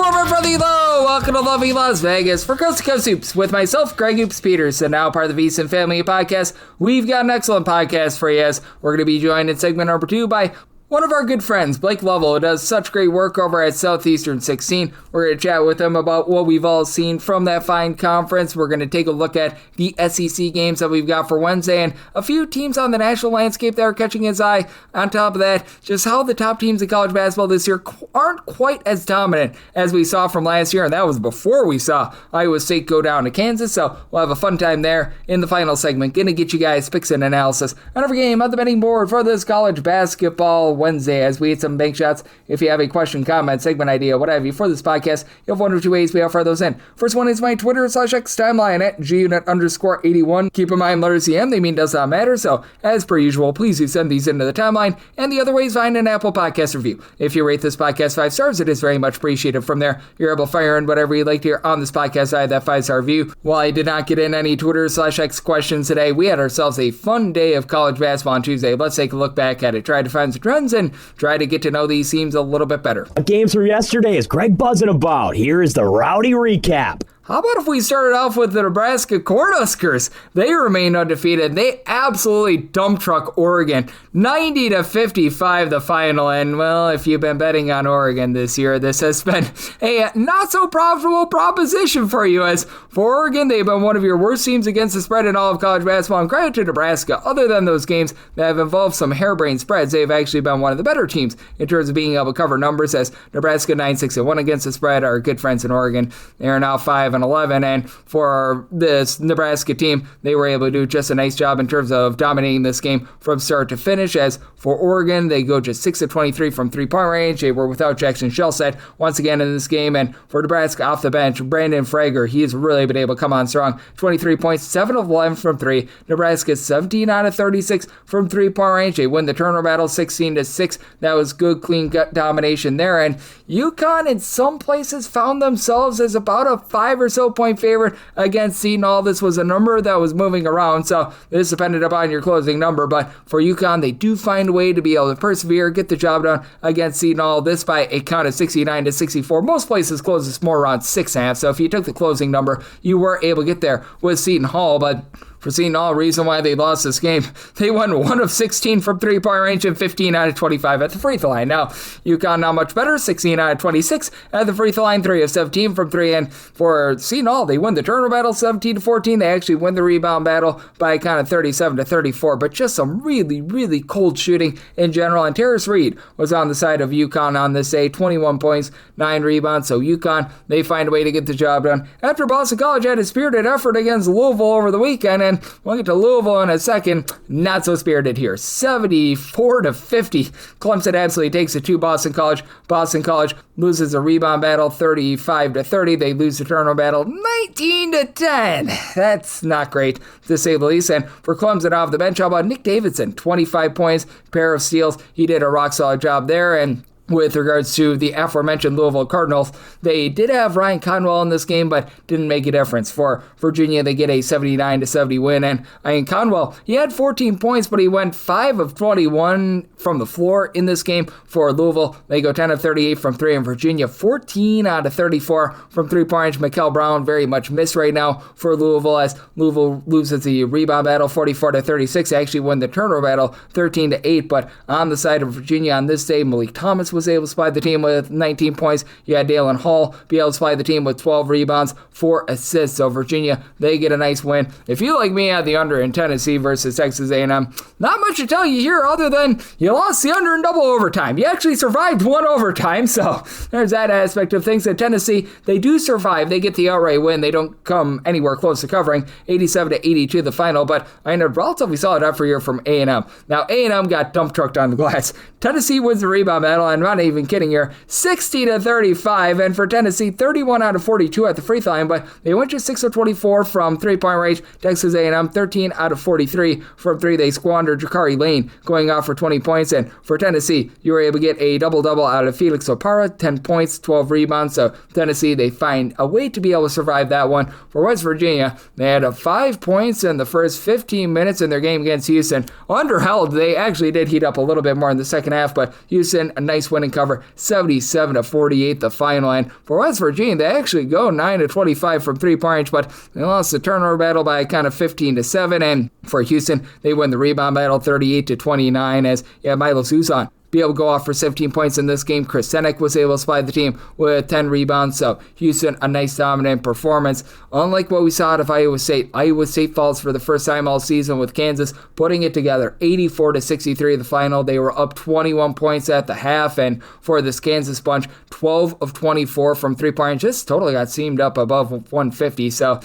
Former Brother Low, welcome to lovely Las Vegas for Coast to Coast Hoops with myself, Greg Hoops Peterson, now part of the VSiN Family Podcast. We've got an excellent podcast for you as we're going to be joined in segment number 2 by one of our good friends, Blake Lovell, who does such great work over at Southeastern 16. We're going to chat with him about what we've all seen from that fine conference. We're going to take a look at the SEC games that we've got for Wednesday and a few teams on the national landscape that are catching his eye. On top of that, just how the top teams in college basketball this year aren't quite as dominant as we saw from last year, and that was before we saw Iowa State go down to Kansas, so we'll have a fun time there in the final segment. Going to get you guys picks and analysis on every game on the betting board for this college basketball Wednesday as we hit some bank shots. If you have a question, comment, segment idea, what have you for this podcast, you have one or two ways we offer those in. First one is my Twitter /X timeline at gunit_81. Keep in mind, letters EM, they mean does not matter, so as per usual, please do send these into the timeline. And the other way is find an Apple Podcast review. If you rate this podcast 5 stars, it is very much appreciated. From there, you're able to fire in whatever you'd like to hear on this podcast. I had that 5-star review. While I did not get in any Twitter /X questions today, we had ourselves a fun day of college basketball on Tuesday. Let's take a look back at it, try to find some trends, and try to get to know these teams a little bit better. Games from yesterday is Greg buzzing about. Here is the rowdy recap. How about if we started off with the Nebraska Cornhuskers? They remain undefeated. They absolutely dump truck Oregon. 90-55 the final. And, well, if you've been betting on Oregon this year, this has been a not-so-profitable proposition for you. As for Oregon, they've been one of your worst teams against the spread in all of college basketball. And credit to Nebraska. Other than those games that have involved some harebrained spreads, they've actually been one of the better teams in terms of being able to cover numbers. As Nebraska 9-6-1 against the spread, our good friends in Oregon, they are now 5-11, and for this Nebraska team, they were able to do just a nice job in terms of dominating this game from start to finish. As for Oregon, they go just 6-23 from three-point range. They were without Jackson Shellset once again in this game, and for Nebraska off the bench, Brandon Frager, he's really been able to come on strong. 23 points, 7 of 11 from 3. Nebraska 17 out of 36 from three-point range. They win the turnover battle 16-6. That was good, clean gut domination there, and UConn in some places found themselves as about a 5 or so point favorite against Seton Hall. This was a number that was moving around, so this depended upon your closing number, but for UConn, they do find a way to be able to persevere, get the job done against Seton Hall. This by a count of 69-64. Most places close this more around 6.5, so if you took the closing number, you were able to get there with Seton Hall, but for Seton Hall, reason why they lost this game, they went 1 of 16 from three-point range and 15 out of 25 at the free throw line. Now, UConn not much better, 16 out of 26 at the free throw line, 3 of 17 from 3, and for Seton Hall, they win the turnover battle 17-14. They actually win the rebound battle by a count of 37-34, but just some really, really cold shooting in general, and Terrace Reed was on the side of UConn on this day, 21 points, 9 rebounds, so UConn, they find a way to get the job done. After Boston College had a spirited effort against Louisville over the weekend, and we'll get to Louisville in a second. Not so spirited here. 74-50. Clemson absolutely takes it to Boston College. Boston College loses a rebound battle 35-30. They lose the turnover battle 19-10. That's not great, to say the least. And for Clemson off the bench, how about Nick Davidson? 25 points, pair of steals. He did a rock-solid job there. And with regards to the aforementioned Louisville Cardinals, they did have Ryan Conwell in this game, but didn't make a difference. For Virginia, they get a 79-70 win, and Conwell, he had 14 points, but he went 5 of 21 from the floor in this game. For Louisville, they go 10 of 38 from 3, and Virginia 14 out of 34 from three-point range. Mikel Brown very much missed right now for Louisville, as Louisville loses the rebound battle 44-36. They actually win the turnover battle 13-8, but on the side of Virginia on this day, Malik Thomas was able to supply the team with 19 points. You had Dalen Hall be able to supply the team with 12 rebounds, 4 assists. So Virginia, they get a nice win. If you, like me, had the under in Tennessee versus Texas A&M, not much to tell you here other than you lost the under in double overtime. You actually survived one overtime, so there's that aspect of things. At Tennessee, they do survive. They get the outright win. They don't come anywhere close to covering, 87-82 the final, but I ended a relatively solid effort here from A&M. Now, A&M got dump trucked on the glass. Tennessee wins the rebound battle, and I'm not even kidding here, 60-35, and for Tennessee, 31 out of 42 at the free throw line, but they went just 6 of 24 from three-point range. Texas A&M, 13 out of 43 from 3. They squandered Jakari Lane going off for 20 points, and for Tennessee, you were able to get a double-double out of Felix Opara, 10 points, 12 rebounds, so Tennessee, they find a way to be able to survive that one. For West Virginia, they had 5 points in the first 15 minutes in their game against Houston. Underheld, they actually did heat up a little bit more in the second half, but Houston, a nice win and cover 77-48 the final. And for West Virginia, they actually go 9-25 from three-point range, but they lost the turnover battle by kind of 15-7. And for Houston, they win the rebound battle 38-29 as Milo Suzan be able to go off for 17 points in this game. Chris Senek was able to supply the team with 10 rebounds. So Houston, a nice dominant performance. Unlike what we saw out of Iowa State falls for the first time all season with Kansas putting it together 84-63 the final. They were up 21 points at the half, and for this Kansas bunch, 12 of 24 from three-point range. This totally got seamed up above 150. So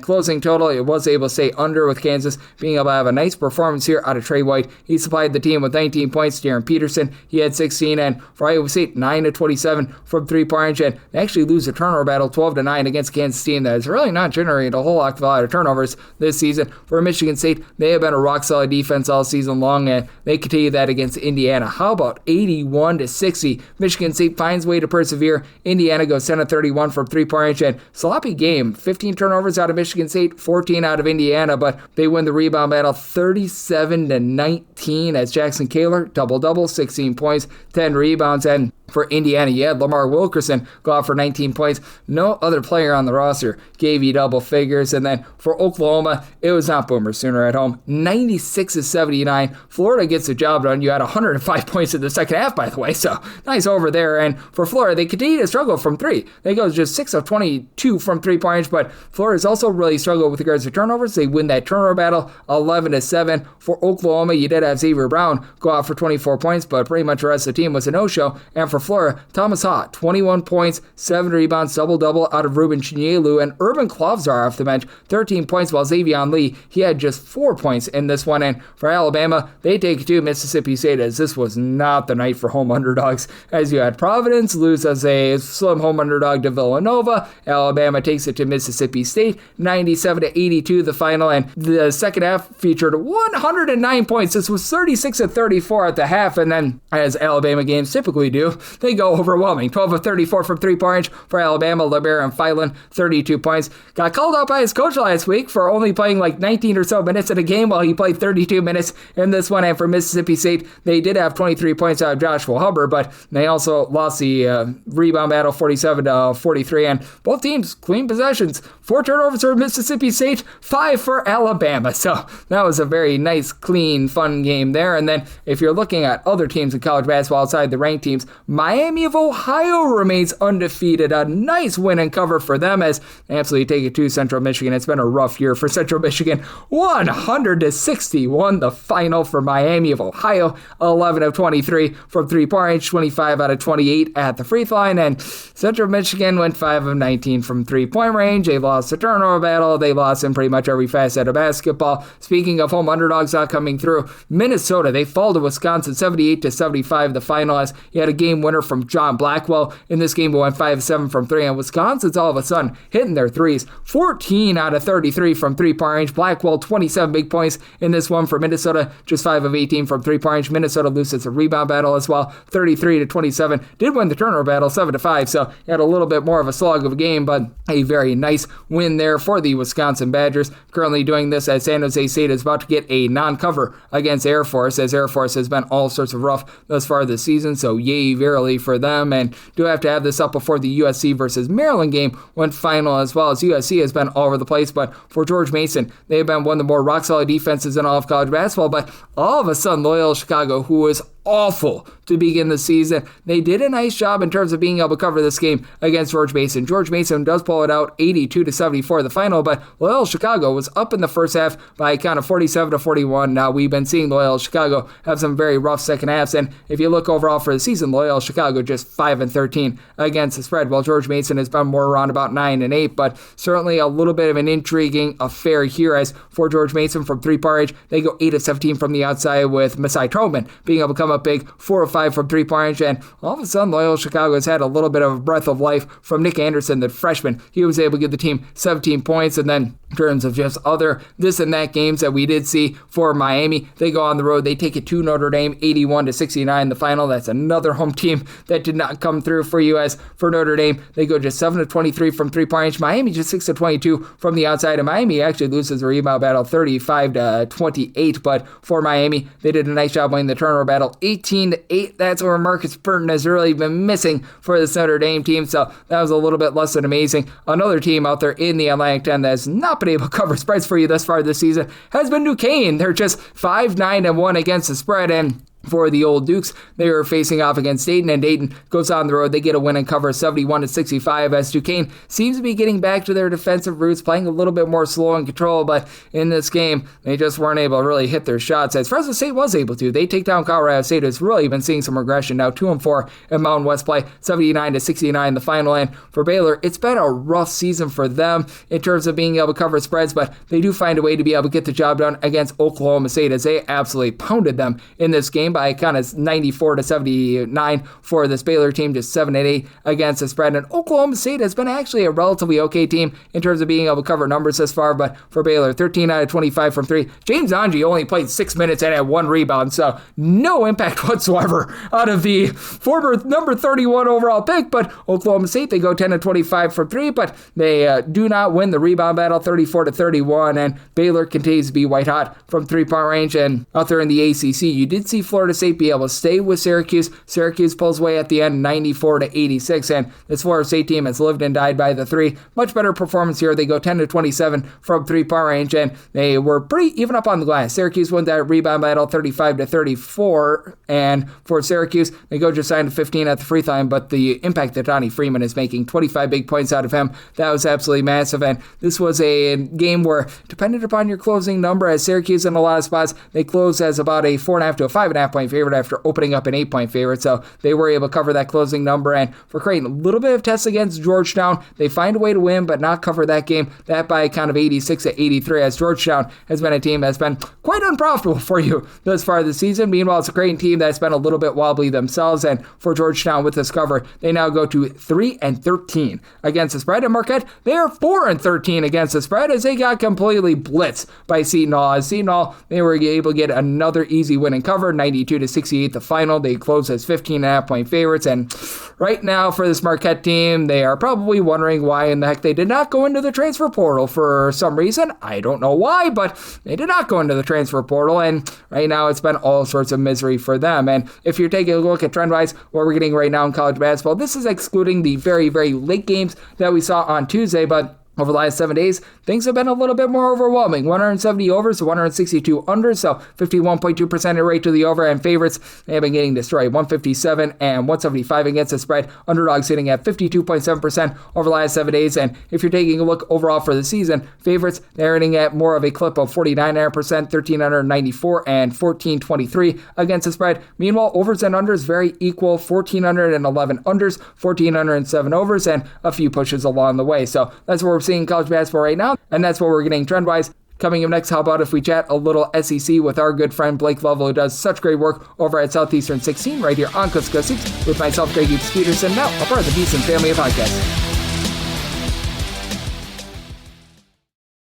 closing total, it was able to stay under with Kansas being able to have a nice performance here out of Trey White. He supplied the team with 19 points. Darren Peterson, he had 16, and for Iowa State, 9-27 from three-point range, and they actually lose the turnover battle 12-9 against Kansas team that has really not generated a whole lot of turnovers this season. For Michigan State, they have been a rock-solid defense all season long, and they continue that against Indiana. How about 81-60? Michigan State finds way to persevere. Indiana goes 10-31 from three-point range, and sloppy game. 15 turnovers out of Michigan State, 14 out of Indiana, but they win the rebound battle 37-19 as Jackson Kaler, double-double, 16 points, 10 rebounds, and for Indiana, you had Lamar Wilkerson go out for 19 points. No other player on the roster gave you double figures. And then for Oklahoma, it was not Boomer Sooner at home. 96-79. Florida gets the job done. You had 105 points in the second half, by the way, so nice over there. And for Florida, they continue to struggle from three. They go just 6 of 22 from three-point range, but Florida's also really struggled with regards to turnovers. They win that turnover battle 11-7. For Oklahoma, you did have Xavier Brown go out for 24 points, but pretty much the rest of the team was a no-show. And for Florida, Thomas Ha, 21 points, 7 rebounds, double-double out of Ruben Chinyelu, and Urban Klavzar off the bench, 13 points, while Xavier Lee, he had just 4 points in this one. And for Alabama, they take it to Mississippi State, as this was not the night for home underdogs, as you had Providence lose as a slim home underdog to Villanova. Alabama takes it to Mississippi State, 97-82 the final, and the second half featured 109 points. This was 36-34 at the half, and then, as Alabama games typically do, they go overwhelming. 12 of 34 from three-point range for Alabama. LeBaron Filan, 32 points. Got called out by his coach last week for only playing like 19 or so minutes in a game while he played 32 minutes in this one. And for Mississippi State, they did have 23 points out of Joshua Hubbard, but they also lost the rebound battle 47-43. And both teams clean possessions. 4 turnovers for Mississippi State, 5 for Alabama. So that was a very nice, clean, fun game there. And then if you're looking at other teams in college basketball outside the ranked teams, Miami of Ohio remains undefeated. A nice win and cover for them as they absolutely take it to Central Michigan. It's been a rough year for Central Michigan. 100-61 the final for Miami of Ohio. 11 of 23 from three-point range, 25 out of 28 at the free throw line, and Central Michigan went 5 of 19 from three-point range. They lost the turnover battle. They lost in pretty much every facet of basketball. Speaking of home underdogs not coming through, Minnesota, they fall to Wisconsin 78-75 the final as you had a game winner from John Blackwell. In this game, we went 5-7 from 3, and Wisconsin's all of a sudden hitting their threes. 14 out of 33 from three-point range. Blackwell, 27 big points in this one for Minnesota, just 5 of 18 from three-point range. Minnesota loses the rebound battle as well, 33-27. Did win the turnover battle 7-5, so you had a little bit more of a slog of a game, but a very nice win there for the Wisconsin Badgers. Currently doing this as San Jose State is about to get a non-cover against Air Force, as Air Force has been all sorts of rough thus far this season, so yay verily for them. And do have to have this up before the USC versus Maryland game went final, as well as USC has been all over the place. But for George Mason, they have been one of the more rock-solid defenses in all of college basketball, but all of a sudden Loyola Chicago, who was awful to begin the season, they did a nice job in terms of being able to cover this game against George Mason. George Mason does pull it out 82-74 the final, but Loyola Chicago was up in the first half by a count of 47-41. Now we've been seeing Loyola Chicago have some very rough second halves, and if you look overall for the season, Loyola Chicago just 5-13 against the spread, while George Mason has been more around about 9-8, but certainly a little bit of an intriguing affair here, as for George Mason from three-point range, they go 8 of 17 from the outside, with Masai Trotman being able to come up big, 4 of 5 from three-point range, and all of a sudden Loyola Chicago has had a little bit of a breath of life from Nick Anderson, the freshman. He was able to give the team 17 points, and then in terms of just other this and that games that we did see for Miami, they go on the road, they take it to Notre Dame, 81-69 the final. That's another home team that did not come through for you, as for Notre Dame, they go just 7 of 23 from three-point range. Miami just 6 of 22 from the outside, and Miami actually loses the rebound battle 35-28, but for Miami, they did a nice job winning the turnover battle 18-8. That's where Marcus Burton has really been missing for this Notre Dame team, so that was a little bit less than amazing. Another team out there in the Atlantic 10 that has not been able to cover spreads for you thus far this season has been Duquesne. They're just 5-9-1 against the spread, and for the Old Dukes, they were facing off against Dayton, and Dayton goes on the road. They get a win and cover 71-65 as Duquesne seems to be getting back to their defensive roots, playing a little bit more slow and control, but in this game, they just weren't able to really hit their shots, as Fresno State was able to. They take down Colorado State, who's really been seeing some regression now, 2-4 in Mountain West play, 79-69 the final, and for Baylor, it's been a rough season for them in terms of being able to cover spreads, but they do find a way to be able to get the job done against Oklahoma State, as they absolutely pounded them in this game by kind of 94-79 for this Baylor team, just 7-8 against the spread. And Oklahoma State has been actually a relatively okay team in terms of being able to cover numbers this far, but for Baylor, 13 out of 25 from three. James Onge only played 6 minutes and had 1 rebound, so no impact whatsoever out of the former number 31 overall pick, but Oklahoma State, they go 10 of 25 from three, but they do not win the rebound battle, 34-31, and Baylor continues to be white hot from three-point range. And out there in the ACC, you did see Florida State be able to stay with Syracuse. Syracuse pulls away at the end, 94-86, and this Florida State team has lived and died by the three. Much better performance here. They go 10-27 from three-point range, and they were pretty even up on the glass. Syracuse won that rebound battle, 35-34, and for Syracuse, they go just 9-15 at the free throw line, but the impact that Donnie Freeman is making, 25 big points out of him, that was absolutely massive, and this was a game where, dependent upon your closing number, as Syracuse in a lot of spots, they closed as about a 4.5 to a 5.5 point favorite after opening up an 8-point favorite, so they were able to cover that closing number. And for Creighton, a little bit of tests against Georgetown. They find a way to win, but not cover that game, that by kind of 86-83, as Georgetown has been a team that's been quite unprofitable for you thus far this season. Meanwhile, it's a Creighton team that's been a little bit wobbly themselves, and for Georgetown with this cover, they now go to 3-13 against the spread. And Marquette, they are 4-13 against the spread, as they got completely blitzed by Seton Hall. As Seton Hall, they were able to get another easy win and cover, 92-68 the final. They close as 15.5 point favorites, and right now for this Marquette team, they are probably wondering why in the heck they did not go into the transfer portal for some reason. I don't know why, but they did not go into the transfer portal, and right now it's been all sorts of misery for them. And if you're taking a look at trend-wise, what we're getting right now in college basketball, this is excluding the very, very late games that we saw on Tuesday, but over the last 7 days, things have been a little bit more overwhelming. 170 overs to 162 unders, so 51.2% rate to the over, and favorites, they have been getting destroyed. 157 and 175 against the spread. Underdogs sitting at 52.7% over the last 7 days, and if you're taking a look overall for the season, favorites, they're hitting at more of a clip of 49%, 1,394 and 1,423 against the spread. Meanwhile, overs and unders very equal, 1,411 unders, 1,407 overs, and a few pushes along the way. So that's where we're seeing college basketball right now, and that's what we're getting trend-wise. Coming up next, how about if we chat a little SEC with our good friend Blake Lovell, who does such great work over at Southeastern 16 right here on Coast to Coast Hoops, with myself, Greg Hughes Peterson, now a part of the Davidson family of podcasts.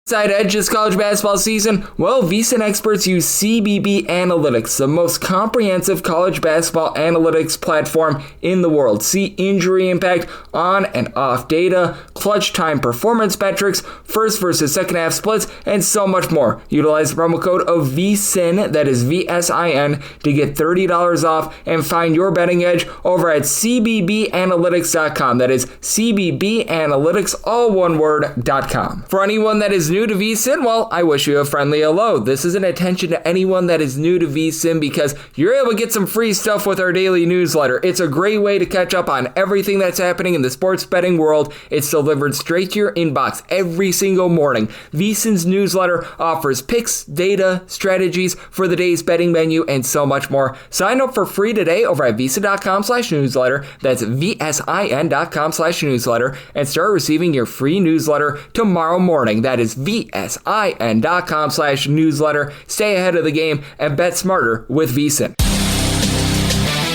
Side edge this college basketball season? Well, VSiN experts use CBB Analytics, the most comprehensive college basketball analytics platform in the world. See injury impact, on and off data, clutch time performance metrics, first versus second half splits, and so much more. Utilize the promo code of VSiN, that is VSIN, to get $30 off and find your betting edge over at cbbanalytics.com. That is cbbanalytics, all one word.com. For anyone that is new to VSiN, well, I wish you a friendly hello. This is an attention to anyone that is new to VSiN because you're able to get some free stuff with our daily newsletter. It's a great way to catch up on everything that's happening in the sports betting world. It's delivered straight to your inbox every single morning. VSiN's newsletter offers picks, data, strategies for the day's betting menu, and so much more. Sign up for free today over at VSiN.com/newsletter. That's VSIN.com/newsletter, and start receiving your free newsletter tomorrow morning. That is VSIN.com/newsletter. Stay ahead of the game and bet smarter with VSiN.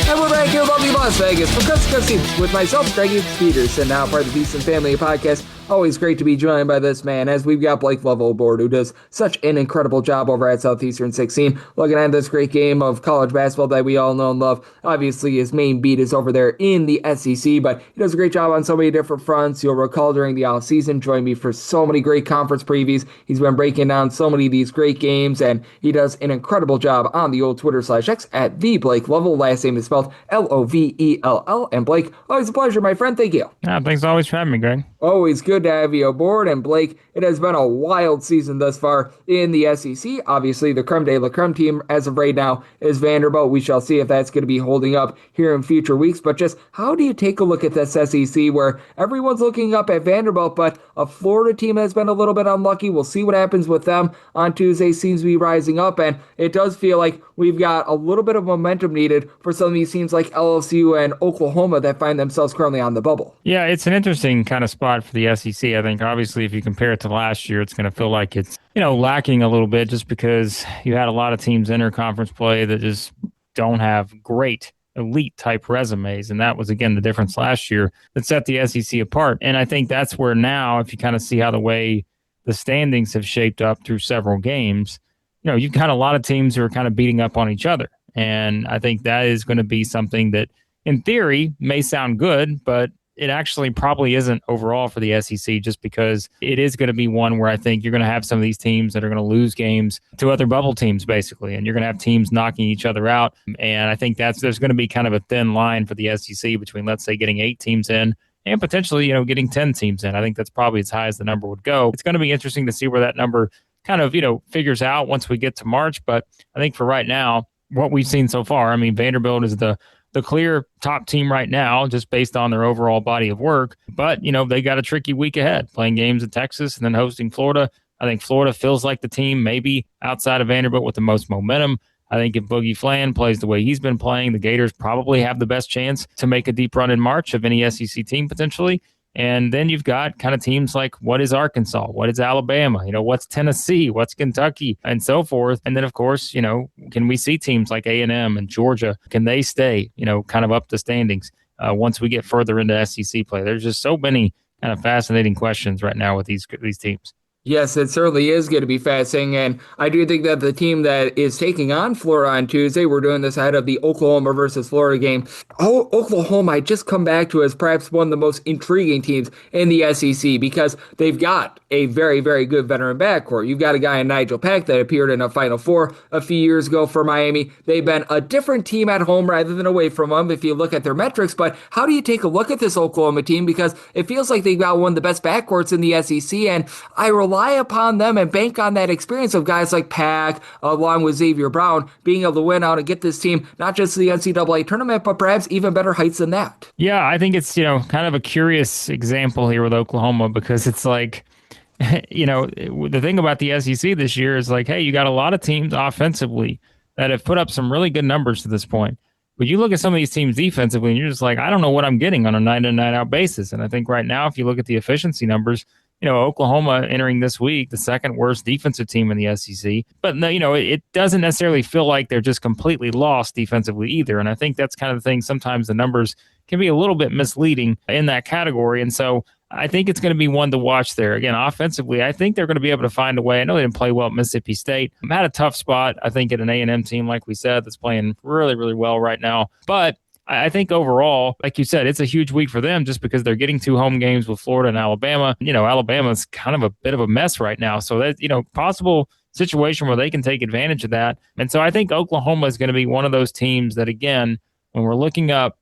And we're back here in lovely Las Vegas for Coast to Coast Hoops with myself, Greg Hughes Peterson, now part of the VSiN family podcast. Always great to be joined by this man, as we've got Blake Lovell aboard, who does such an incredible job over at Southeastern 16, looking at this great game of college basketball that we all know and love. Obviously, his main beat is over there in the SEC, but he does a great job on so many different fronts. You'll recall during the offseason, joined me for so many great conference previews. He's been breaking down so many of these great games, and he does an incredible job on the old Twitter/X at the Blake Lovell. Last name is spelled Lovell. And Blake, always a pleasure, my friend. Thank you. Thanks always for having me, Greg. Always good to have you aboard. And Blake, it has been a wild season thus far in the SEC. Obviously, the creme de la creme team as of right now is Vanderbilt. We shall see if that's going to be holding up here in future weeks. But just how do you take a look at this SEC where everyone's looking up at Vanderbilt, but a Florida team has been a little bit unlucky? We'll see what happens with them on Tuesday. Seems to be rising up, and it does feel like we've got a little bit of momentum needed for some of these teams like LSU and Oklahoma that find themselves currently on the bubble. Yeah, it's an interesting kind of spot for the SEC. I think obviously if you compare it to last year, it's going to feel like it's, lacking a little bit just because you had a lot of teams enter conference play that just don't have great elite type resumes. And that was, again, the difference last year that set the SEC apart. And I think that's where now, if you kind of see how the way the standings have shaped up through several games, you've got a lot of teams who are kind of beating up on each other. And I think that is going to be something that, in theory, may sound good, but it actually probably isn't overall for the SEC, just because it is going to be one where I think you're going to have some of these teams that are going to lose games to other bubble teams, basically, and you're going to have teams knocking each other out. And I think there's going to be kind of a thin line for the SEC between, let's say, getting 8 teams in and potentially, getting 10 teams in. I think that's probably as high as the number would go. It's going to be interesting to see where that number kind of, figures out once we get to March. But I think for right now, what we've seen so far, I mean, Vanderbilt is the clear top team right now, just based on their overall body of work. But, they got a tricky week ahead, playing games in Texas and then hosting Florida. I think Florida feels like the team maybe outside of Vanderbilt with the most momentum. I think if Boogie Flan plays the way he's been playing, the Gators probably have the best chance to make a deep run in March of any SEC team potentially. And then you've got kind of teams like, what is Arkansas? What is Alabama? What's Tennessee? What's Kentucky? And so forth. And then, of course, can we see teams like A&M and Georgia? Can they stay, kind of up the standings once we get further into SEC play? There's just so many kind of fascinating questions right now with these teams. Yes, it certainly is going to be fascinating, and I do think that the team that is taking on Florida on Tuesday, we're doing this ahead of the Oklahoma versus Florida game. Oklahoma, I just come back to as perhaps one of the most intriguing teams in the SEC because they've got a very, very good veteran backcourt. You've got a guy in Nigel Pack that appeared in a Final Four a few years ago for Miami. They've been a different team at home rather than away from them if you look at their metrics, but how do you take a look at this Oklahoma team? Because it feels like they've got one of the best backcourts in the SEC, and I rely upon them and bank on that experience of guys like Pack, along with Xavier Brown, being able to win out and get this team not just to the NCAA tournament, but perhaps even better heights than that. Yeah, I think it's, kind of a curious example here with Oklahoma because it's like, the thing about the SEC this year is like, hey, you got a lot of teams offensively that have put up some really good numbers to this point. But you look at some of these teams defensively and you're just like, I don't know what I'm getting on a night in, night out basis. And I think right now, if you look at the efficiency numbers, Oklahoma entering this week, the second worst defensive team in the SEC. But, it doesn't necessarily feel like they're just completely lost defensively either. And I think that's kind of the thing. Sometimes the numbers can be a little bit misleading in that category. And so I think it's going to be one to watch there. Again, offensively, I think they're going to be able to find a way. I know they didn't play well at Mississippi State. Had a tough spot, I think, at an A&M team, like we said, that's playing really, really well right now. But I think overall, like you said, it's a huge week for them just because they're getting 2 home games with Florida and Alabama. Alabama's kind of a bit of a mess right now. So that, possible situation where they can take advantage of that. And so I think Oklahoma is going to be one of those teams that, again, when we're looking up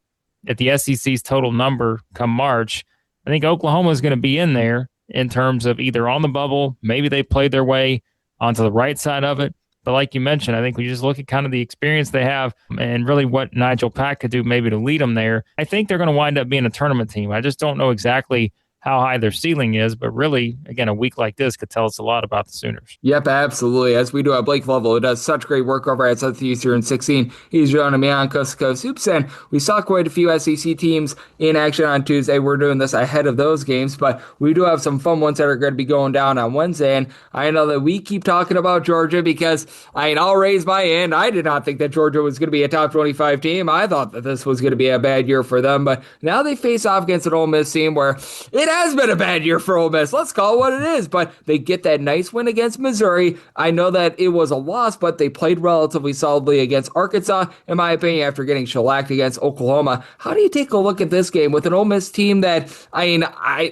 at the SEC's total number come March, I think Oklahoma is going to be in there in terms of either on the bubble, maybe they played their way onto the right side of it. But like you mentioned, I think we just look at kind of the experience they have and really what Nigel Pack could do maybe to lead them there. I think they're going to wind up being a tournament team. I just don't know exactly how high their ceiling is, but really, again, a week like this could tell us a lot about the Sooners. Yep, absolutely. As we do at Blake Lovell, who does such great work over at Southeastern 16. He's joining me on Coast to Coast Hoops, and we saw quite a few SEC teams in action on Tuesday. We're doing this ahead of those games, but we do have some fun ones that are going to be going down on Wednesday, and I know that we keep talking about Georgia because, I'll raise my hand. I did not think that Georgia was going to be a top 25 team. I thought that this was going to be a bad year for them, but now they face off against an Ole Miss team where it has been a bad year for Ole Miss. Let's call it what it is. But they get that nice win against Missouri. I know that it was a loss, but they played relatively solidly against Arkansas, in my opinion, after getting shellacked against Oklahoma. How do you take a look at this game with an Ole Miss team that,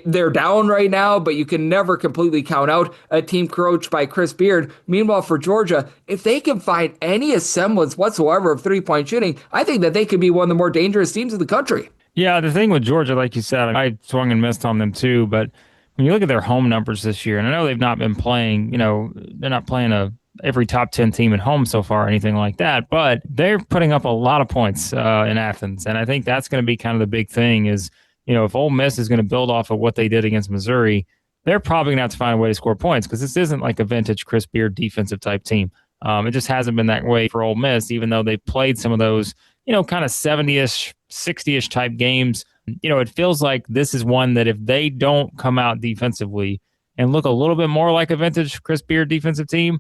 they're down right now, but you can never completely count out a team coached by Chris Beard. Meanwhile, for Georgia, if they can find any semblance whatsoever of three-point shooting, I think that they could be one of the more dangerous teams in the country. Yeah, the thing with Georgia, like you said, I swung and missed on them too, but when you look at their home numbers this year, and I know they've not been playing, they're not playing every top 10 team at home so far or anything like that, but they're putting up a lot of points in Athens, and I think that's going to be kind of the big thing is, if Ole Miss is going to build off of what they did against Missouri, they're probably going to have to find a way to score points because this isn't like a vintage Chris Beard defensive type team. It just hasn't been that way for Ole Miss, even though they've played some of those, kind of 70-ish, 60-ish type games. It feels like this is one that if they don't come out defensively and look a little bit more like a vintage Chris Beard defensive team,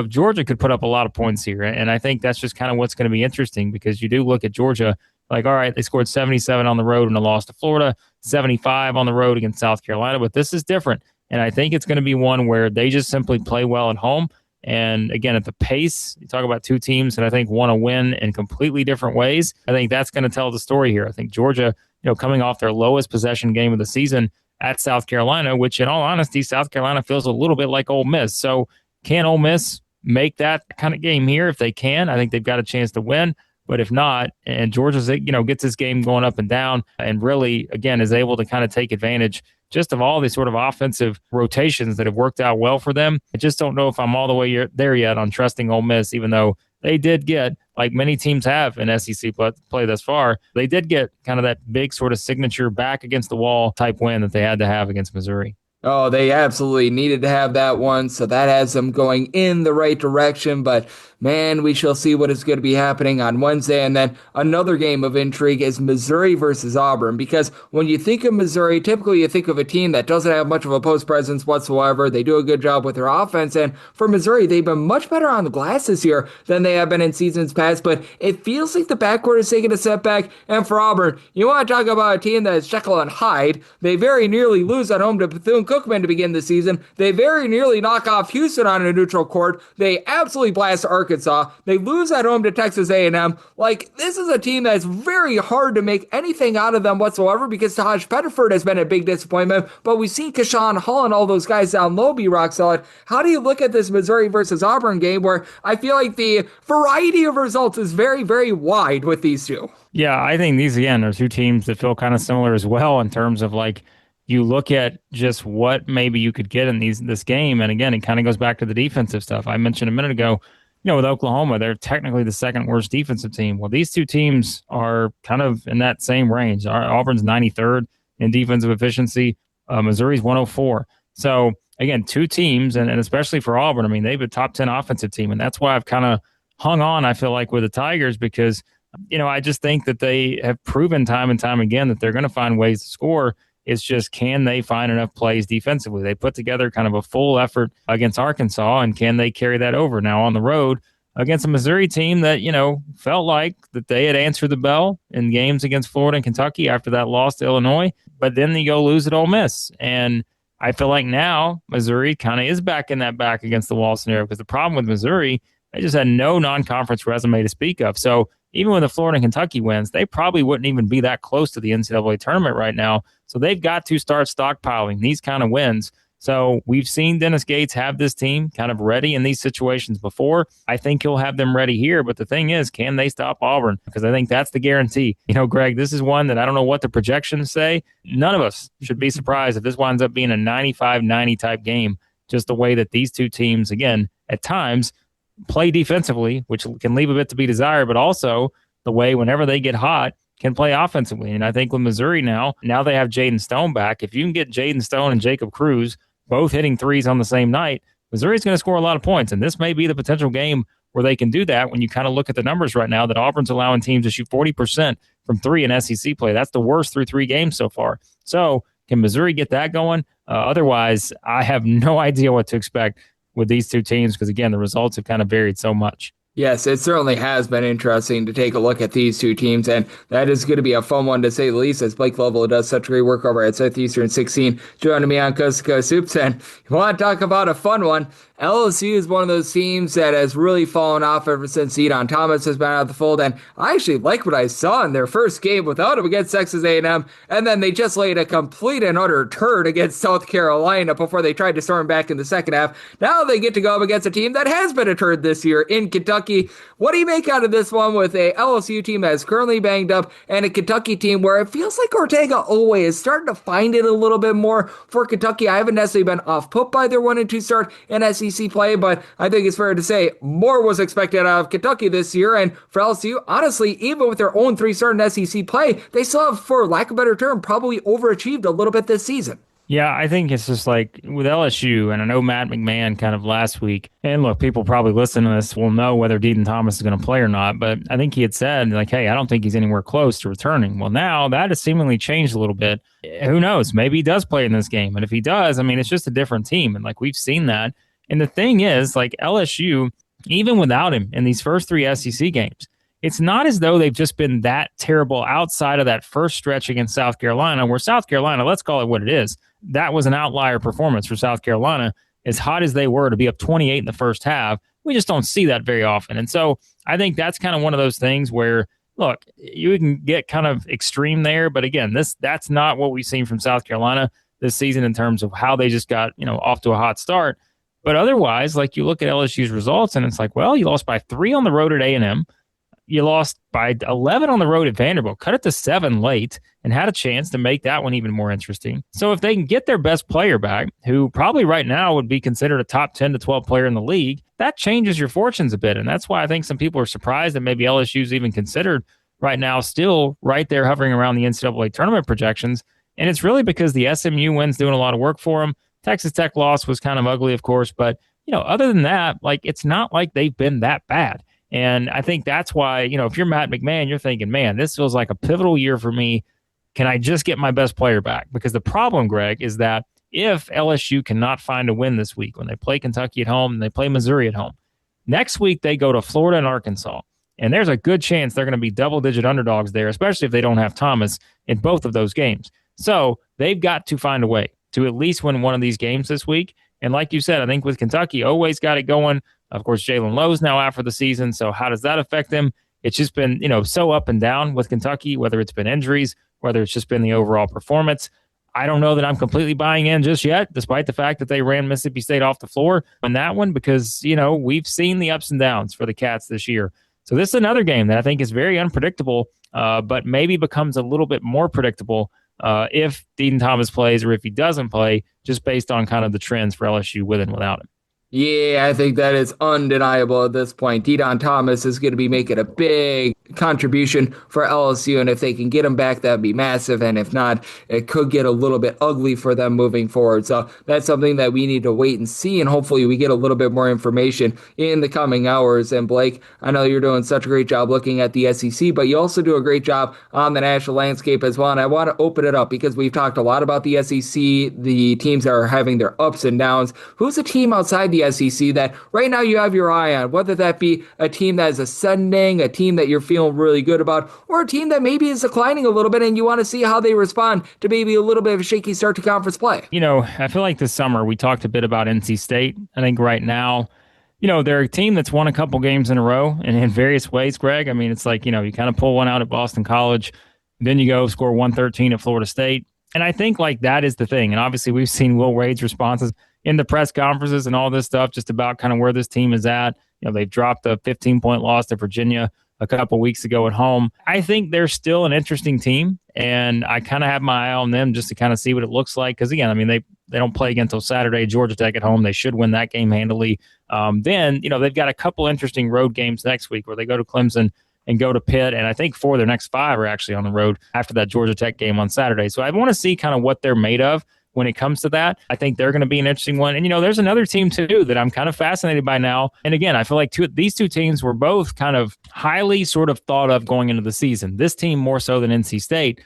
Georgia could put up a lot of points here. And I think that's just kind of what's going to be interesting because you do look at Georgia, like, all right, they scored 77 on the road in a loss to Florida, 75 on the road against South Carolina, but this is different. And I think it's going to be one where they just simply play well at home. And again, at the pace, you talk about two teams that I think want to win in completely different ways. I think that's going to tell the story here. I think Georgia, coming off their lowest possession game of the season at South Carolina, which in all honesty, South Carolina feels a little bit like Ole Miss. So can Ole Miss make that kind of game here? If they can, I think they've got a chance to win. But if not, and Georgia's, gets this game going up and down and really, again, is able to kind of take advantage just of all these sort of offensive rotations that have worked out well for them. I just don't know if I'm all the way there yet on trusting Ole Miss, even though they did get, like many teams have in SEC play thus far, they did get kind of that big sort of signature back against the wall type win that they had to have against Missouri. Oh, they absolutely needed to have that one, so that has them going in the right direction. But man, we shall see what is going to be happening on Wednesday. And then another game of intrigue is Missouri versus Auburn, because when you think of Missouri, typically you think of a team that doesn't have much of a post presence whatsoever. They do a good job with their offense. And for Missouri, they've been much better on the glass this year than they have been in seasons past. But it feels like the backcourt is taking a setback. And for Auburn, you want to talk about a team that is Jekyll and Hyde. They very nearly lose at home to Bethune-Cookman to begin the season. They very nearly knock off Houston on a neutral court. They absolutely blast Arkansas. They lose at home to Texas A&M. Like, this is a team that's very hard to make anything out of them whatsoever because Taj Pettiford has been a big disappointment, but we've seen Kashawn Hall and all those guys down low be rock solid. How do you look at this Missouri versus Auburn game where I feel like the variety of results is very, very wide with these two? Yeah, I think these, again, are two teams that feel kind of similar as well in terms of, like, you look at just what maybe you could get in this game. And again, it kind of goes back to the defensive stuff. I mentioned a minute ago, with Oklahoma, they're technically the second worst defensive team. Well, these two teams are kind of in that same range. Auburn's 93rd in defensive efficiency. Missouri's 104. So again, two teams, and especially for Auburn, I mean, they've a top 10 offensive team. And that's why I've kind of hung on, I feel like, with the Tigers because, I just think that they have proven time and time again that they're going to find ways to score. It's just, can they find enough plays defensively? They put together kind of a full effort against Arkansas, and can they carry that over now on the road against a Missouri team that, felt like that they had answered the bell in games against Florida and Kentucky after that loss to Illinois, but then they go lose at Ole Miss. And I feel like now Missouri kind of is back in that back against the wall scenario because the problem with Missouri, they just had no non-conference resume to speak of. So even with the Florida and Kentucky wins, they probably wouldn't even be that close to the NCAA tournament right now. So they've got to start stockpiling these kind of wins. So we've seen Dennis Gates have this team kind of ready in these situations before. I think he'll have them ready here. But the thing is, can they stop Auburn? Because I think that's the guarantee. Greg, this is one that I don't know what the projections say. None of us should be surprised if this winds up being a 95-90 type game, just the way that these two teams, again, at times, play defensively, which can leave a bit to be desired, but also the way whenever they get hot, can play offensively. And I think with Missouri now they have Jaden Stone back. If you can get Jaden Stone and Jacob Cruz both hitting threes on the same night, Missouri's going to score a lot of points. And this may be the potential game where they can do that when you kind of look at the numbers right now that Auburn's allowing teams to shoot 40% from three in SEC play. That's the worst through 3 games so far. So can Missouri get that going? Otherwise, I have no idea what to expect with these two teams because, again, the results have kind of varied so much. Yes, it certainly has been interesting to take a look at these two teams, and that is going to be a fun one to say the least, as Blake Lovell does such great work over at Southeastern 16, joining me on Coast to Coast Hoops. And you want to talk about a fun one? LSU is one of those teams that has really fallen off ever since Edon Thomas has been out of the fold, and I actually like what I saw in their first game without him against Texas A&M, and then they just laid a complete and utter turd against South Carolina before they tried to storm back in the second half. Now they get to go up against a team that has been a turd this year in Kentucky. What do you make out of this one with a LSU team that is currently banged up and a Kentucky team where it feels like Ortega Oweh is starting to find it a little bit more for Kentucky? I haven't necessarily been off put by their 1-2 start in SEC play, but I think it's fair to say more was expected out of Kentucky this year. And for LSU, honestly, even with their own 3-start in SEC play, they still have, for lack of a better term, probably overachieved a little bit this season. Yeah, I think it's just like with LSU, and I know Matt McMahon kind of last week, and look, people probably listening to this will know whether Deaton Thomas is going to play or not, but I think he had said, like, hey, I don't think he's anywhere close to returning. Well, now that has seemingly changed a little bit. Who knows? Maybe he does play in this game, and if he does, I mean, it's just a different team, and like we've seen that. And the thing is, like LSU, even without him in these first 3 SEC games, it's not as though they've just been that terrible outside of that first stretch against South Carolina, where South Carolina, let's call it what it is, that was an outlier performance for South Carolina. As hot as they were to be up 28 in the first half, we just don't see that very often. And so I think that's kind of one of those things where, look, you can get kind of extreme there, but again, that's not what we've seen from South Carolina this season in terms of how they just got, off to a hot start. But otherwise, like you look at LSU's results and it's like, well, you lost by 3 on the road at A&M. You lost by 11 on the road at Vanderbilt, cut it to 7 late, and had a chance to make that one even more interesting. So if they can get their best player back, who probably right now would be considered a top 10 to 12 player in the league, that changes your fortunes a bit. And that's why I think some people are surprised that maybe LSU's even considered right now still right there hovering around the NCAA tournament projections. And it's really because the SMU win's doing a lot of work for them. Texas Tech loss was kind of ugly, of course, but other than that, like it's not like they've been that bad. And I think that's why, if you're Matt McMahon, you're thinking, man, this feels like a pivotal year for me. Can I just get my best player back? Because the problem, Greg, is that if LSU cannot find a win this week when they play Kentucky at home and they play Missouri at home, next week they go to Florida and Arkansas. And there's a good chance they're going to be double-digit underdogs there, especially if they don't have Thomas in both of those games. So they've got to find a way to at least win one of these games this week. And like you said, I think with Kentucky, always got it going. Of course, Jalen Lowe's now out for the season. So how does that affect them? It's just been, so up and down with Kentucky, whether it's been injuries, whether it's just been the overall performance. I don't know that I'm completely buying in just yet, despite the fact that they ran Mississippi State off the floor on that one, because, we've seen the ups and downs for the Cats this year. So this is another game that I think is very unpredictable, but maybe becomes a little bit more predictable if Deaton Thomas plays or if he doesn't play, just based on kind of the trends for LSU with and without him. Yeah, I think that is undeniable at this point. Deaton Thomas is going to be making a big contribution for LSU, and if they can get him back, that would be massive, and if not, it could get a little bit ugly for them moving forward. So that's something that we need to wait and see, and hopefully we get a little bit more information in the coming hours. And Blake, I know you're doing such a great job looking at the SEC, but you also do a great job on the national landscape as well, and I want to open it up because we've talked a lot about the SEC, the teams that are having their ups and downs. Who's a team outside the SEC that right now you have your eye on, whether that be a team that is ascending, a team that you're feeling really good about, or a team that maybe is declining a little bit and you want to see how they respond to maybe a little bit of a shaky start to conference play? I feel like this summer we talked a bit about NC State. I think right now, they're a team that's won a couple games in a row and in various ways, Greg. I mean, it's like, you kind of pull one out at Boston College, then you go score 113 at Florida State. And I think like that is the thing. And obviously we've seen Will Wade's responses in the press conferences and all this stuff just about kind of where this team is at. They've dropped a 15-point loss to Virginia a couple weeks ago at home. I think they're still an interesting team, and I kind of have my eye on them just to kind of see what it looks like. Because, again, I mean, they don't play again until Saturday, Georgia Tech at home. They should win that game handily. Then, they've got a couple interesting road games next week where they go to Clemson and go to Pitt, and I think 4 of their next 5 are actually on the road after that Georgia Tech game on Saturday. So I want to see kind of what they're made of when it comes to that. I think they're going to be an interesting one. And, there's another team, too, that I'm kind of fascinated by now. And, again, I feel like these two teams were both kind of highly sort of thought of going into the season. This team more so than NC State.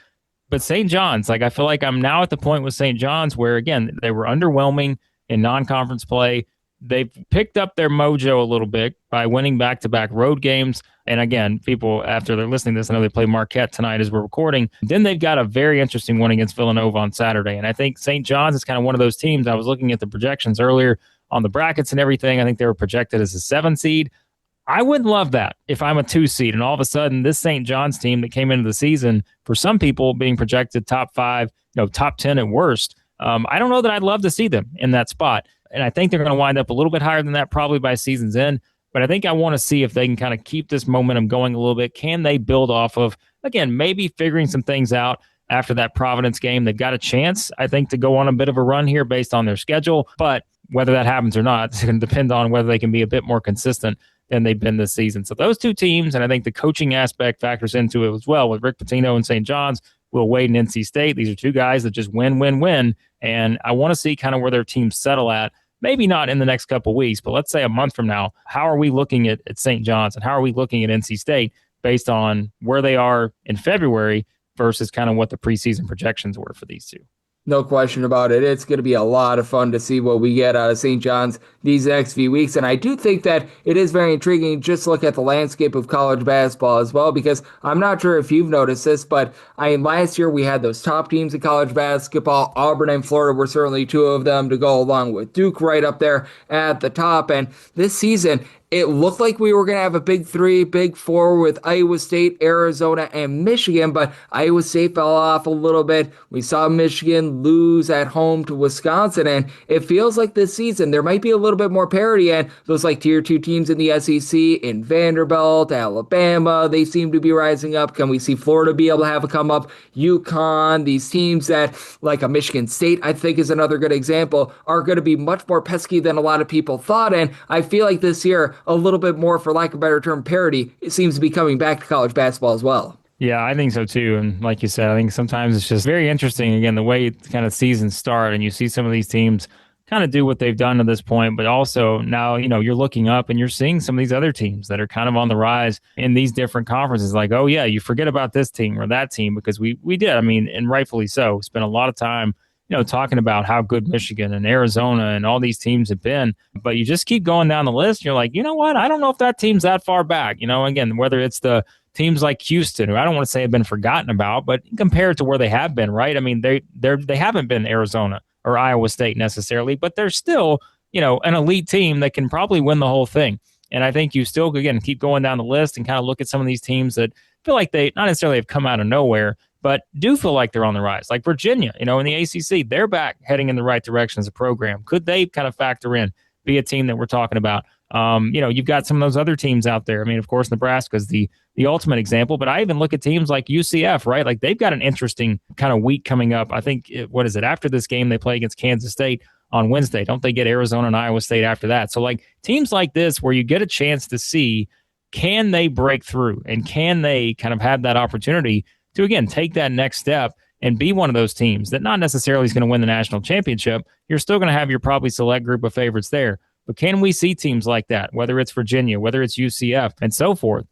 But St. John's, like I feel like I'm now at the point with St. John's where, again, they were underwhelming in non-conference play. they've picked up their mojo a little bit by winning back-to-back road games. And again, people, after they're listening to this, I know they play Marquette tonight as we're recording. Then they've got a very interesting one against Villanova on Saturday. And I think St. John's is kind of one of those teams. I was looking at the projections earlier on the brackets and everything. I think they were projected as a 7 seed. I wouldn't love that if I'm a 2 seed and all of a sudden this St. John's team that came into the season, for some people being projected top 5, top 10 at worst, I don't know that I'd love to see them in that spot. And I think they're going to wind up a little bit higher than that probably by season's end. But I think I want to see if they can kind of keep this momentum going a little bit. Can they build off of, again, maybe figuring some things out after that Providence game? They've got a chance, I think, to go on a bit of a run here based on their schedule. But whether that happens or not, it's going to depend on whether they can be a bit more consistent than they've been this season. So those two teams, and I think the coaching aspect factors into it as well with Rick Pitino and St. John's, Will Wade and NC State. These are two guys that just win. And I want to see kind of where their teams settle at. Maybe not in the next couple of weeks, but let's say a month from now, how are we looking at St. John's and how are we looking at NC State based on where they are in February versus kind of what the preseason projections were for these two? No question about it. It's going to be a lot of fun to see what we get out of St. John's these next few weeks. And I do think that it is very intriguing just to look at the landscape of college basketball as well, because I'm not sure if you've noticed this, but last year we had those top teams in college basketball. Auburn and Florida were certainly two of them, to go along with Duke right up there at the top. And this season, it looked like we were going to have a big 3, big 4 with Iowa State, Arizona, and Michigan, but Iowa State fell off a little bit. We saw Michigan lose at home to Wisconsin, and it feels like this season there might be a little bit more parity, and those like tier 2 teams in the SEC, in Vanderbilt, Alabama, they seem to be rising up. Can we see Florida be able to have a come up? UConn, these teams that, like a Michigan State, I think is another good example, are going to be much more pesky than a lot of people thought, and I feel like this year, a little bit more, for lack of a better term, parity, it seems to be coming back to college basketball as well. Yeah, I think so too. And like you said, I think sometimes it's just very interesting, again, the way kind of seasons start and you see some of these teams kind of do what they've done to this point, but also now, you're looking up and you're seeing some of these other teams that are kind of on the rise in these different conferences. Like, oh yeah, you forget about this team or that team, because we did. I mean, and rightfully so, spent a lot of time talking about how good Michigan and Arizona and all these teams have been, but you just keep going down the list. You're like, you know what? I don't know if that team's that far back. Again, whether it's the teams like Houston, who I don't want to say have been forgotten about, but compared to where they have been, right? I mean, they haven't been Arizona or Iowa State necessarily, but they're still, an elite team that can probably win the whole thing. And I think you still, again, keep going down the list and kind of look at some of these teams that feel like they not necessarily have come out of nowhere, but do feel like they're on the rise. Like Virginia, in the ACC, they're back heading in the right direction as a program. Could they kind of factor in, be a team that we're talking about? You've got some of those other teams out there. I mean, of course, Nebraska's the ultimate example, but I even look at teams like UCF, right? Like they've got an interesting kind of week coming up. I think, after this game, they play against Kansas State on Wednesday. Don't they get Arizona and Iowa State after that? So like teams like this where you get a chance to see, can they break through and can they kind of have that opportunity to, again, take that next step and be one of those teams that not necessarily is going to win the national championship. You're still going to have your probably select group of favorites there. But can we see teams like that, whether it's Virginia, whether it's UCF, and so forth?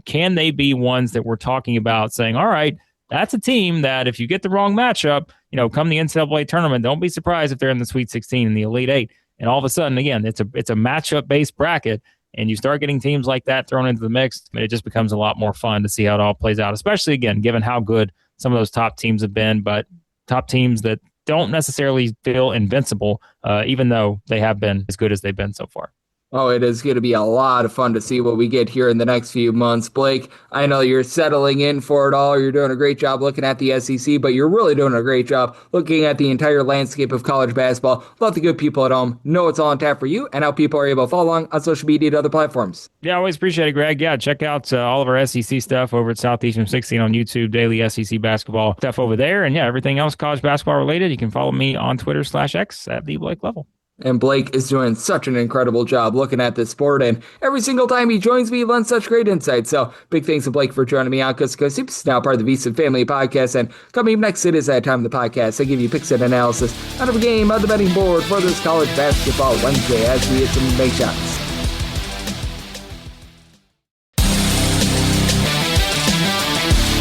Can they be ones that we're talking about saying, all right, that's a team that if you get the wrong matchup, come the NCAA tournament, don't be surprised if they're in the Sweet 16 and the Elite 8. And all of a sudden, again, it's a matchup-based bracket, and you start getting teams like that thrown into the mix, and it just becomes a lot more fun to see how it all plays out, especially, again, given how good some of those top teams have been, but top teams that don't necessarily feel invincible, even though they have been as good as they've been so far. Oh, it is going to be a lot of fun to see what we get here in the next few months. Blake, I know you're settling in for it all. You're doing a great job looking at the SEC, but you're really doing a great job looking at the entire landscape of college basketball. Let the good people at home know it's all on tap for you and how people are able to follow along on social media and other platforms. Yeah, I always appreciate it, Greg. Yeah, check out all of our SEC stuff over at Southeastern 16 on YouTube, daily SEC basketball stuff over there. And yeah, everything else college basketball related, you can follow me on Twitter/X at the Blake Lovell. And Blake is doing such an incredible job looking at this sport, and every single time he joins me, he lends such great insight. So big thanks to Blake for joining me on Coast to Coast Hoops. He's now part of the VSiN Family Podcast, and coming up next, it is that time of the podcast. I give you picks and analysis on every game on the betting board for this college basketball Wednesday as we hit some big shots.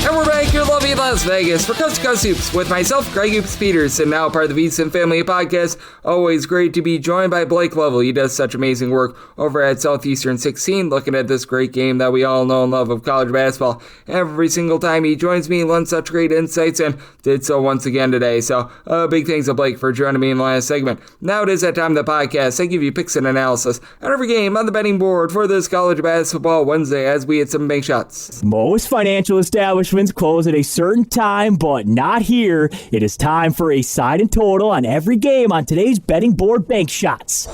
And we're back. Your lovely Las Vegas for Coast to Coast Hoops with myself, Greg Hoops Peterson, now part of the VSiN Family Podcast. Always great to be joined by Blake Lovell. He does such amazing work over at Southeastern 16, looking at this great game that we all know and love of college basketball. Every single time he joins me, he lends such great insights and did so once again today. So big thanks to Blake for joining me in the last segment. Now it is that time of the podcast. I give you picks and analysis on every game on the betting board for this college basketball Wednesday as we hit some bank shots. Most financial establishments close at a certain time, but not here. It is time for a side and total on every game on today's betting board bank shots.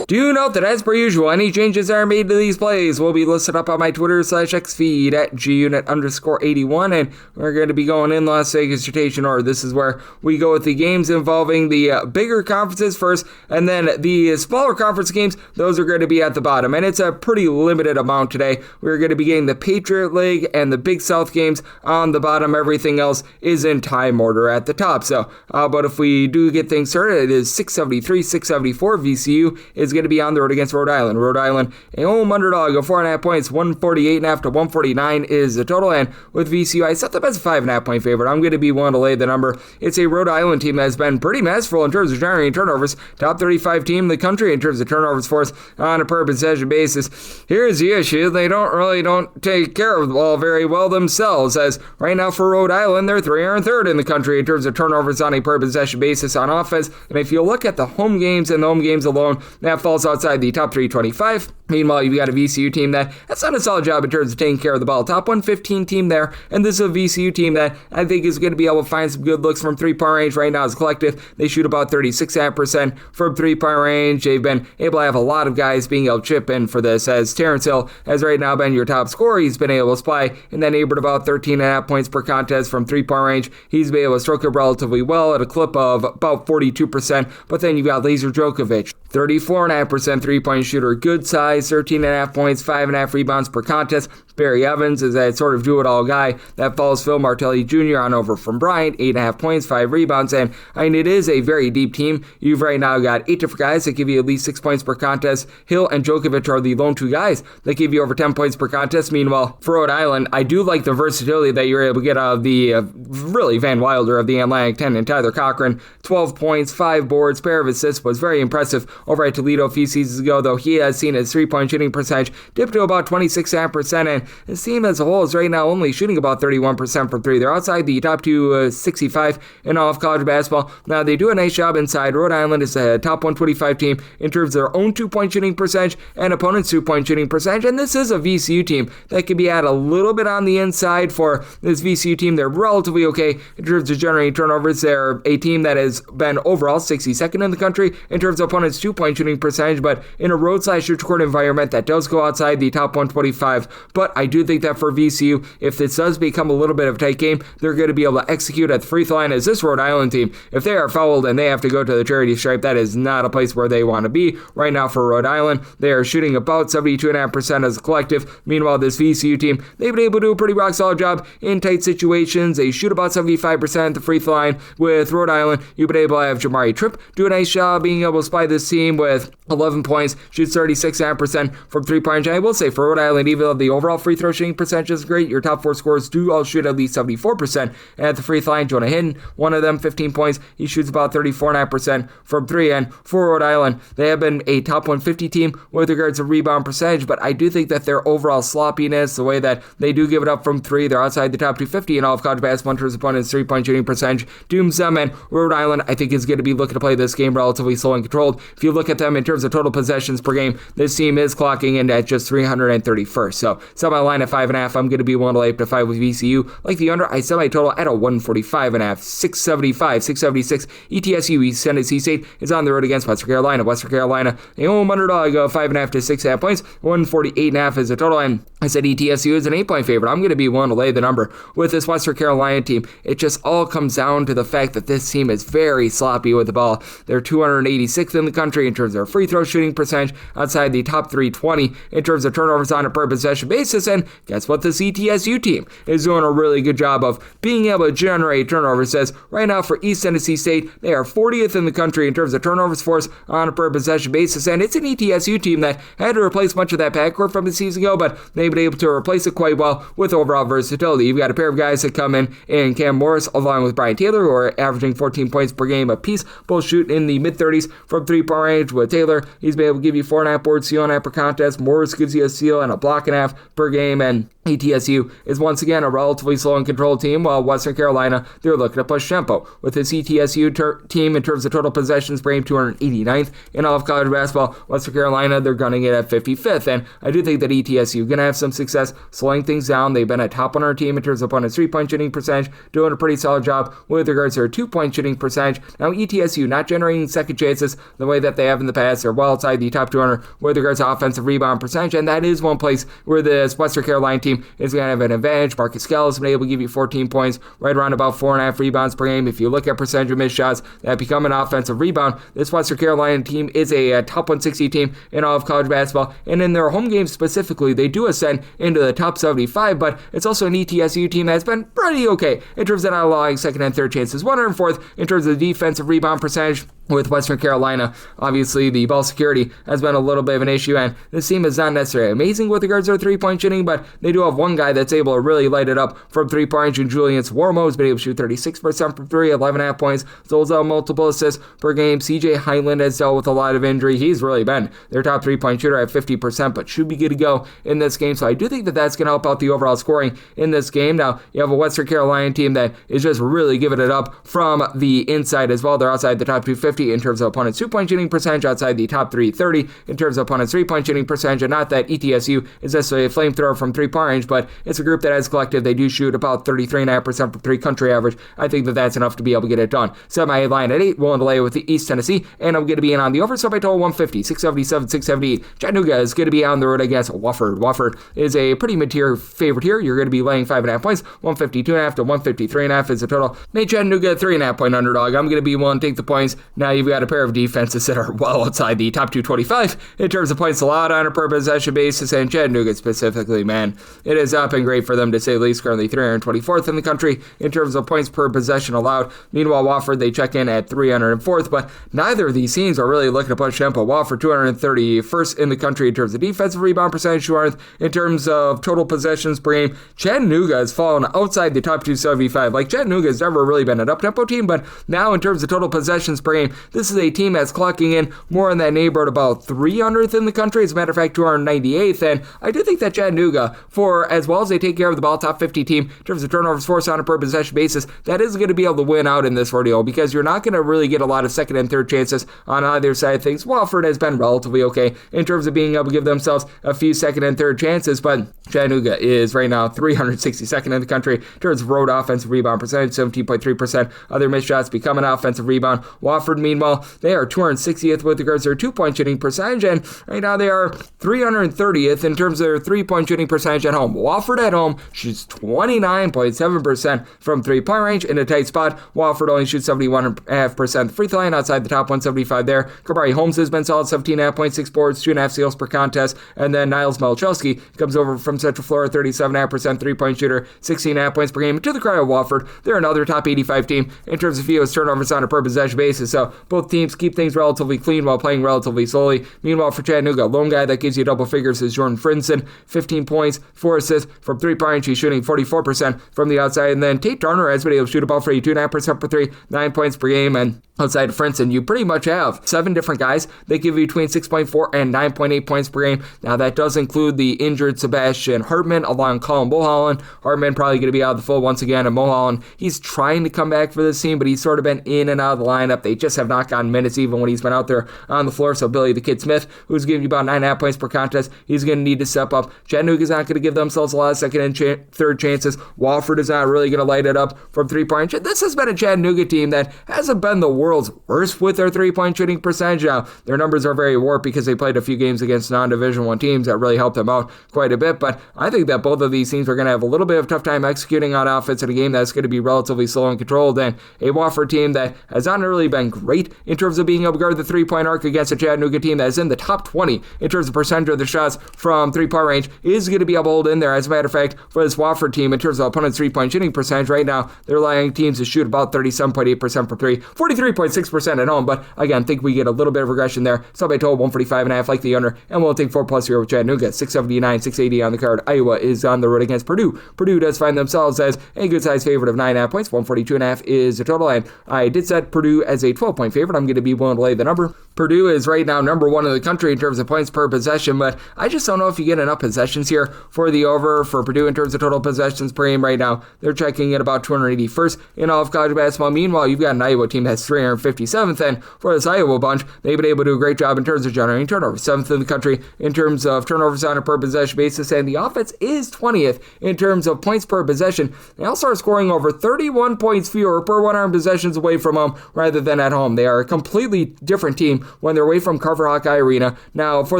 Do note that as per usual, any changes that are made to these plays will be listed up on my Twitter/X feed at @GUnit_81, and we're going to be going in Las Vegas rotation order. This is where we go with the games involving the bigger conferences first, and then the smaller conference games, those are going to be at the bottom, and it's a pretty limited amount today. We're going to be getting the Patriot League and the Big South games on the bottom. Everything else is in time order at the top. So, but if we do get things started, it is 673, 674. VCU is going to be on the road against Rhode Island. Rhode Island, a home underdog of 4.5 points, 148.5 to 149 is the total. And with VCU, I set them as a 5.5 point favorite. I'm going to be willing to lay the number. It's a Rhode Island team that has been pretty masterful in terms of generating turnovers. Top 35 team in the country in terms of turnovers forced on a per possession basis. Here's the issue. They don't take care of the ball very well themselves, as right now for Rhode Island, they're 303rd in the country in terms of turnovers on a per possession basis on offense. And if you look at the home games and the home games alone, that falls outside the top 325. Meanwhile, you've got a VCU team that's done a solid job in terms of taking care of the ball. Top 115 team there, and this is a VCU team that I think is going to be able to find some good looks from three-point range right now as a collective. They shoot about 36% from three-point range. They've been able to have a lot of guys being able to chip in for this, as Terrence Hill has right now been your top scorer. He's been able to supply in that neighborhood about 13.5 points per contest from three-point range. He's been able to stroke it relatively well at a clip of about 42%, but then you've got Laser Djokovic, 34.5% three-point shooter, good size, 13.5 points, 5.5 rebounds per contest. Barry Evans is that sort of do-it-all guy that follows Phil Martelli Jr. on over from Bryant, 8.5 points, 5 rebounds, and I mean, it is a very deep team. You've right now got 8 different guys that give you at least 6 points per contest. Hill and Djokovic are the lone two guys that give you over 10 points per contest. Meanwhile, for Rhode Island, I do like the versatility that you're able to get out of the really Van Wilder of the Atlantic 10 and Tyler Cochran. 12 points, 5 boards, pair of assists, was very impressive over at Toledo a few seasons ago, though he has seen his three-point shooting percentage dip to about 26.5%, and his team as a whole is right now only shooting about 31% from three. They're outside the top 265 in all of college basketball. Now, they do a nice job inside. Rhode Island is a top 125 team in terms of their own two-point shooting percentage and opponents' two-point shooting percentage, and this is a VCU team that can be at a little bit on the inside for this VCU team. They're relatively okay in terms of generating turnovers. They're a team that has been overall 62nd in the country in terms of opponents' two-point shooting percentage, but in a road/neutral court environment that does go outside the top 125. But I do think that for VCU, if this does become a little bit of a tight game, they're going to be able to execute at the free throw line. As this Rhode Island team, if they are fouled and they have to go to the charity stripe, that is not a place where they want to be. Right now for Rhode Island, they are shooting about 72.5% as a collective. Meanwhile, this VCU team, they've been able to do a pretty rock solid job in tight situations. They shoot about 75% at the free throw line. With Rhode Island, you've been able to have Jamari Tripp do a nice job being able to supply this team with 11 points, shoots 36.5% from three-point range. I will say for Rhode Island, even though the overall free throw shooting percentage is great, your top 4 scorers do all shoot at least 74% at the free throw line. Jonah Hinton, one of them, 15 points. He shoots about 34.5% from three. And for Rhode Island, they have been a top 150 team with regards to rebound percentage, but I do think that their overall sloppiness, the way that they do give it up from three, they're outside the top 250 in all of college basketball in terms of opponents' three-point shooting percentage, dooms them. And Rhode Island, I think, is going to be looking to play this game relatively slow and controlled. If you look at them in terms of total possessions per game, this team is clocking in at just 331st. So, semi line at 5.5. I'm going to be willing to lay up to 5 with VCU. Like the under, I semi total at a 145.5. 675, 676. ETSU, East Tennessee State, is on the road against Western Carolina. Western Carolina, a home underdog of 5.5 to 6.5 points. 148.5 is the total. And I said ETSU is an 8-point favorite. I'm going to be willing to lay the number with this Western Carolina team. It just all comes down to the fact that this team is very sloppy with the ball. They're 286th in the country in terms of their free throw shooting percentage, outside the top 320 in terms of turnovers on a per possession basis. And guess what? This ETSU team is doing a really good job of being able to generate turnovers. As right now for East Tennessee State, they are 40th in the country in terms of turnovers forced on a per possession basis. And it's an ETSU team that had to replace much of that backcourt from the season ago, but they they've been able to replace it quite well with overall versatility. You've got a pair of guys that come in Cam Morris along with Brian Taylor, who are averaging 14 points per game apiece, both shooting in the mid-30s from three-point range. With Taylor, he's been able to give you 4.5 boards, steal and a half per contest. Morris gives you a steal and a block and a half per game, and ETSU is once again a relatively slow and controlled team, while Western Carolina, they're looking to push tempo. With this ETSU team in terms of total possessions per game, 289th in all of college basketball. Western Carolina, they're gunning it at 55th, and I do think that ETSU is going to have some success slowing things down. They've been a top 100 team in terms of opponents' three-point shooting percentage, doing a pretty solid job with regards to their two-point shooting percentage. Now, ETSU not generating second chances the way that they have in the past. They're well outside the top 200 with regards to offensive rebound percentage, and that is one place where this Western Carolina team is going to have an advantage. Marcus Kell has been able to give you 14 points, right around about 4.5 rebounds per game. If you look at percentage of missed shots that become an offensive rebound, this Western Carolina team is a top 160 team in all of college basketball, and in their home games specifically, they do ascend into the top 75, but it's also an ETSU team that's been pretty okay in terms of not allowing second and third chances. 104th in terms of the defensive rebound percentage. With Western Carolina, obviously the ball security has been a little bit of an issue, and this team is not necessarily amazing with regards to their three-point shooting, but they do have one guy that's able to really light it up from three-point range, and Julian Swarmo has been able to shoot 36% from three, 11.5 points, those are multiple assists per game. CJ Highland has dealt with a lot of injury. He's really been their top three-point shooter at 50%, but should be good to go in this game, so I do think that that's going to help out the overall scoring in this game. Now, you have a Western Carolina team that is just really giving it up from the inside as well. They're outside the top 250 in terms of opponents' two-point shooting percentage, outside the top 330 in terms of opponents' three-point shooting percentage, and not that ETSU is necessarily a flamethrower from three-point range, but it's a group that as collective, they do shoot about 33.5% from three, country average. I think that that's enough to be able to get it done. Set my line at 8, willing to lay with the East Tennessee, and I'm going to be in on the over, so by total 150, 677, 678. Chattanooga is going to be on the road against Wofford. Wofford is a pretty mid-tier favorite here. You're going to be laying 5.5 points, 152.5 to 153.5 is the total. Made Chattanooga a 3.5 point underdog. I'm going to be willing to take the points. Now you've got a pair of defenses that are well outside the top 225 in terms of points allowed on a per possession basis, and Chattanooga specifically, man, it has not been great for them to say the least. Currently 324th in the country in terms of points per possession allowed. Meanwhile, Wofford, they check in at 304th, but neither of these teams are really looking to push tempo. Wofford 231st in the country in terms of defensive rebound percentage, 200th in terms of total possessions per game. Chattanooga has fallen outside the top 275. Like, Chattanooga has never really been an up-tempo team, but now in terms of total possessions per game, this is a team that's clocking in more in that neighborhood, about 300th in the country. As a matter of fact, 298th, and I do think that Chattanooga, for as well as they take care of the ball, top 50 team in terms of turnovers forced on a per possession basis, that is going to be able to win out in this ordeal, because you're not going to really get a lot of second and third chances on either side of things. Wofford has been relatively okay in terms of being able to give themselves a few second and third chances, but Chattanooga is right now 362nd in the country in terms of road offensive rebound percentage, 17.3%. Other missed shots become an offensive rebound. Wofford, meanwhile, they are 260th with regards to their two-point shooting percentage, and right now they are 330th in terms of their three-point shooting percentage at home. Wofford at home shoots 29.7% from three-point range in a tight spot. Wofford only shoots 71.5% free throw line, outside the top 175 there. Kabari Holmes has been solid, 17.6 boards, 2.5 steals per contest, and then Niles Malachowski comes over from Central Florida, 37.5% three-point shooter, 16.5 points per game. To the credit of Wofford, they're another top 85 team in terms of fewest turnovers on a per possession basis, so both teams keep things relatively clean while playing relatively slowly. Meanwhile, for Chattanooga, lone guy that gives you double figures is Jordan Frinson, 15 points, 4 assists from three-point range. He's shooting 44% from the outside, and then Tate Turner has been able to shoot about 42.5% per three, 9 points per game, and outside of Frinson, you pretty much have 7 different guys that give you between 6.4 and 9.8 points per game. Now, that does include the injured Sebastian Hartman along Colin Mulholland. Hartman probably going to be out of the fold once again, and Mulholland, he's trying to come back for this team, but he's sort of been in and out of the lineup. They just have not gotten minutes even when he's been out there on the floor. So Billy the Kid Smith, who's giving you about 9.5 points per contest, he's going to need to step up. Chattanooga's not going to give themselves a lot of second and third chances. Wofford is not really going to light it up from three-point. This has been a Chattanooga team that hasn't been the world's worst with their three-point shooting percentage. Now, their numbers are very warped because they played a few games against non-Division I teams that really helped them out quite a bit, but I think that both of these teams are going to have a little bit of a tough time executing on offense in a game that's going to be relatively slow and controlled, and a Wofford team that has not really been great in terms of being able to guard the three-point arc against a Chattanooga team that is in the top 20 in terms of percentage of the shots from three-point range, is going to be able to hold in there. As a matter of fact, for this Wofford team, in terms of opponent's three-point shooting percentage right now, they're allowing teams to shoot about 37.8% from three, 43.6% at home, but again, think we get a little bit of regression there. So by total 145.5, like the under, and we'll take 4+ here with Chattanooga. 679, 680 on the card. Iowa is on the road against Purdue. Purdue does find themselves as a good size favorite of 9.5 points. 142.5 is the total, and I did set Purdue as a 12-point favorite. I'm going to be willing to lay the number. Purdue is right now number 1 in the country in terms of points per possession, but I just don't know if you get enough possessions here for the over for Purdue in terms of total possessions per game right now. They're checking at about 281st in all of college basketball. Meanwhile, you've got an Iowa team that's 357th, and for this Iowa bunch, they've been able to do a great job in terms of generating turnovers. 7th in the country in terms of turnovers on a per possession basis, and the offense is 20th in terms of points per possession. They also are scoring over 31 points fewer per 100 possessions away from home rather than at home. They are a completely different team when they're away from Carver Hawkeye Arena. Now, for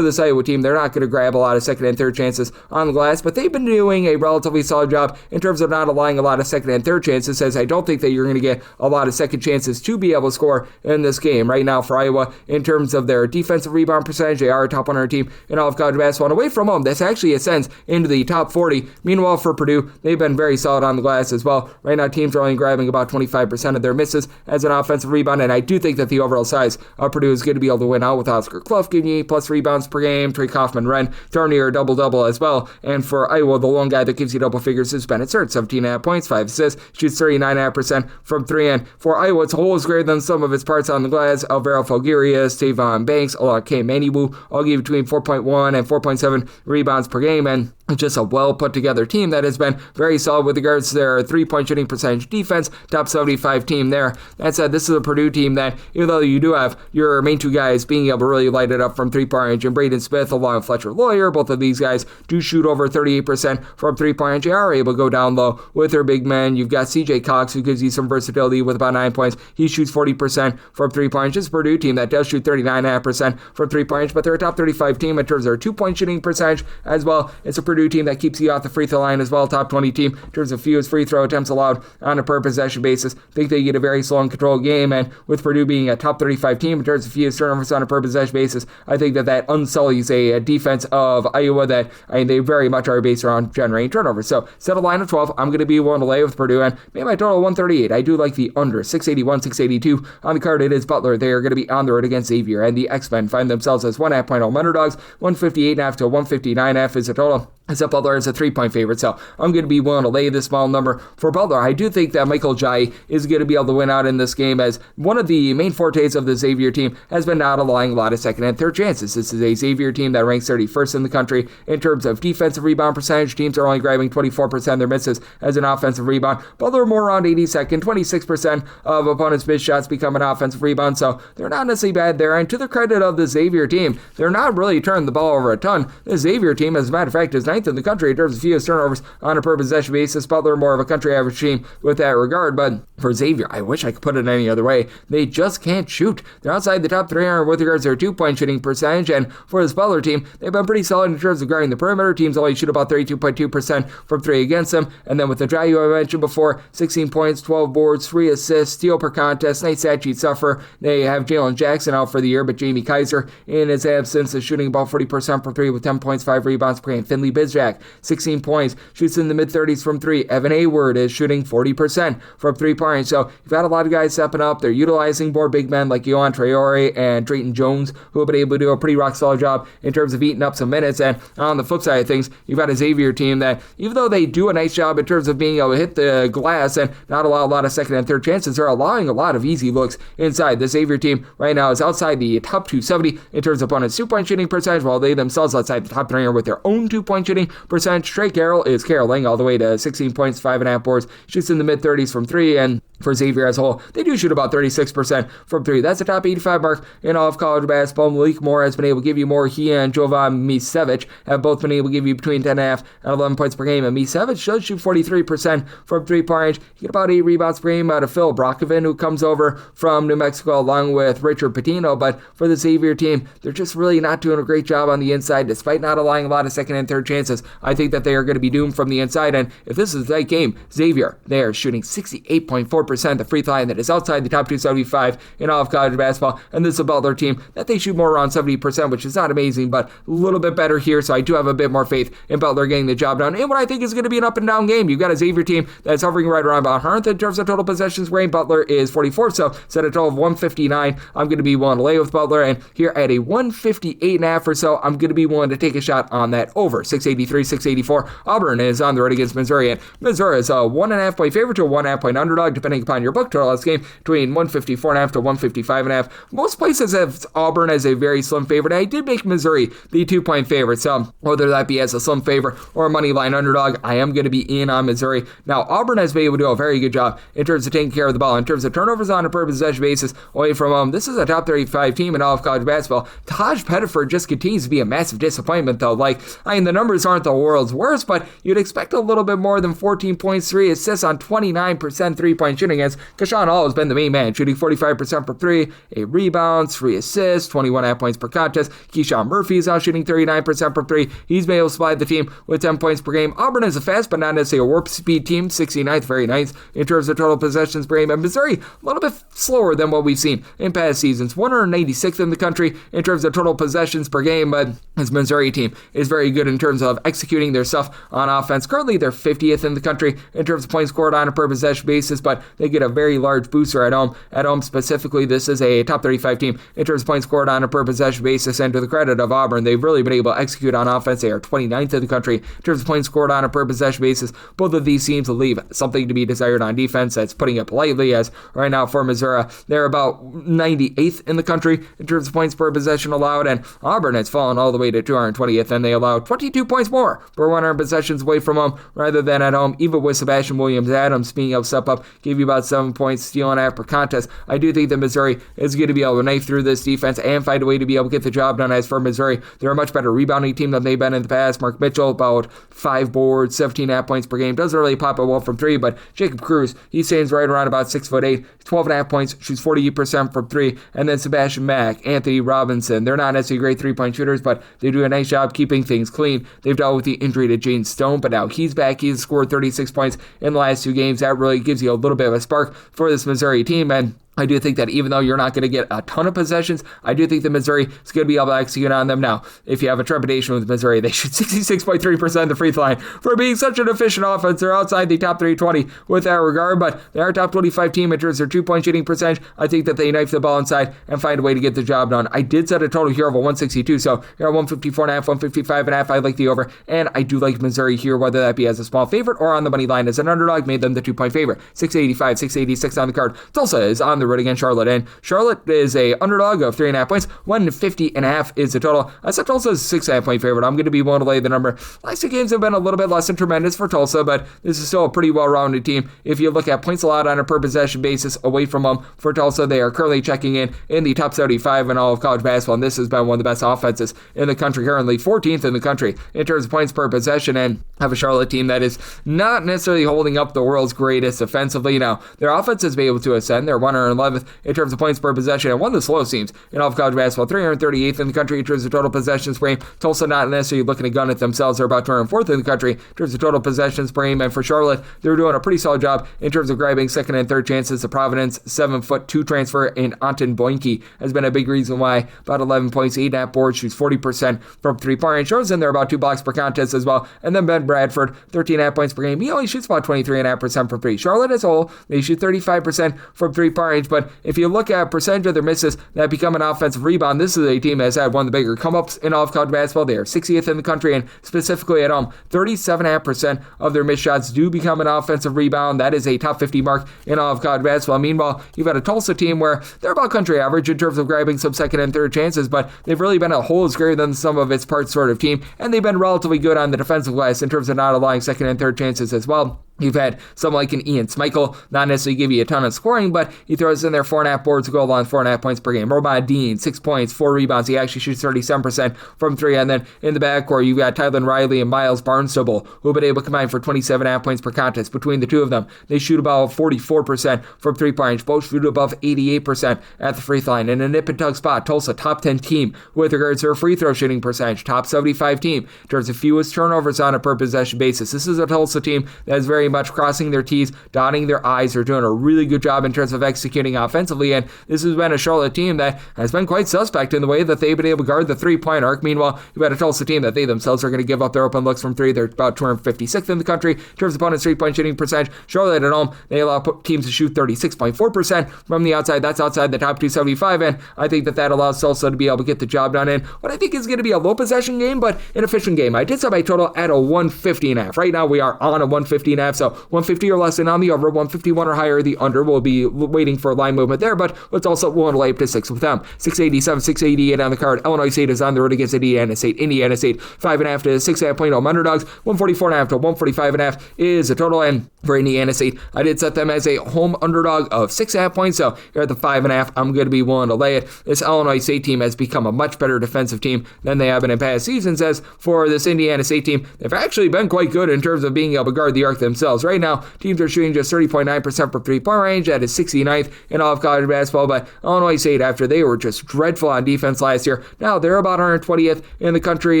this Iowa team, they're not going to grab a lot of second and third chances on the glass, but they've been doing a relatively solid job in terms of not allowing a lot of second and third chances, as I don't think that you're going to get a lot of second chances to be able to score in this game. Right now for Iowa, in terms of their defensive rebound percentage, they are a top 100 team in all of college basketball, and away from home, that's actually ascends into the top 40. Meanwhile, for Purdue, they've been very solid on the glass as well. Right now, teams are only grabbing about 25% of their misses as an offensive rebound, and I do think that the overall size of Purdue is going to be able to win out with Oscar Clough giving you 8+ rebounds per game, Trey Kaufman-Renn throwing near a double-double as well. And for Iowa, the lone guy that gives you double figures is Bennett Surt, 17.5 points, 5 assists, shoots 39.5% from 3. And for Iowa, its whole is greater than some of its parts on the glass. Alvaro Falguerius, Tavon Banks, K. Maniwu all give between 4.1 and 4.7 rebounds per game, and just a well put together team that has been very solid with regards to their three-point shooting percentage defense, top 75 team there. That said, this is a Purdue team that, even though you do have your main two guys being able to really light it up from three-point range, and Braden Smith along with Fletcher Lawyer, both of these guys do shoot over 38% from three-point range. They are able to go down low with their big men. You've got CJ Cox, who gives you some versatility with about 9 points. He shoots 40% from three-point range. It's a Purdue team that does shoot 39.5% from three-point range, but they're a top 35 team in terms of their two-point shooting percentage as well. It's a Purdue team that keeps you off the free throw line as well, top 20 team in terms of fewest free throw attempts allowed on a per possession basis. I think they get a very slow and controlled game, and with Purdue being a top 35 team in terms of fewest turnovers on a per possession basis, I think that unsullies a defense of Iowa that, they very much are based around generating turnovers. So set a line of 12. I'm going to be willing to lay with Purdue, and maybe my total 138. I do like the under 681, 682 on the card. It is Butler. They are going to be on the road against Xavier, and the X-Men find themselves as 1.5 point home underdogs. 158.5 to 159.5 is the total. Except Butler is a 3-point favorite, so I'm going to be willing to lay this small number for Butler. I do think that Michael Jai is going to be able to win out in this game, as one of the main fortes of the Xavier team has been not allowing a lot of second and third chances. This is a Xavier team that ranks 31st in the country in terms of defensive rebound percentage. Teams are only grabbing 24% of their misses as an offensive rebound. Butler more around 82nd, 26% of opponents' missed shots become an offensive rebound, so they're not necessarily bad there. And to the credit of the Xavier team, they're not really turning the ball over a ton. The Xavier team, as a matter of fact, is 9th in the country in terms of fewest turnovers on a per possession basis. Butler more of a country average team with that regard, but for Xavier, I wish I could put it any other way. They just can't shoot. They're outside the top 300 with regards to their 2-point shooting percentage, and for this Butler team, they've been pretty solid in terms of guarding the perimeter. Teams only shoot about 32.2% from 3 against them, and then with the Jai I mentioned before, 16 points, 12 boards, 3 assists, steal per contest, nice stat sheet suffer. They have Jalen Jackson out for the year, but Jamie Kaiser in his absence is shooting about 40% from 3 with 10 points, 5 rebounds per game. Finley Bizjack, 16 points, shoots in the mid-30s from 3. Evan Hayward is shooting 40% from 3-point. So you've got a lot of guys stepping up. They're utilizing more big men like Yohan Traore and Drayton Jones, who have been able to do a pretty rock-solid job in terms of eating up some minutes. And on the flip side of things, you've got a Xavier team that, even though they do a nice job in terms of being able to hit the glass and not allow a lot of second and third chances, they're allowing a lot of easy looks inside. The Xavier team right now is outside the top 270 in terms of opponents' 2-point shooting percentage, while they themselves outside the top 300 with their own 2-point shooting percentage. Trey Carroll is caroling all the way to 16 points, 5.5 boards, shoots in the mid-30s from 3, and for Xavier as a whole, they do shoot about 36% from 3. That's the top 85 mark in all of college basketball. Malik Moore has been able to give you more. He and Jovan Misevich have both been able to give you between 10.5 and 11 points per game. And Misevich does shoot 43% from 3-point range. He get about 8 rebounds per game out of Phil Brockovin, who comes over from New Mexico along with Richard Pitino. But for the Xavier team, they're just really not doing a great job on the inside, despite not allowing a lot of second and third chances. I think that they are going to be doomed from the inside. And if this is that game, Xavier, they are shooting 68.4% 44% the free throw line. That is outside the top 275 in all of college basketball. And this is a Butler team that they shoot more around 70%, which is not amazing, but a little bit better here. So I do have a bit more faith in Butler getting the job done. And what I think is going to be an up and down game. You've got a Xavier team that's hovering right around about 100th in terms of total possessions rate. Butler is 44th, so set a total of 159. I'm going to be willing to lay with Butler, and here at a 158.5 or so, I'm going to be willing to take a shot on that over. 683, 684. Auburn is on the road against Missouri, and Missouri is a 1.5 point favorite to a 1.5 point underdog, depending upon your book total. This game between 154.5 to 155.5. Most places have Auburn as a very slim favorite. I did make Missouri the 2-point favorite, so whether that be as a slim favorite or a money line underdog, I am going to be in on Missouri. Now, Auburn has been able to do a very good job in terms of taking care of the ball, in terms of turnovers on a per possession basis away from home. This is a top 35 team in all of college basketball. Taj Pettiford just continues to be a massive disappointment, though. The numbers aren't the world's worst, but you'd expect a little bit more than 14 points, 3 assists on 29% three-point shooting against. Kashawn Hall has been the main man, shooting 45% from 3, 8 rebounds, 3 assists, 21.5 points per contest. Keyshawn Murphy is now shooting 39% from 3. He's been able to supply the team with 10 points per game. Auburn is a fast but not necessarily a warp speed team, 69th, very nice in terms of total possessions per game. And Missouri, a little bit slower than what we've seen in past seasons. 196th in the country in terms of total possessions per game, but this Missouri team is very good in terms of executing their stuff on offense. Currently, they're 50th in the country in terms of points scored on a per possession basis, but they get a very large booster at home. At home specifically, this is a top 35 team in terms of points scored on a per possession basis, and to the credit of Auburn, they've really been able to execute on offense. They are 29th in the country in terms of points scored on a per possession basis. Both of these teams will leave something to be desired on defense. That's putting it politely, as right now for Missouri, they're about 98th in the country in terms of points per possession allowed, and Auburn has fallen all the way to 220th, and they allow 22 points more per 100 possessions away from home rather than at home. Even with Sebastian Williams-Adams being able to step up, give you about 7 points, stealing after contest. I do think that Missouri is going to be able to knife through this defense and find a way to be able to get the job done. As for Missouri, they're a much better rebounding team than they've been in the past. Mark Mitchell, about 5 boards, 17.5 points per game. Doesn't really pop it well from 3, but Jacob Cruz, he stands right around about 6'8", 12.5 points, shoots 48% from 3. And then Sebastian Mack, Anthony Robinson, they're not necessarily great three-point shooters, but they do a nice job keeping things clean. They've dealt with the injury to Jane Stone, but now he's back. He's scored 36 points in the last 2 games. That really gives you a little bit of a spark for this Missouri team, and I do think that even though you're not going to get a ton of possessions, I do think that Missouri is going to be able to execute on them. Now, if you have a trepidation with Missouri, they shoot 66.3% the free throw line. For being such an efficient offense, they're outside the top 320 with that regard, but they are a top 25 team in terms of their 2-point shooting percentage. I think that they knife the ball inside and find a way to get the job done. I did set a total here of a 162, so you're at 154.5, 155.5. I like the over, and I do like Missouri here, whether that be as a small favorite or on the money line as an underdog. Made them the 2-point favorite. 685, 686 on the card. Tulsa is on the road against Charlotte, and Charlotte is a underdog of 3.5 points. 150.5 is the total. I said Tulsa is a 6.5 point favorite. I'm going to be willing to lay the number. Last 2 games have been a little bit less than tremendous for Tulsa, but this is still a pretty well-rounded team. If you look at points allowed on a per possession basis away from home for Tulsa, they are currently checking in the top 75 in all of college basketball, and this has been one of the best offenses in the country, currently 14th in the country in terms of points per possession, and have a Charlotte team that is not necessarily holding up the world's greatest offensively. Now, their offense has been able to ascend. They're 111th in terms of points per possession, and one of the slowest teams in all of college basketball, 338th in the country in terms of total possessions per game. Tulsa not necessarily looking to gun at themselves. They're about 204th in the country in terms of total possessions per game, and for Charlotte, they're doing a pretty solid job in terms of grabbing second and third chances. The Providence 7'2" transfer in Anton Boinke has been a big reason why. About 11 points, 8.5 boards, shoots 40% from 3-point range. Shows in there about 2 blocks per contest as well. And then Ben Bradford, 13.5 points per game. He only shoots about 23.5% from 3. Charlotte as a whole, they shoot 35% from 3-point range, but if you look at percentage of their misses that become an offensive rebound, this is a team that has had one of the bigger come-ups in all of college basketball. They are 60th in the country, and specifically at home, 37.5% of their missed shots do become an offensive rebound. That is a top 50 mark in all of college basketball. Meanwhile, you've got a Tulsa team where they're about country average in terms of grabbing some second and third chances, but they've really been a whole is greater than some of its parts sort of team, and they've been relatively good on the defensive glass in terms of not allowing second and third chances as well. You've had someone like an Ian Smichael, not necessarily give you a ton of scoring, but he throws in there 4.5 boards to go along 4.5 points per game. Robot Dean, 6 points, 4 rebounds. He actually shoots 37% from 3. And then in the backcourt, you've got Tylen Riley and Miles Barnstable, who have been able to combine for 27.5 points per contest. Between the two of them, they shoot about 44% from 3-point range. Both shoot above 88% at the free throw line. In a nip and tug spot, Tulsa, top 10 team with regards to their free throw shooting percentage. Top 75 team in terms of fewest turnovers on a per possession basis. This is a Tulsa team that is very very much crossing their T's, dotting their I's. They're doing a really good job in terms of executing offensively, and this has been a Charlotte team that has been quite suspect in the way that they've been able to guard the three-point arc. Meanwhile, you've got a Tulsa team that they themselves are going to give up their open looks from three. They're about 256th in the country in terms of opponents' three-point shooting percentage. Charlotte at home, they allow teams to shoot 36.4% from the outside. That's outside the top 275, and I think that allows Tulsa to be able to get the job done in what I think is going to be a low possession game, but an efficient game. I did set my total at a 150.5. Right now we are on a 150.5, so 150 or less and on the over, 151 or higher the under. We'll be waiting for a line movement there, but let's also want to lay up to 6 with them. 687, 688 on the card. Illinois State is on the road against Indiana State. Indiana State 5.5 to 6.5 point home underdogs. 144.5 to 145.5 is the total, and for Indiana State, I did set them as a home underdog of 6.5 points, so here at the 5.5, I'm going to be willing to lay it. This Illinois State team has become a much better defensive team than they have been in past seasons. As for this Indiana State team, they've actually been quite good in terms of being able to guard the arc themselves. Right now, teams are shooting just 30.9% from three-point range. That is 69th in all of college basketball, but Illinois State, after they were just dreadful on defense last year, now they're about 120th in the country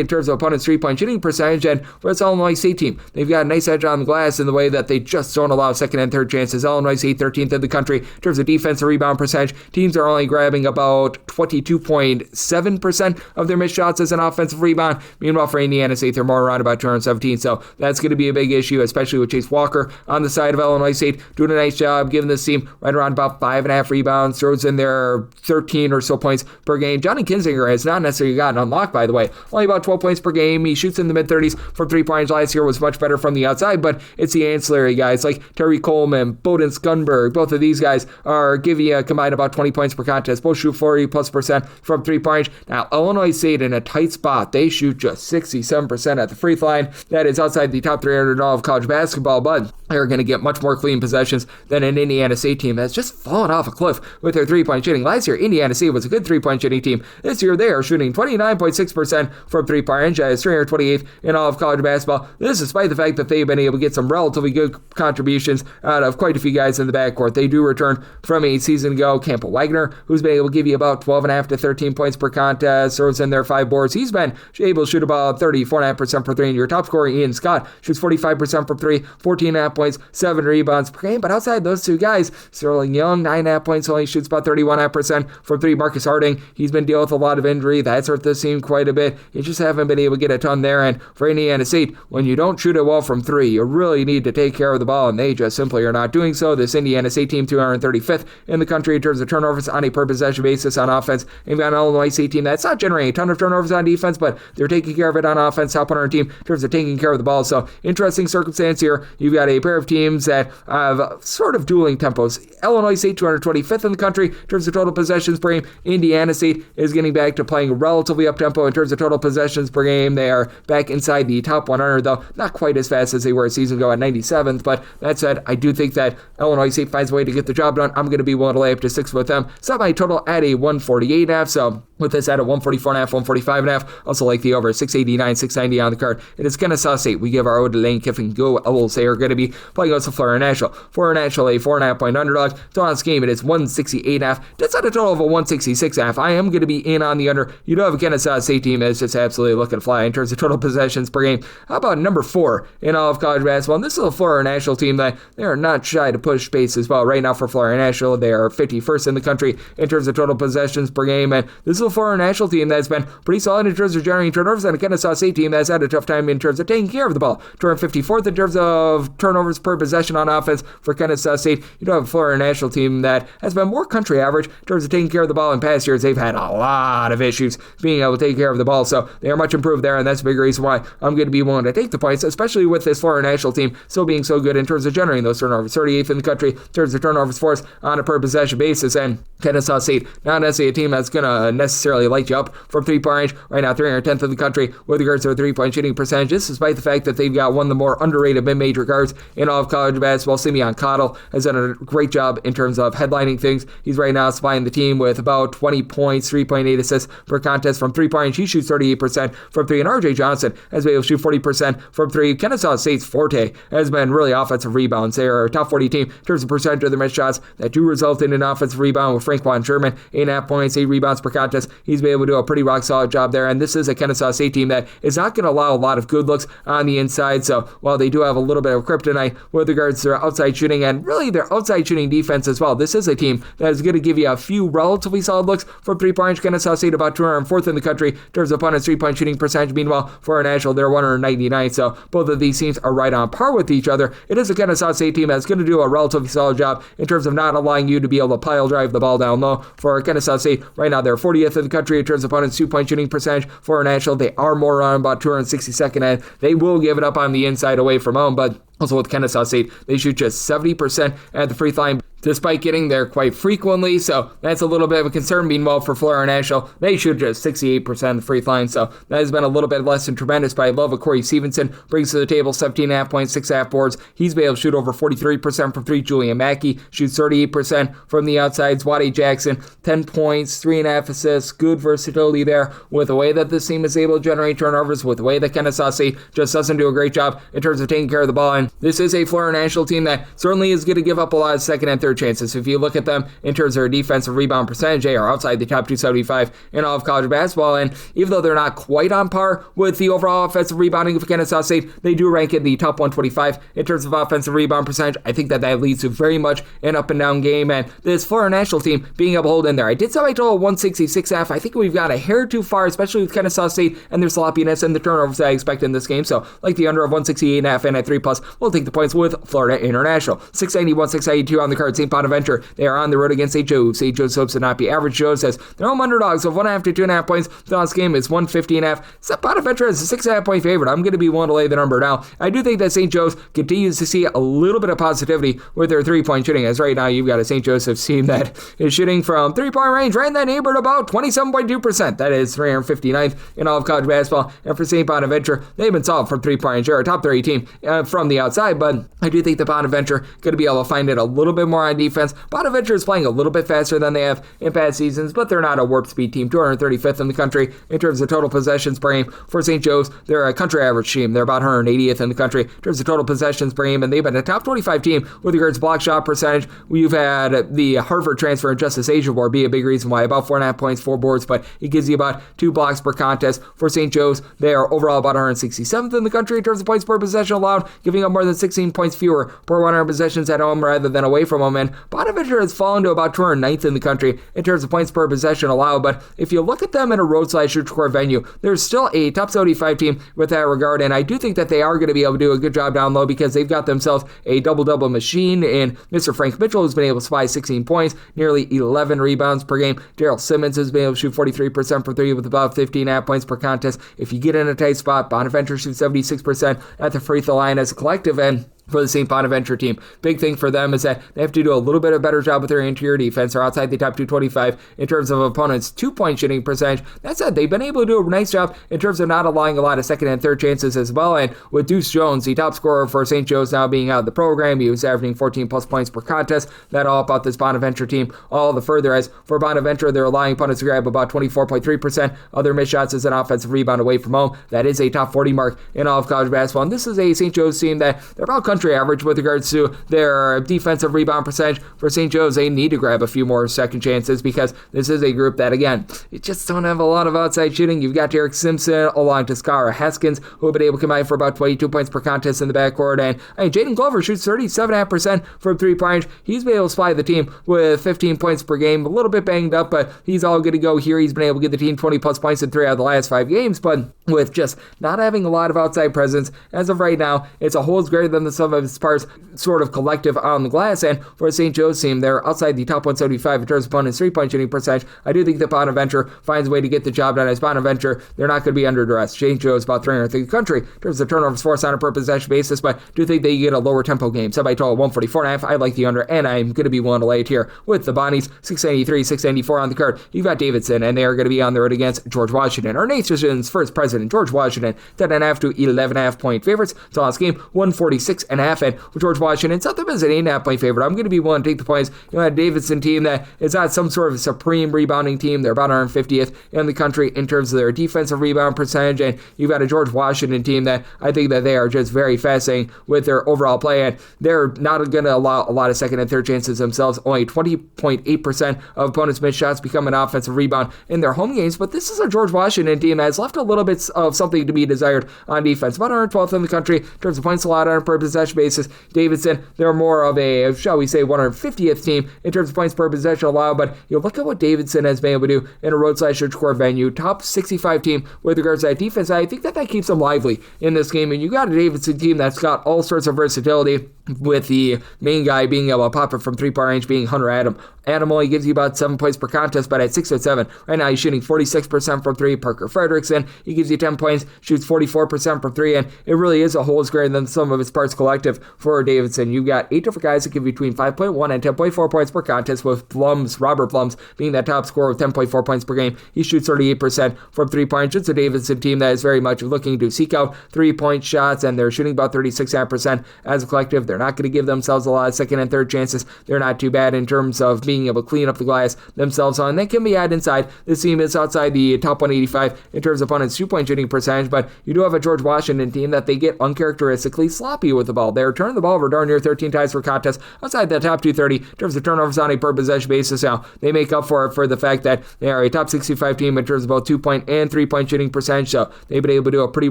in terms of opponents' three-point shooting percentage, and for this Illinois State team, they've got a nice edge on the glass in the way that they just don't allow second and third chances. Illinois State 13th in the country in terms of defensive rebound percentage. Teams are only grabbing about 22.7% of their missed shots as an offensive rebound. Meanwhile, for Indiana State, they're more around about 217, so that's going to be a big issue, especially with Chase Walker on the side of Illinois State doing a nice job, giving this team right around about 5.5 rebounds, throws in there 13 or so points per game. Johnny Kinzinger has not necessarily gotten unlocked, by the way. Only about 12 points per game. He shoots in the mid-30s from three-point last year, was much better from the outside, but it's the ancillary guys like Terry Coleman, Bowden Skunberg. Both of these guys are giving you a combined about 20 points per contest. Both shoot 40+% from three-point. Now, Illinois State in a tight spot, they shoot just 67% at the free throw line. That is outside the top 300 of college basketball, but they're going to get much more clean possessions than an Indiana State team that's just fallen off a cliff with their three-point shooting. Last year, Indiana State was a good three-point shooting team. This year, they are shooting 29.6% from three-point range. That is 328th in all of college basketball. This is despite the fact that they've been able to get some relatively good contributions out of quite a few guys in the backcourt. They do return from a season ago. Campbell Wagner, who's been able to give you about 12.5 to 13 points per contest, throws in there 5 boards. He's been able to shoot about 34.5% per three. And your top scorer, Ian Scott, shoots 45% from three, 14.5 points, 7 rebounds per game. But outside those two guys, Sterling Young, 9.5 points, only shoots about 31.5% from three. Marcus Harding, he's been dealing with a lot of injury. That's hurt this team quite a bit. You just haven't been able to get a ton there. And for Indiana State, when you don't shoot it well from three, you really need to take care of the ball, and they just simply are not doing so. This Indiana State team, 235th in the country in terms of turnovers on a per possession basis on offense. You've got an Illinois State team that's not generating a ton of turnovers on defense, but they're taking care of it on offense. Top 100 team in terms of taking care of the ball. So interesting circumstance here. You've got a pair of teams that have sort of dueling tempos. Illinois State 225th in the country in terms of total possessions per game. Indiana State is getting back to playing relatively up tempo in terms of total possessions per game. They are back inside the top 100, though not quite as fast as they were a season ago at 97th. But that said, I do think that Illinois State finds a way to get the job done. I'm going to be willing to lay up to 6 with them. Set my total at a 148.5. So with this at a 144.5, 145.5. Also like the over 689, 690 on the card. It is Kennesaw State. We give our O to Lane Kiffin. Go Owls. They are going to be playing against the Florida National. Florida National, a 4.5 point underdog. So on this game, it is 168.5. That's at a total of a 166.5. I am going to be in on the under. You do have a Kennesaw State team that's just absolutely looking to fly in terms of total possessions per game. How about number 4 in all of college basketball? And this is a Florida National team that they are not shy to push pace as well. Right now for Florida National, they are 51st in the country in terms of total possessions per game. And this is a Florida National team that's been pretty solid in terms of generating turnovers, and a Kennesaw State team that's had a tough time in terms of taking care of the ball. 254th in terms of turnovers per possession on offense for Kennesaw State. You do have a Florida National team that has been more country average in terms of taking care of the ball. In past years, they've had a lot of issues being able to take care of the ball, so they are much improved there, and that's a big reason why I'm going to be willing to take the points, especially with this Florida National team still being so good in terms of generating those turnovers. 38th in the country in terms of turnovers forced on a per possession basis, and Kennesaw State, not necessarily a team that's going to necessarily light you up from three-point range. Right now, 310th in the country with regards to their three-point shooting percentages, despite the fact that they've got one of the more underrated mid-major guards in all of college basketball. Simeon Cottle has done a great job in terms of headlining things. He's right now supplying the team with about 20 points, 3.8 assists per contest from three-point range. He shoots 38% from three, and R.J. Johnson has been able to shoot 40% from three. Kennesaw State's forte has been really offensive rebounds. They are a top 40 team in terms of percentage of their missed shots that do result in an offensive rebound, with Frank Juan Sherman, 8.5 points, 8 rebounds per contest contest. He's been able to do a pretty rock solid job there, and this is a Kennesaw State team that is not going to allow a lot of good looks on the inside. So while they do have a little bit of kryptonite with regards to their outside shooting and really their outside shooting defense as well, this is a team that is going to give you a few relatively solid looks from three-point range. Kennesaw State about 204th in the country in terms of opponents' three-point shooting percentage. Meanwhile, for our national, they're 199. So both of these teams are right on par with each other. It is a Kennesaw State team that's going to do a relatively solid job in terms of not allowing you to be able to pile drive the ball down low. For Kennesaw State, right now they're 40th in the country in terms of opponents' two-point shooting percentage. For our national, they are more around about 262nd, and they will give it up on the inside away from home, but also with Kennesaw State, they shoot just 70% at the free throw line, despite getting there quite frequently, so that's a little bit of a concern. Meanwhile, for Florida National, they shoot just 68% of the free throw line, so that has been a little bit less than tremendous, but I love what Corey Stevenson brings to the table. 17.5 points, 6.5 boards. He's been able to shoot over 43% from three. Julian Mackey shoots 38% from the outsides. Wade Jackson, 10 points, 3.5 assists. Good versatility there with the way that this team is able to generate turnovers, with the way that Kennesaw State just doesn't do a great job in terms of taking care of the ball. And this is a Florida National team that certainly is going to give up a lot of second and third chances. If you look at them in terms of their defensive rebound percentage, they are outside the top 275 in all of college basketball. And even though they're not quite on par with the overall offensive rebounding of Kennesaw State, they do rank in the top 125 in terms of offensive rebound percentage. I think that leads to very much an up and down game. And this Florida National team being able to hold in there. I did say I told 166.5. I think we've got a hair too far, especially with Kennesaw State and their sloppiness and the turnovers that I expect in this game. So like the under of 168.5 and at 3+, we'll take the points with Florida International. 691, 692 on the card. St. Bonaventure, they are on the road against St. Joe's. St. Joe's hopes to not be average. Joe says they're home underdogs of 1.5 to 2.5 points. The last game is 150.5. St. Bonaventure is a 6.5 point favorite. I'm going to be willing to lay the number now. I do think that St. Joe's continues to see a little bit of positivity with their 3-point shooting, as right now you've got a St. Joseph's team that is shooting from 3-point range right in that neighborhood about 27.2%. That is 359th in all of college basketball. And for St. Bonaventure, they've been solid from 3-point range. They're a top 30 team from the outside, but I do think that Bonaventure going to be able to find it a little bit more on defense. Bonaventure is playing a little bit faster than they have in past seasons, but they're not a warp speed team. 235th in the country in terms of total possessions per game. For St. Joe's, they're a country average team. They're about 180th in the country in terms of total possessions per game, and they've been a top 25 team with regards to block shot percentage. We've had the Harvard transfer and Justice Xavier be a big reason why. About 4.5 points, 4 boards, but it gives you about 2 blocks per contest. For St. Joe's, they are overall about 167th in the country in terms of points per possession allowed, giving up more than 16 points fewer per 100 possessions at home rather than away from home. And Bonaventure has fallen to about 209th in the country in terms of points per possession allowed. But if you look at them in a road/neutral venue, there's still a top 75 team with that regard. And I do think that they are going to be able to do a good job down low because they've got themselves a double-double machine in Mr. Frank Mitchell, who's been able to supply 16 points, nearly 11 rebounds per game. Daryl Simmons has been able to shoot 43% from 3 with about 15.5 points per contest. If you get in a tight spot, Bonaventure shoots 76% at the free throw line as a collective. And for the St. Bonaventure team, big thing for them is that they have to do a little bit of better job with their interior defense. They're outside the top 225 in terms of opponents' 2-point shooting percentage. That said, they've been able to do a nice job in terms of not allowing a lot of second and third chances as well. And with Deuce Jones, the top scorer for St. Joe's now being out of the program, he was averaging 14 plus points per contest. That all about this Bonaventure team all the further, as for Bonaventure, they're allowing opponents to grab about 24.3% of their missed shots as an offensive rebound away from home. That is a top 40 mark in all of college basketball. And this is a St. Joe's team that they're about country average with regards to their defensive rebound percentage. For St. Joe's, they need to grab a few more second chances because this is a group that, again, you just don't have a lot of outside shooting. You've got Derek Simpson along to Skylar Haskins, who have been able to combine for about 22 points per contest in the backcourt. And Jaden Glover shoots 37.5% from 3-point range. He's been able to supply the team with 15 points per game. A little bit banged up, but he's all good to go here. He's been able to get the team 20 plus points in 3 out of the last 5 games, but with just not having a lot of outside presence, as of right now, it's a whole is greater than the sum of its parts sort of collective on the glass. And for the St. Joe's team, they're outside the top 175 in terms of opponents' 3-point shooting percentage. I do think that Bonaventure finds a way to get the job done. As Bonaventure, they're not going to be under duress. St. Joe's about 300th in the country in terms of turnovers forced on a per possession basis, but do think they get a lower tempo game. So by total 144.5, I like the under, and I'm going to be willing to lay it here with the Bonnies. 693, 694 on the card. You've got Davidson, and they are going to be on the road against George Washington. Our nation's first president, George Washington, 10.5 to 11.5 point favorites. So last game, 146.5 8.5. And with George Washington, set them as an 8.5 point favorite. I'm going to be willing to take the points. You know, a Davidson team that is not some sort of supreme rebounding team. They're about 150th in the country in terms of their defensive rebound percentage. And you've got a George Washington team that I think that they are just very fascinating with their overall play. And they're not going to allow a lot of second and third chances themselves. Only 20.8% of opponents' missed shots become an offensive rebound in their home games. But this is a George Washington team that has left a little bit of something to be desired on defense. About 112th in the country in terms of points allowed on a per possession basis. Davidson, they're more of a, shall we say, 150th team in terms of points per possession allowed. But you look at what Davidson has been able to do in a road/core venue. Top 65 team with regards to that defense. I think that keeps them lively in this game. And you got a Davidson team that's got all sorts of versatility, with the main guy being able to pop it from three-point range being Hunter Adam. Adam only gives you about 7 points per contest, but at 6'7", right now he's shooting 46% from three. Parker Frederickson, he gives you 10 points, shoots 44% from three, and it really is a whole greater than some of its parts collective for Davidson. You've got 8 different guys that give you between 5.1 and 10.4 points per contest, with Robert Blums being that top scorer with 10.4 points per game. He shoots 38% from three-point. It's a Davidson team that is very much looking to seek out three-point shots, and they're shooting about 36% as a collective. They're not going to give themselves a lot of second and third chances. They're not too bad in terms of being able to clean up the glass themselves on. They can be had inside. This team is outside the top 185 in terms of opponents' 2-point shooting percentage, but you do have a George Washington team that they get uncharacteristically sloppy with the ball. They're turning the ball over darn near 13 times per contest, outside the top 230 in terms of turnovers on a per possession basis. Now, they make up for it for the fact that they are a top 65 team in terms of both 2-point and 3-point shooting percentage, so they've been able to do a pretty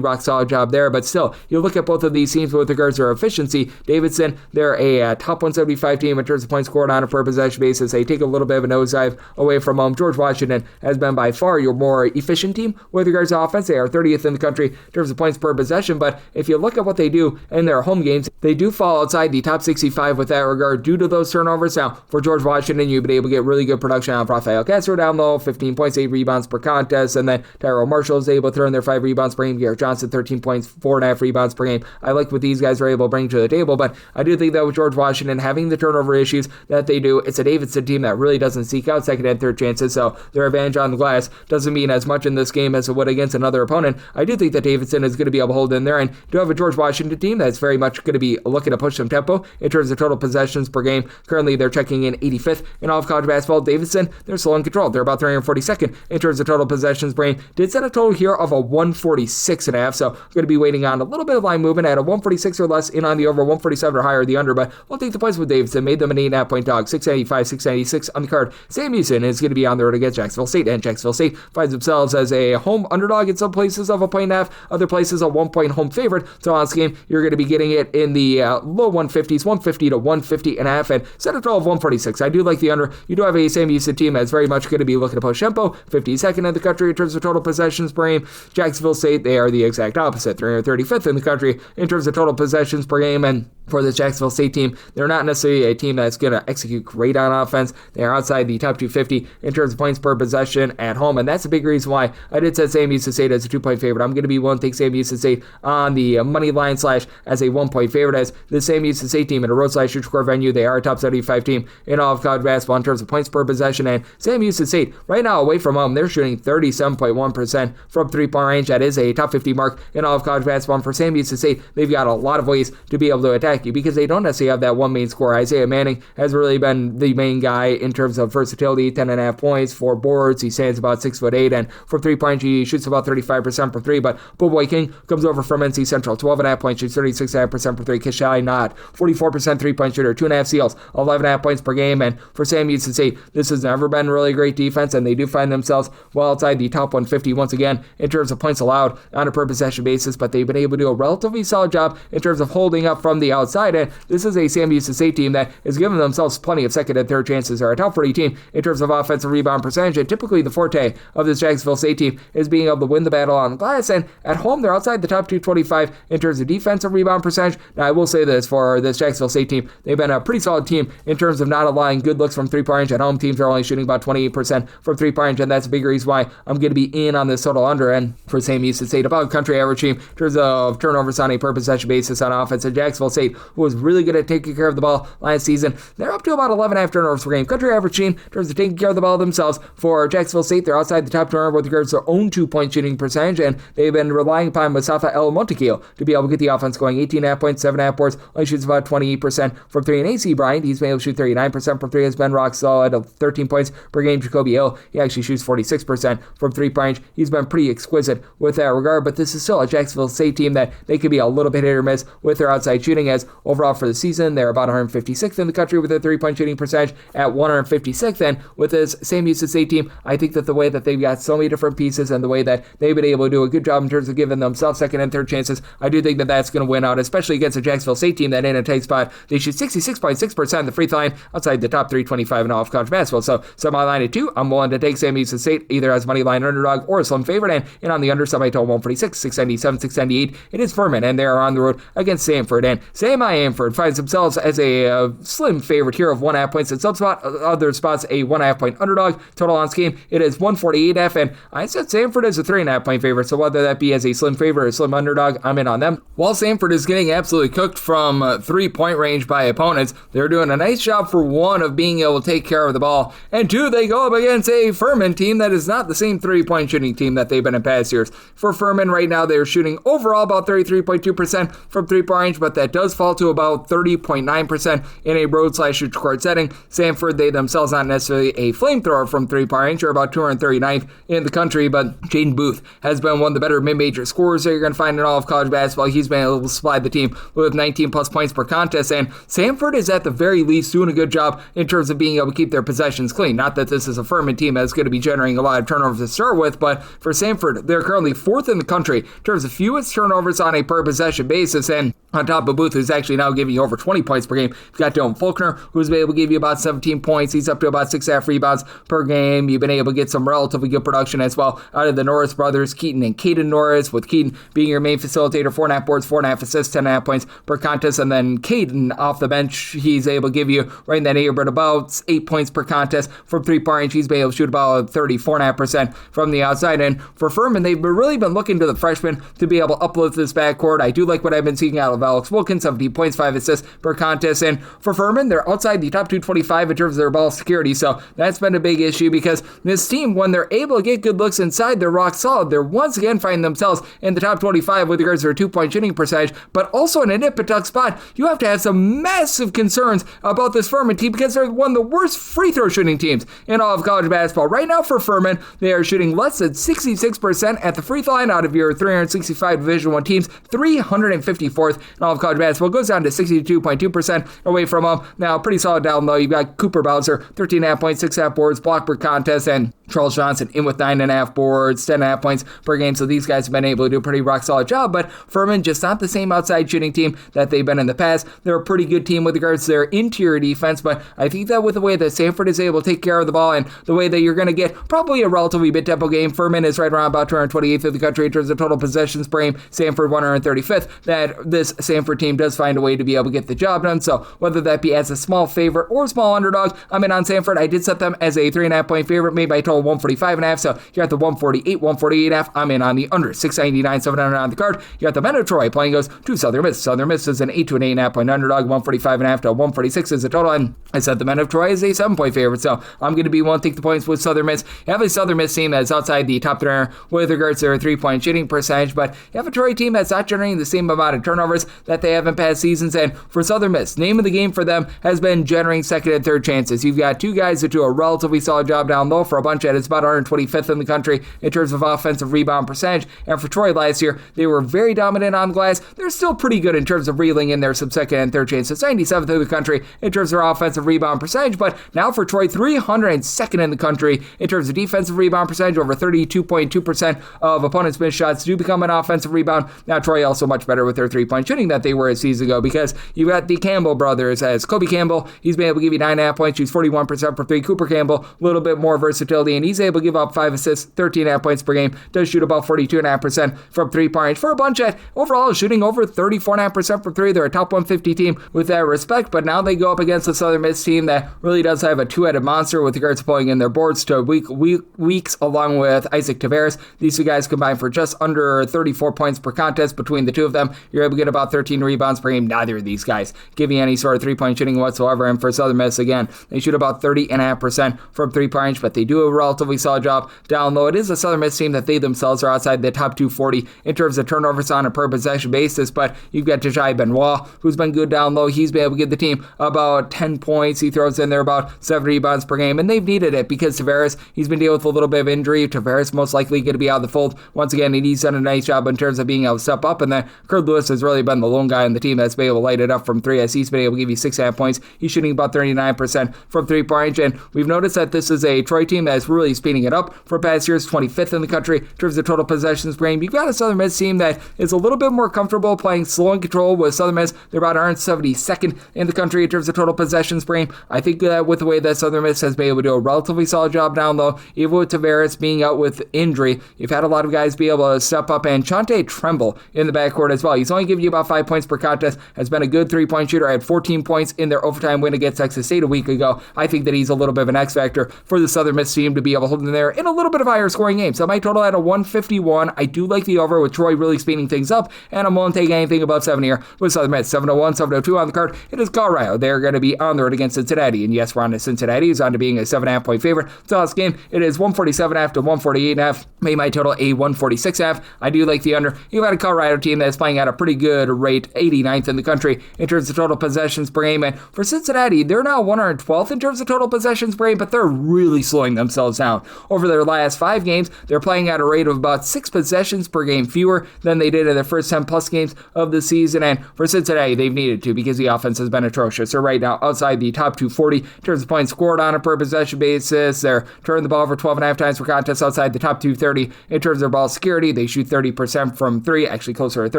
rock solid job there. But still, you look at both of these teams with regards to their efficiency. Davidson, they're a top 175 team in terms of points scored on a per possession basis. They take a little bit of a nosedive away from home. George Washington has been by far your more efficient team with regards to offense. They are 30th in the country in terms of points per possession, but if you look at what they do in their home games, they do fall outside the top 65 with that regard due to those turnovers. Now, for George Washington, you've been able to get really good production out of Rafael Castro down low, 15 points, 8 rebounds per contest, and then Tyrell Marshall is able to throw in their 5 rebounds per game. Garrett Johnson, 13 points, 4.5 rebounds per game. I like what these guys are able to bring to the table, but I do think that with George Washington having the turnover issues that they do, it's a Davidson team that really doesn't seek out second and third chances, so their advantage on the glass doesn't mean as much in this game as it would against another opponent. I do think that Davidson is going to be able to hold in there, and do have a George Washington team that's very much going to be looking to push some tempo in terms of total possessions per game. Currently, they're checking in 85th in all of college basketball. Davidson, they're slow and controlled. They're about 342nd in terms of total possessions per game. Did set a total here of a 146.5, so I'm going to be waiting on a little bit of line movement at a 146 or less, in on the over, 147 or higher the under, but we'll take the points with Davidson. Made them an 8.5 point dog, 695, 696 on the card. Sam Houston is going to be on the road against Jacksonville State, and Jacksonville State finds themselves as a home underdog in some places of a 1.5, other places a 1-point home favorite. So on this game, you're going to be getting it in the low 150s, 150 to 150.5, and set a total of 146. I do like the under. You do have a Sam Houston team that's very much going to be looking to push tempo, 52nd in the country in terms of total possessions per game. Jacksonville State, they are the exact opposite, 335th in the country in terms of total possessions per game, and for the Jacksonville State team, they're not necessarily a team that's going to execute great on offense. They are outside the top 250 in terms of points per possession at home, and that's a big reason why I did set Sam Houston State as a 2-point favorite. I'm going to be willing to take Sam Houston State on the money line slash as a 1-point favorite, as the Sam Houston State team in a road/core venue. They are a top 75 team in all of college basketball in terms of points per possession, and Sam Houston State right now away from home, they're shooting 37.1% from 3-point range. That is a top 50 mark in all of college basketball, and for Sam Houston State, they've got a lot of ways to be able to attack you because they don't necessarily have that one main scorer. Isaiah Manning has really been the main guy in terms of versatility, 10.5 points, 4 boards. He stands about 6'8", and from 3-point he shoots about 35% for 3. But Boy King comes over from NC Central, 12.5 points, shoots 36.5% for 3. Kishai Knott, 44% 3-point shooter, 2.5 steals, 11.5 points per game. And for Sam Houston State, this has never been really great defense, and they do find themselves well outside the top 150 once again in terms of points allowed on a per possession basis. But they've been able to do a relatively solid job in terms of holding up from the outside, and this is a Sam Houston State team that has given themselves plenty of second and third chances. They're a top 40 team in terms of offensive rebound percentage, and typically the forte of this Jacksonville State team is being able to win the battle on the glass, and at home they're outside the top 225 in terms of defensive rebound percentage. Now I will say this for this Jacksonville State team, they've been a pretty solid team in terms of not allowing good looks from 3-point range. At home, teams are only shooting about 28% from 3-point range, and that's a big reason why I'm going to be in on this total under. And for Sam Houston State, about country average team in terms of turnovers on a per possession basis on offense, and Jacksonville State, who was really good at taking care of the ball last season, they're up to about 11.5 turnovers per game. Country average team in terms of taking care of the ball themselves. For Jacksonville State, they're outside the top 200 with regards to their own 2-point shooting percentage, and they've been relying upon Mustafa El Montequio to be able to get the offense going. 18.5 points, 7.5 boards, only shoots about 28% from 3. And AC Bryant, he's been able to shoot 39% from 3, has been rock solid at 13 points per game. Jacoby Hill, he actually shoots 46% from 3-point range. He's been pretty exquisite with that regard, but this is still a Jacksonville State team that they could be a little bit hit or miss with their outside shooting, as overall for the season, they're about 156th in the country with their 3-point shooting percentage at 156th. And with this same Houston State team, I think that the way that they've got so many different pieces and the way that they've been able to do a good job in terms of giving themselves second and third chances, I do think that that's going to win out, especially against a Jacksonville State team that in a tight spot, they shoot 66.6% the free throw line, outside the top 325 in all of college basketball. So my line at 2, I'm willing to take Sam Houston State either as money line underdog or a slim favorite, and on the under, semi total 146, 697, 698. It is Furman, and they are on the road against Samford, and Sam Amford finds themselves as a slim favorite here of 1.5 points. At some spot, other spots, a 1.5 point underdog. Total on this game, it is 148.5, and I said Samford is a 3.5 point favorite, so whether that be as a slim favorite or a slim underdog, I'm in on them. While Samford is getting absolutely cooked from 3-point range by opponents, they're doing a nice job for 1 of being able to take care of the ball, and 2, they go up against a Furman team that is not the same 3-point shooting team that they've been in past years. For Furman right now, they're shooting overall about 33.2% from 3-point range, but that does fall to about 30.9% in a road/shooter court setting. Samford, they themselves not necessarily a flamethrower from 3-point range, are about 239th in the country, but Jaden Booth has been one of the better mid-major scorers that you're going to find in all of college basketball. He's been able to supply the team with 19 plus points per contest, and Samford is at the very least doing a good job in terms of being able to keep their possessions clean. Not that this is a Furman team that's going to be generating a lot of turnovers to start with, but for Samford, they're currently 4th in the country in terms of fewest turnovers on a per possession basis, and on top of Booth, who's actually now giving you over 20 points per game, you've got Dylan Faulkner, who's been able to give you about 17 points. He's up to about 6.5 rebounds per game. You've been able to get some relatively good production as well out of the Norris brothers, Keaton and Caden Norris, with Keaton being your main facilitator, 4.5 boards, 4.5 assists, 10.5 points per contest, and then Caden off the bench, he's able to give you right in that neighborhood about 8 points per contest from 3-point range. He's been able to shoot about 34.5% from the outside, and for Furman, they've really been looking to the freshmen to be able to uplift this backcourt. I do like what I've been seeing out of Alex Wilkins, 17 points, 5 assists per contest, and for Furman, they're outside the top 225 in terms of their ball security, so that's been a big issue because this team, when they're able to get good looks inside, they're rock solid. They're once again finding themselves in the top 25 with regards to their 2-point shooting percentage, but also in a nip-a-tuck spot, you have to have some massive concerns about this Furman team because they're one of the worst free throw shooting teams in all of college basketball. Right now for Furman, they are shooting less than 66% at the free throw line out of your 365 Division I teams, 354th in all of college basketball. It goes down to 62.2% away from them. Now, pretty solid down low. You've got Cooper Bowser, 13.5 points, 6.5 boards, block per contest, and Charles Johnson in with 9.5 boards, 10.5 points per game. So these guys have been able to do a pretty rock solid job, but Furman just not the same outside shooting team that they've been in the past. They're a pretty good team with regards to their interior defense, but I think that with the way that Samford is able to take care of the ball and the way that you're going to get probably a relatively mid-tempo game, Furman is right around about 228th of the country in terms of total possessions per game, Samford 135th, that this Samford team does find a way to be able to get the job done. So whether that be as a small favorite or a small underdog, I'm in on Samford. I did set them as a 3.5 point favorite, made by a total 145.5, so you're at the 148.5. I'm in on the under, 699, 700 on the card. You got the Men of Troy playing goes to Southern Miss. Southern Miss is an 8 to an 8.5 point underdog, 145.5 to 146 is the total, and I set the Men of Troy as a 7-point favorite, so I'm going to be one to take the points with Southern Miss. You have a Southern Miss team that's outside the top 300 with regards to their 3-point shooting percentage, but you have a Troy team that's not generating the same amount of turnovers that they have in past seasons, and for Southern Miss, name of the game for them has been generating second and third chances. You've got two guys that do a relatively solid job down low for a bunch, and it's about 125th in the country in terms of offensive rebound percentage, and for Troy last year, they were very dominant on the glass. They're still pretty good in terms of reeling in their some second and third chances, 97th in the country in terms of their offensive rebound percentage, but now for Troy, 302nd in the country in terms of defensive rebound percentage, over 32.2% of opponents' missed shots do become an offensive rebound. Now Troy also much better with their 3-point shooting that they were a season ago, because you got the Campbell brothers as Kobe Campbell, he's been able to give you 9.5 points, shoots 41% for 3. Cooper Campbell, a little bit more versatility and he's able to give up 5 assists, 13.5 points per game, does shoot about 42.5% from three-point range for a bunch that overall is shooting over 34.5% from three. They're a top 150 team with that respect, but now they go up against the Southern Miss team that really does have a two-headed monster with regards to pulling in their boards to weeks along with Isaac Tavares. These two guys combined for just under 34 points per contest between the two of them. You're able to get about 13 rebounds per game. Neither of these guys give you any sort of three-point shooting whatsoever, and for Southern Miss, again, they shoot about 30.5% from three-point range, but they do a relatively solid job down low. It is a Southern Miss team that they themselves are outside the top 240 in terms of turnovers on a per possession basis, but you've got Tajai Benoit, who's been good down low. He's been able to give the team about 10 points. He throws in there about 7 rebounds per game, and they've needed it because Tavares, he's been dealing with a little bit of injury. Tavares most likely going to be out of the fold once again, and he's done a nice job in terms of being able to step up, and then Kurt Lewis has really been the lone guy on the team that's been able to light it up from three, as he's been able to give you 6.5 points. He's shooting about 39% from three-point range, and we've noticed that this is a Troy team that's really speeding it up. For past years, 25th in the country in terms of total possessions per game. You've got a Southern Miss team that is a little bit more comfortable playing slow and control with Southern Miss. They're about 172nd in the country in terms of total possessions per game. I think that with the way that Southern Miss has been able to do a relatively solid job down low, even with Tavares being out with injury, you've had a lot of guys be able to step up, and Chante Tremble in the backcourt as well. He's only giving you about 5 points per contest, has been a good three-point shooter, had 14 points in their overtime win against Texas State a week ago. I think that he's a little bit of an X factor for the Southern Miss team to be able to hold in there in a little bit of higher scoring game. So my total at a 151. I do like the over with Troy really speeding things up, and I'm willing to take anything above 7 here with Southern Miss. 701, 702 on the card. It is Colorado. They're going to be on the road against Cincinnati, and yes, we're on to Cincinnati, who's on to being a 7.5 point favorite. So this game, it is 147.5 to 148.5. Made my total a 146.5. I do like the under. You've got a Colorado team that's playing at a pretty good rate, 89th in the country in terms of total possessions per game, and for Cincinnati, they're now 112th in terms of total possessions per game, but they're really slowing themselves down. Over their last 5 games, they're playing at a rate of about 6 possessions per game fewer than they did in their first 10 plus games of the season, and for Cincinnati, they've needed to because the offense has been atrocious. So right now, outside the top 240 in terms of points scored on a per possession basis, they're turning the ball over 12.5 times per contest, outside the top 230 in terms of ball security. They shoot 30% from three, actually closer to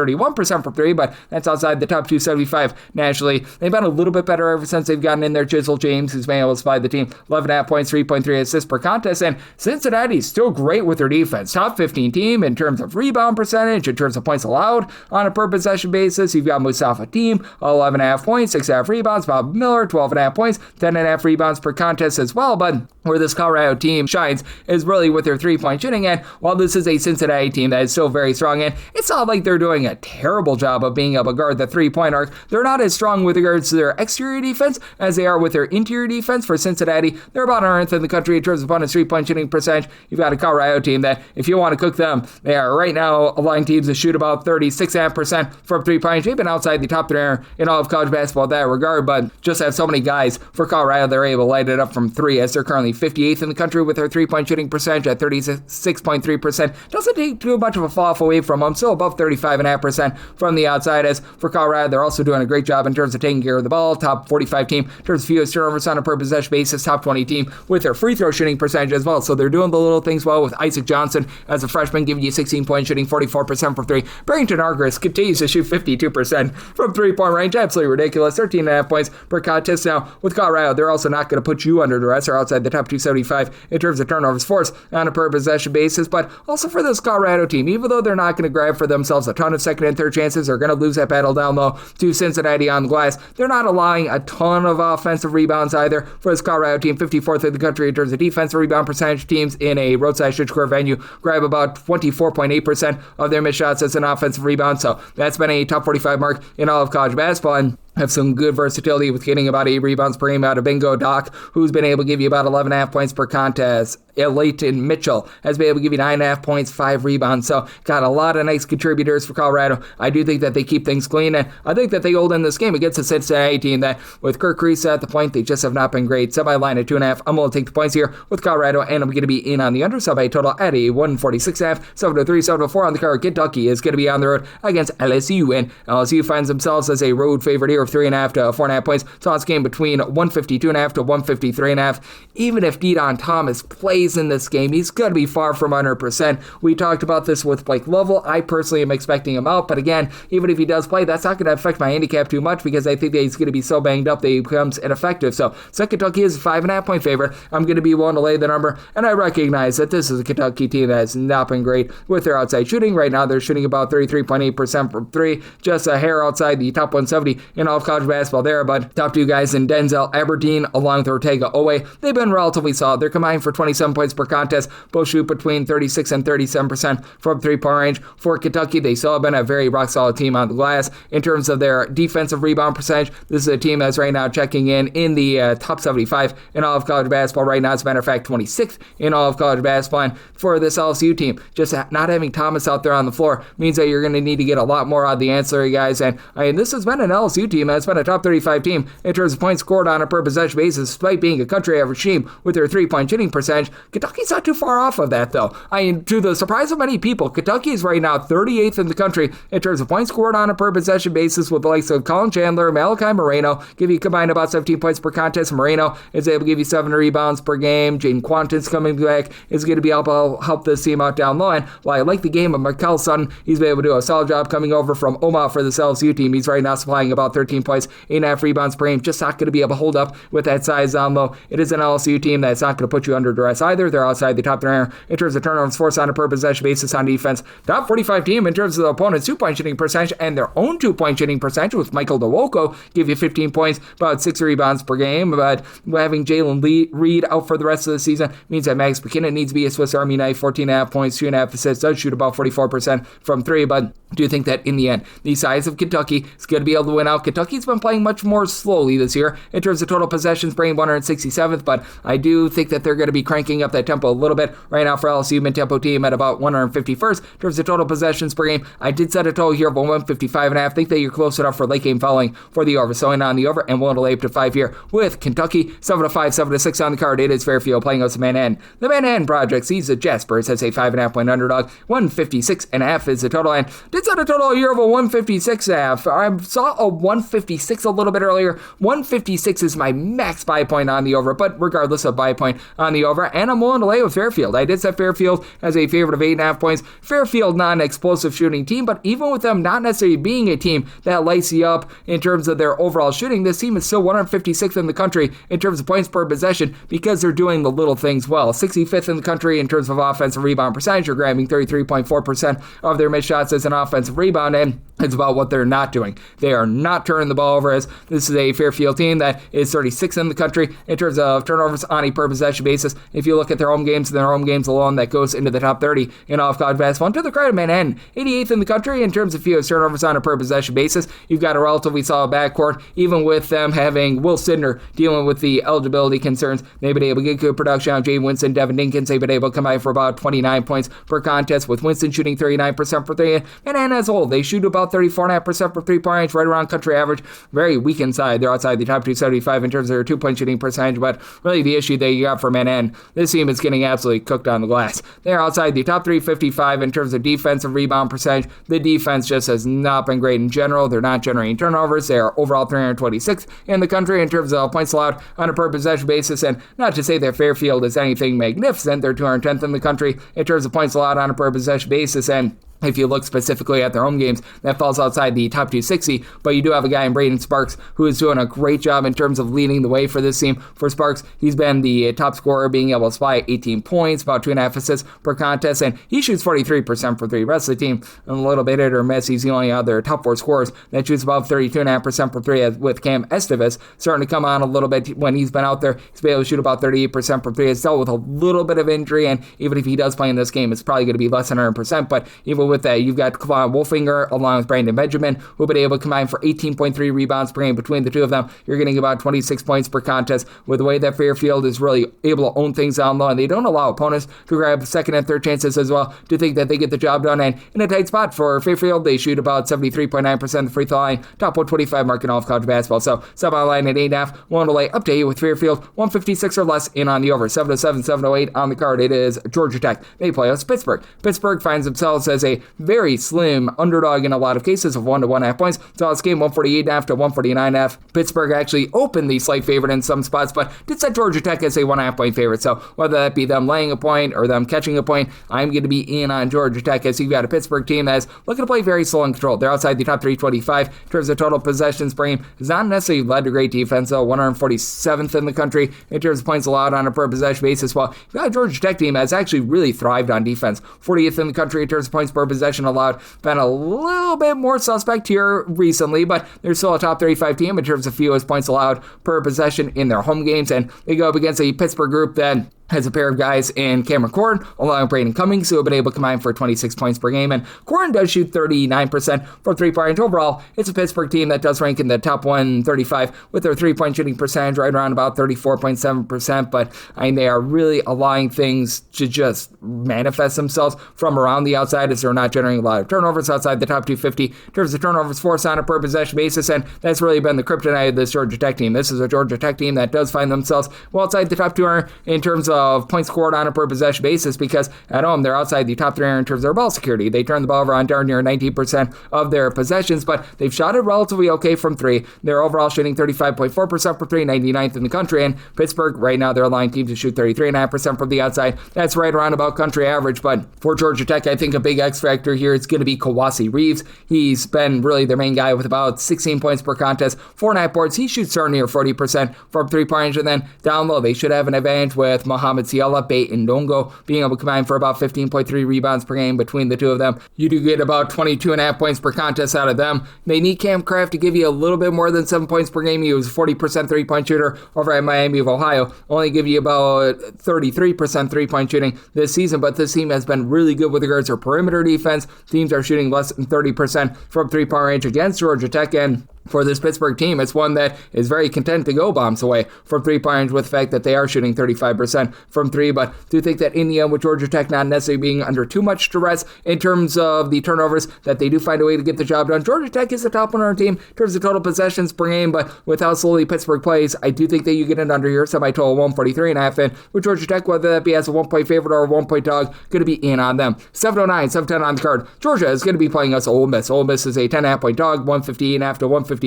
31% from three, but that's outside the top 275 nationally. They've been a little bit better ever since they've gotten in there. Chisel James, who's been able to supply the team 11.5 points, 3.3 assists per contest, and Cincinnati's still great with their defense. Top 15 team in terms of rebound percentage, in terms of points allowed on a per possession basis. You've got Mustafa Team, 11.5 points, 6.5 rebounds. Bob Miller, 12.5 points, 10.5 rebounds per contest as well, but where this Colorado team shines is really with their three-point shooting, and while this is a Cincinnati team that is still very strong, and it's not like they're doing a terrible job of being able to guard the three-point arc, they're not as strong with regards to their exterior defense as they are with their interior defense. For Cincinnati, they're about 100th in the country in terms of opponent's three-point shooting percentage. You've got a Colorado team that, if you want to cook them, they are right now allowing teams to shoot about 36.5% from three-point. They've been outside the top 3 in all of college basketball in that regard, but just have so many guys for Colorado, they're able to light it up from three, as they're currently 58th in the country with their three-point shooting percentage at 36.3%. Doesn't take too much of a fall off away from them, still above 35.5% from the outside. As for Colorado, they're also doing a great job in terms of taking care of the ball. Top 45 team in terms of fewest turnovers on a per possession basis. Top 20 team with their free throw shooting percentage as well. So they're doing the little things well, with Isaac Johnson as a freshman giving you 16 points, shooting 44% from three. Barrington Argris continues to shoot 52% from three-point range. Absolutely ridiculous. 13.5 points per contest. Now, with Colorado, they're also not going to put you under duress or outside the top 275 in terms of turnovers forced on a per possession basis, but also for this Colorado team, even though they're not going to grab for themselves a ton of second and third chances, they're going to lose that battle down low to Cincinnati on the glass. They're not allowing a ton of offensive rebounds either for this Colorado team. 54th in the country in terms of defensive rebound percentage. Teams in a roadside stretch square venue grab about 24.8% of their missed shots as an offensive rebound, so that's been a top 45 mark in all of college basketball, and have some good versatility with getting about 8 rebounds per game out of Bingo Doc, who's been able to give you about 11.5 points per contest. Leighton Mitchell has been able to give you 9.5 points, 5 rebounds. So got a lot of nice contributors for Colorado. I do think that they keep things clean, and I think that they hold in this game against the Cincinnati team that, with Kirk Creesa at the point, they just have not been great. Semi-line at 2.5. I'm going to take the points here with Colorado, and I'm going to be in on the under. Sub-A total at a 146.5. 703, 704 on the card. Kentucky is going to be on the road against LSU, and LSU finds themselves as a road favorite here of 3.5 to 4.5 points. So it's game between 152.5 to 153.5. Even if De'Don Thomas plays plays in this game, he's going to be far from 100%. We talked about this with Blake Lovell. I personally am expecting him out, but again, even if he does play, that's not going to affect my handicap too much because I think that he's going to be so banged up that he becomes ineffective. So Kentucky is a 5.5-point favorite. I'm going to be willing to lay the number, and I recognize that this is a Kentucky team that has not been great with their outside shooting. Right now, they're shooting about 33.8% from three, just a hair outside the top 170 in all of college basketball there, but top two guys in Denzel Aberdeen along with Ortega Owe, they've been relatively solid. They're combined for 27 points per contest. Both shoot between 36 and 37% from three-point range. For Kentucky, they still have been a very rock-solid team on the glass. In terms of their defensive rebound percentage, this is a team that's right now checking in the top 75 in all of college basketball right now. As a matter of fact, 26th in all of college basketball. And for this LSU team, just not having Thomas out there on the floor means that you're going to need to get a lot more out of the ancillary guys. And I mean, this has been an LSU team that's been a top 35 team in terms of points scored on a per possession basis, despite being a country average team with their three-point shooting percentage. Kentucky's not too far off of that, though. I mean, to the surprise of many people, Kentucky is right now 38th in the country in terms of points scored on a per possession basis, with the likes of Colin Chandler, Malachi Moreno give you combined about 17 points per contest. Moreno is able to give you 7 rebounds per game. Jaden Quanton's coming back, is going to be able to help this team out down low. And while I like the game of Mikel Sutton, he's been able to do a solid job coming over from Omaha for this LSU team. He's right now supplying about 13 points, 8.5 rebounds per game. Just not going to be able to hold up with that size down low. It is an LSU team that's not going to put you under duress either. They're outside the top 10 in terms of turnovers forced on a per possession basis on defense. Top 45 team in terms of the opponent's two-point shooting percentage and their own two-point shooting percentage, with Michael DeWolko give you 15 points, about 6 rebounds per game. But having Jalen Reed out for the rest of the season means that Max McKinnon needs to be a Swiss Army knife. 14.5 points, 2.5 assists, does shoot about 44% from three, but do you think that in the end, the size of Kentucky is going to be able to win out? Kentucky's been playing much more slowly this year in terms of total possessions, bringing 167th, but I do think that they're going to be cranking up that tempo a little bit. Right now for LSU, mid-tempo team at about 151st in terms of total possessions per game. I did set a total here of 155.5. I think that you're close enough for late game following for the over. So in on the over and willing to lay up to 5 here with Kentucky. 7-5, 7-6 on the card. It is Fairfield playing us Manhattan. The Manhattan Project sees the Jaspers as a 5.5-point underdog. 156.5 is the total, and did set a total here of a 156.5. I saw a 156 a little bit earlier. 156 is my max buy point on the over, but regardless of buy point on the over, and I'm willing to lay with Fairfield. I did set Fairfield as a favorite of 8.5 points. Fairfield not an explosive shooting team, but even with them not necessarily being a team that lights you up in terms of their overall shooting, this team is still 156th in the country in terms of points per possession because they're doing the little things well. 65th in the country in terms of offensive rebound percentage. They're grabbing 33.4% of their missed shots as an offensive rebound, and it's about what they're not doing. They are not turning the ball over, as this is a Fairfield team that is 36th in the country in terms of turnovers on a per possession basis. If you look at their home games alone, that goes into the top 30 in all of college basketball. And to the credit of Manhattan, 88th in the country in terms of fewest turnovers on a per possession basis. You've got a relatively solid backcourt, even with them having Will Sidner dealing with the eligibility concerns. They've been able to get good production on Jay Winston, Devin Dinkins. They've been able to come out for about 29 points per contest, with Winston shooting 39% for three. And as a whole, they shoot about 34.5% for three-point range, right around country average. Very weak inside. They're outside the top 275 in terms of their two-point shooting percentage, but really the issue that you got for Manhattan, this team is getting absolutely cooked on the glass. They're outside the top 355 in terms of defensive rebound percentage. The defense just has not been great in general. They're not generating turnovers. They are overall 326th in the country in terms of points allowed on a per possession basis, and not to say that Fairfield is anything magnificent. They're 210th in the country in terms of points allowed on a per possession basis, and if you look specifically at their home games, that falls outside the top 260, but you do have a guy in Braden Sparks who is doing a great job in terms of leading the way for this team. For Sparks, he's been the top scorer, being able to supply 18 points, about 2.5 assists per contest, and he shoots 43% for three. The rest of the team, a little bit hit or miss. He's the only other top four scorers that shoots about 32.5% for three, with Cam Estevez starting to come on a little bit when he's been out there. He's been able to shoot about 38% for three. It's dealt with a little bit of injury, and even if he does play in this game, it's probably going to be less than 100%, but even with that, you've got Kevon Wolfinger along with Brandon Benjamin, who've been able to combine for 18.3 rebounds per game. Between the two of them, you're getting about 26 points per contest. With the way that Fairfield is really able to own things down low, and they don't allow opponents to grab second and third chances as well, to think that they get the job done. And in a tight spot for Fairfield, they shoot about 73.9% the free throw line, top 125 mark in all of college basketball. So sub on line at 8.5, one to lay up to you with Fairfield, 156 or less in on the over. 7-7, 7-8 on the card. It is Georgia Tech. They play us Pittsburgh. Pittsburgh finds themselves as a a very slim underdog in a lot of cases of 1 to 1.5 points. So this game 148.5 to 149.5. Pittsburgh actually opened the slight favorite in some spots, but did set Georgia Tech as a 1.5 point favorite. So whether that be them laying a point or them catching a point, I'm going to be in on Georgia Tech as you've got a Pittsburgh team that is looking to play very slow and controlled. They're outside the top 325 in terms of total possessions per game. It's not necessarily led to great defense, though. 147th in the country in terms of points allowed on a per possession basis. Well, you've got a Georgia Tech team that's actually really thrived on defense. 40th in the country in terms of points per possession allowed. Been a little bit more suspect here recently, but they're still a top 35 team in terms of fewest points allowed per possession in their home games, and they go up against a Pittsburgh group that has a pair of guys in Cameron Corn, along with Braden Cummings, who have been able to combine for 26 points per game. And Corn does shoot 39% from three-point range. Overall, it's a Pittsburgh team that does rank in the top 135 with their three-point shooting percentage right around about 34.7%. But they are really allowing things to just manifest themselves from around the outside as they're not generating a lot of turnovers outside the top 250 in terms of turnovers forced on a per possession basis. And that's really been the kryptonite of this Georgia Tech team. This is a Georgia Tech team that does find themselves well outside the top 200 in terms of points scored on a per possession basis, because at home they're outside the top 300 in terms of their ball security. They turn the ball over on darn near 19% of their possessions, but they've shot it relatively okay from three. They're overall shooting 35.4% for three, 99th in the country, and Pittsburgh right now they're allowing teams to shoot 33.5% from the outside. That's right around about country average, but for Georgia Tech, I think a big X factor here is going to be Kawasi Reeves. He's been really their main guy with about 16 points per contest, 4.5 boards. He shoots darn near 40% from three-point range, and then down low they should have an advantage with Mohamed Ciala, Bate, and Ndongo being able to combine for about 15.3 rebounds per game between the two of them. You do get about 22.5 points per contest out of them. They need Cam Kraft to give you a little bit more than 7 points per game. He was a 40% three-point shooter over at Miami of Ohio. Only give you about 33% three-point shooting this season, but this team has been really good with regards to perimeter defense. Teams are shooting less than 30% from three-point range against Georgia Tech, and for this Pittsburgh team, it's one that is very content to go bombs away from three-point range with the fact that they are shooting 35% from three, but do think that in the end with Georgia Tech not necessarily being under too much duress in terms of the turnovers, that they do find a way to get the job done. Georgia Tech is the top 100 team in terms of total possessions per game, but with how slowly Pittsburgh plays, I do think that you get it under here, semi-total 143.5, and with Georgia Tech, whether that be as a 1-point favorite or a 1-point dog, going to be in on them. 709, 710 on the card. Georgia is going to be playing us Ole Miss. Ole Miss is a 10.5 point dog, 158.5 to 159.5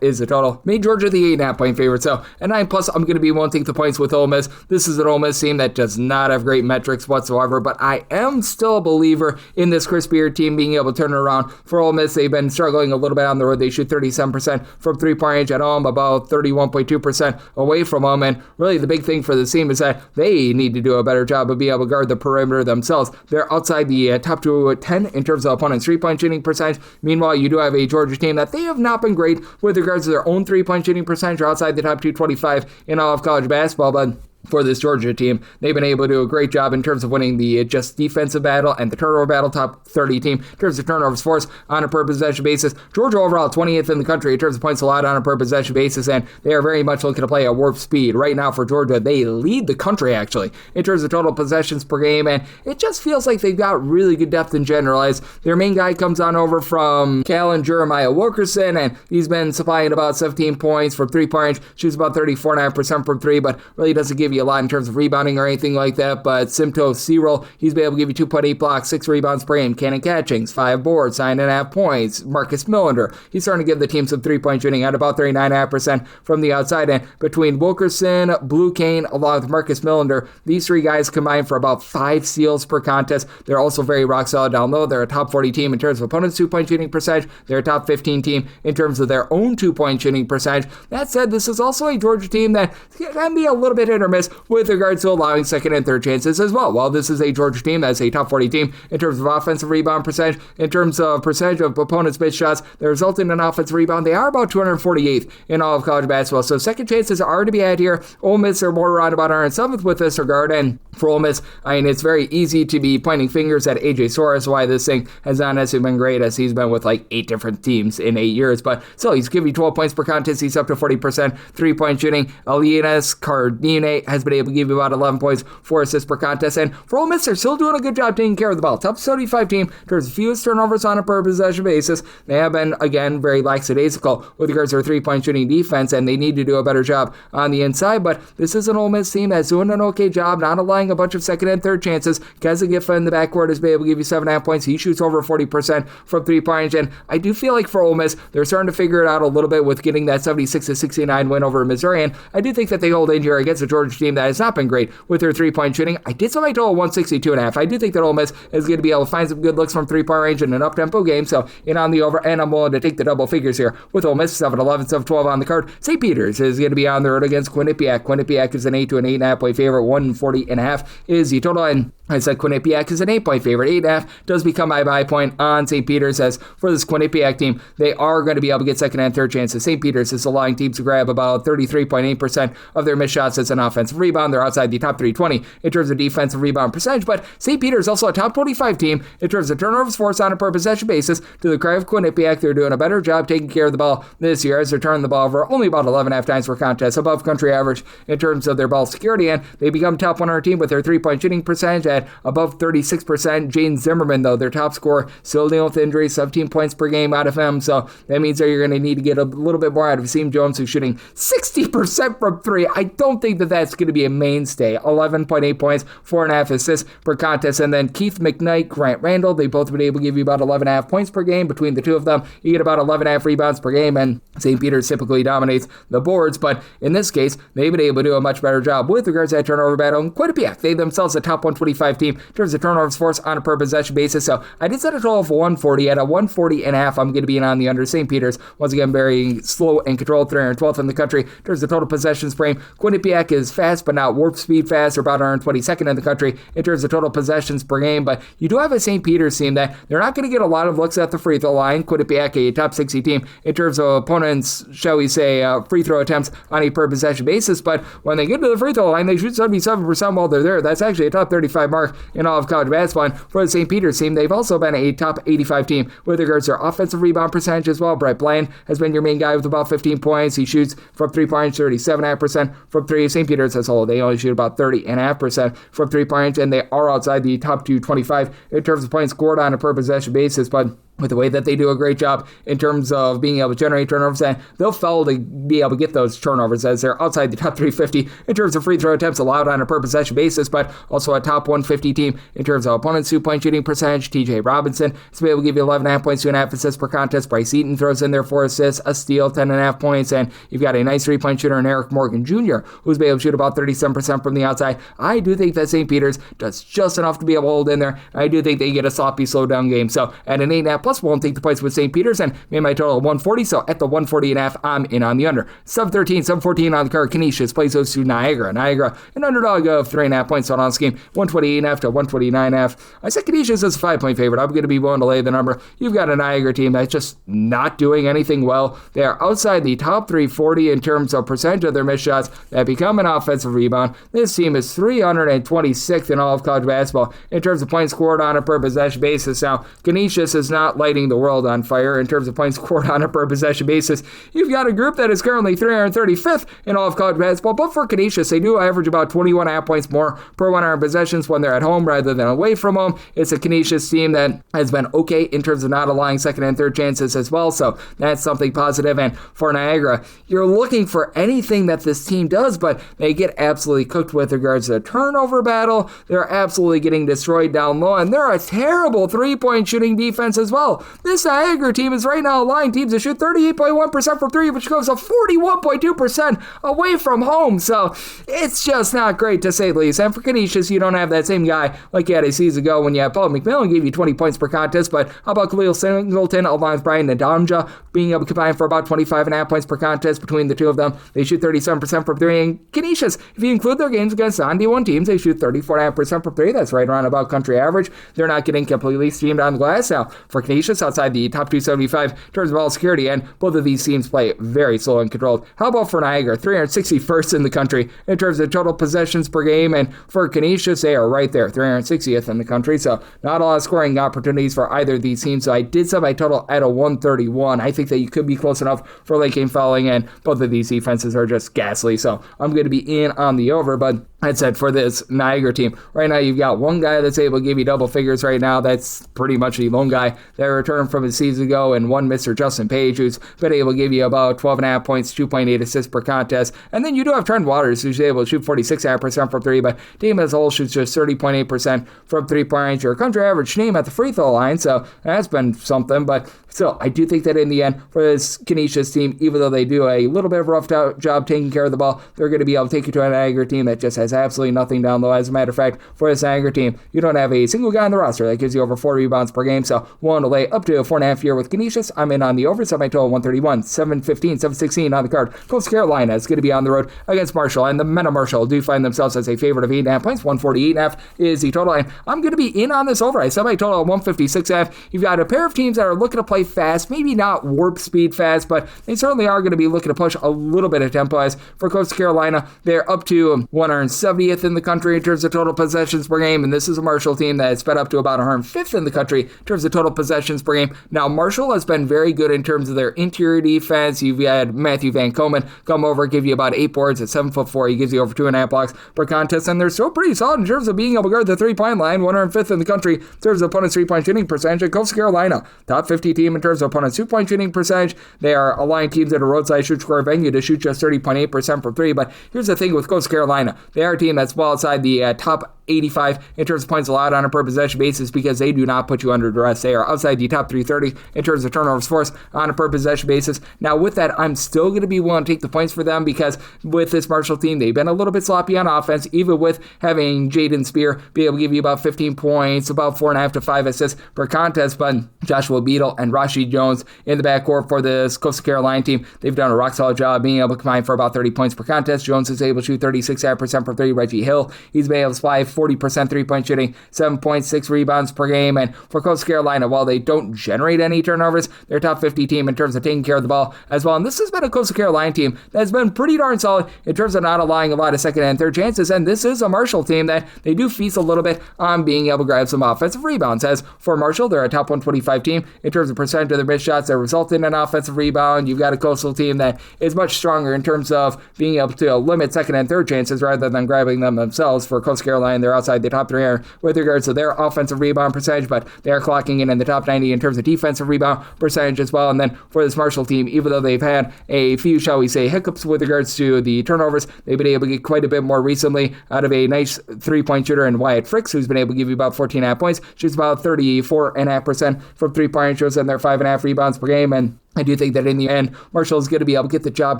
is the total. Made Georgia the 8.5 point favorite, so at 9+, I'm going to be willing to take the points with Ole Miss. This is an Ole Miss team that does not have great metrics whatsoever, but I am still a believer in this Chris Beard team being able to turn it around. For Ole Miss, they've been struggling a little bit on the road. They shoot 37% from three-point range at home, about 31.2% away from home, and really the big thing for this team is that they need to do a better job of being able to guard the perimeter themselves. They're outside the top 10 in terms of opponent's three-point shooting percentage. Meanwhile, you do have a Georgia team that they have not been great with regards to their own three-point shooting percentage. Or outside the top 225 in all of college basketball, but for this Georgia team, they've been able to do a great job in terms of winning the just defensive battle and the turnover battle, top 30 team in terms of turnovers forced on a per possession basis. Georgia overall 20th in the country in terms of points allowed on a per possession basis, and they are very much looking to play at warp speed. Right now for Georgia, they lead the country actually in terms of total possessions per game, and it just feels like they've got really good depth in general, as their main guy comes on over from Cal and Jeremiah Wilkerson, and he's been supplying about 17 points from three-point range, shoots about 34.9% from three, but really doesn't give you a lot in terms of rebounding or anything like that. But Simto Cyril, he's been able to give you 2.8 blocks, 6 rebounds per game. Cannon Catchings, 5 boards, 9.5 points. Marcus Millender, he's starting to give the team some three-point shooting at about 39.5% from the outside. And between Wilkerson, Blue Kane, along with Marcus Millender, these three guys combine for about 5 steals per contest. They're also very rock solid down low. They're a top 40 team in terms of opponents' two-point shooting percentage. They're a top 15 team in terms of their own two-point shooting percentage. That said, this is also a Georgia team that can be a little bit hit or miss with regards to allowing second and third chances as well. While this is a Georgia team that's a top 40 team in terms of offensive rebound percentage, in terms of percentage of opponents' missed shots that result in an offensive rebound, they are about 248th in all of college basketball. So second chances are to be had here. Ole Miss are more around about 107th with this regard, and for Ole Miss, it's very easy to be pointing fingers at AJ Soares, why this thing has not necessarily been great, as he's been with like 8 different teams in 8 years, but still, he's giving you 12 points per contest. He's up to 40% three-point shooting. Elias Cardine has been able to give you about 11 points, 4 assists per contest. And for Ole Miss, they're still doing a good job taking care of the ball. Top 75 team in terms of fewest turnovers on a per possession basis. They have been, again, very lackadaisical with regards to their three-point shooting defense, and they need to do a better job on the inside. But this is an Ole Miss team that's doing an okay job, not allowing a bunch of second and third chances. Keza Giffa in the backcourt has been able to give you 7.5 points. He shoots over 40% from three-point range, and I do feel like for Ole Miss, they're starting to figure it out a little bit with getting that 76-69 win over Missouri, and I do think that they hold in here against a Georgia team that has not been great with their three-point shooting. I did something total 162.5. I do think that Ole Miss is going to be able to find some good looks from three-point range in an up-tempo game, so in on the over, and I'm willing to take the double figures here with Ole Miss 7-11, 7-12 on the card. St. Peter's is going to be on the road against Quinnipiac. Quinnipiac is an 8 to an 8.5 point favorite. 140.5 is the total, and I said Quinnipiac is an 8-point favorite. 8.5 does become my buy point on St. Peter's, as for this Quinnipiac team, they are going to be able to get second and third chances. St. Peter's is allowing teams to grab about 33.8% of their missed shots as an offensive rebound. They're outside the top 320 in terms of defensive rebound percentage, but St. Peter's is also a top 25 team in terms of turnovers forced on a per possession basis. To the credit of Quinnipiac, they're doing a better job taking care of the ball this year as they're turning the ball over only about 11.5 times per contest, above country average in terms of their ball security, and they become top 100 team with their three-point shooting percentage at above 36%. Jane Zimmerman, though, their top scorer, still dealing with injuries, 17 points per game out of him, so that means that you're going to need to get a little bit more out of Asim Jones, who's shooting 60% from three. I don't think that that's going to be a mainstay. 11.8 points, 4.5 assists per contest, and then Keith McKnight, Grant Randall, they both been able to give you about 11.5 points per game between the two of them. You get about 11.5 rebounds per game, and St. Peter's typically dominates the boards, but in this case, they've been able to do a much better job with regards to that turnover battle. And Quinnipiac, they themselves a top 125 team in terms of turnovers forced on a per possession basis, so I did set a total of 140. At a 140.5, I'm going to be in on the under. St. Peter's, once again, very slow and controlled, 312th in the country in terms of total possessions frame. Quinnipiac is fast, but not warp speed fast. They're about 122nd in the country in terms of total possessions per game, but you do have a St. Peter's team that they're not going to get a lot of looks at the free throw line. Quinnipiac, a top 60 team in terms of opponents, shall we say, free throw attempts on a per possession basis, but when they get to the free throw line, they shoot 77% while they're there. That's actually a top 35 mark in all of college basketball. And for the St. Peter's team, they've also been a top 85 team with regards to their offensive rebound percentage as well. Brett Blaine has been your main guy with about 15 points. He shoots from 3-point range 37.5% from three. St. Peter's as a whole, they only shoot about 30.5% from 3-point range, and they are outside the top 225 in terms of points scored on a per possession basis, but with the way that they do a great job in terms of being able to generate turnovers, and they'll fail to be able to get those turnovers as they're outside the top 350 in terms of free throw attempts allowed on a per possession basis, but also a top 150 team in terms of opponents' 2-point shooting percentage. TJ Robinson is able to give you 11.5 points, 2.5 assists per contest. Bryce Eaton throws in there 4 assists, a steal, 10.5 points, and you've got a nice 3-point shooter in Eric Morgan Jr., who's been able to shoot about 37% from the outside. I do think that St. Peter's does just enough to be able to hold in there. I do think they get a sloppy, slow down game. So at an 8.5 plus, won't take the points with St. Peter's and made my total of 140. So at the 140.5, I'm in on the under. Sub 13, sub 14 on the card. Canisius plays those to Niagara. Niagara, an underdog of 3.5 points on the game. 128.5 to 129.5. I said Canisius is a 5-point favorite. I'm going to be willing to lay the number. You've got a Niagara team that's just not doing anything well. They are outside the top 340 in terms of percentage of their missed shots that become an offensive rebound. This team is 326th in all of college basketball in terms of points scored on a per possession basis. Now, Canisius is not lighting the world on fire in terms of points scored on a per possession basis. You've got a group that is currently 335th in all of college basketball, but for Canisius, they do average about 21.5 points more per 100 possessions when they're at home rather than away from home. It's a Canisius team that has been okay in terms of not allowing second and third chances as well, so that's something positive. And for Niagara, you're looking for anything that this team does, but they get absolutely cooked with regards to the turnover battle. They're absolutely getting destroyed down low, and they're a terrible 3-point shooting defense as well. This Niagara team is right now allowing teams to shoot 38.1% from three, which goes to 41.2% away from home, so it's just not great to say the least. And for Canisius, you don't have that same guy like you had a season ago when you had Paul McMillan gave you 20 points per contest, but how about Khalil Singleton along with Brian Nadamja being able to combine for about 25.5 points per contest between the two of them? They shoot 37% from three, and Canisius, if you include their games against non-D1 teams, they shoot 34.5% from three. That's right around about country average. They're not getting completely steamed on the glass. Now, for Canisius, Canisius outside the top 275 in terms of ball security, and both of these teams play very slow and controlled. How about for Niagara? 361st in the country in terms of total possessions per game, and for Canisius, they are right there, 360th in the country, so not a lot of scoring opportunities for either of these teams. So I did set my total at a 131. I think that you could be close enough for late game fouling, and both of these defenses are just ghastly, so I'm going to be in on the over. But I said for this Niagara team, right now you've got one guy that's able to give you double figures right now. That's pretty much the lone guy that returned from his season ago, and one Mr. Justin Page, who's been able to give you about 12.5 points, 2.8 assists per contest. And then you do have Trent Waters, who's able to shoot 46.5% from three, but team as a whole shoots just 30.8% from three-point range. Your country average team at the free throw line, so that's been something. But still, I do think that in the end, for this Canisius team, even though they do a little bit of a rough job taking care of the ball, they're going to be able to take you to a Niagara team that just has absolutely nothing down low. As a matter of fact, for this Niagara team, you don't have a single guy on the roster that gives you over 4 rebounds per game, so willing to lay up to a 4.5 here with Canisius. I'm in on the over, set my total 131, 715, 716 on the card. Coastal Carolina is going to be on the road against Marshall, and the men of Marshall do find themselves as a favorite of 8.5 points. 148.5 is the total, and I'm going to be in on this over. I set my total at 156.5. You've got a pair of teams that are looking to play fast, maybe not warp speed fast, but they certainly are going to be looking to push a little bit of tempo. As for Coastal Carolina, they're up to 170th in the country in terms of total possessions per game, and this is a Marshall team that is sped up to about 105th in the country in terms of total possessions per game. Now, Marshall has been very good in terms of their interior defense. You've had Matthew Van Komen come over, give you about 8 boards at 7'4". He gives you over 2.5 blocks per contest, and they're still pretty solid in terms of being able to guard the three-point line, 105th in the country in terms of opponents' three-point shooting percentage. And Coastal Carolina, top 50 team in terms of opponents' two-point shooting percentage. They are aligned teams at a roadside shoot score venue to shoot just 30.8% from three. But here's the thing with Coastal Carolina. They are a team that's well outside the top 85 in terms of points allowed on a per possession basis, because they do not put you under duress. They are outside the top 330 in terms of turnovers forced on a per possession basis. Now, with that, I'm still going to be willing to take the points for them, because with this Marshall team, they've been a little bit sloppy on offense, even with having Jaden Spear be able to give you about 15 points, about 4.5 to 5 assists per contest. But Joshua Beadle and Rashid Jones in the backcourt for this Coastal Carolina team, they've done a rock solid job being able to combine for about 30 points per contest. Jones is able to shoot 36% from three. Reggie Hill, he's been able to supply 40% three-point shooting, 7.6 rebounds per game. And for Coastal Carolina, while they don't generate any turnovers, they're a top 50 team in terms of taking care of the ball as well. And this has been a Coastal Carolina team that's been pretty darn solid in terms of not allowing a lot of second and third chances. And this is a Marshall team that they do feast a little bit on being able to grab some offensive rebounds. As for Marshall, they're a top 125 team in terms of percentage of their missed shots that result in an offensive rebound. You've got a Coastal team that is much stronger in terms of being able to limit second and third chances rather than grabbing them themselves. For Coastal Carolina, they're outside the top 3 with regards to their offensive rebound percentage, but they are clocking in the top 90 in terms of defensive rebound percentage as well. And then for this Marshall team, even though they've had a few, shall we say, hiccups with regards to the turnovers, they've been able to get quite a bit more recently out of a nice three-point shooter in Wyatt Fricks, who's been able to give you about 14.5 points, shoots about 34.5% from three-point shots, and their 5.5 rebounds per game. And I do think that in the end, Marshall is going to be able to get the job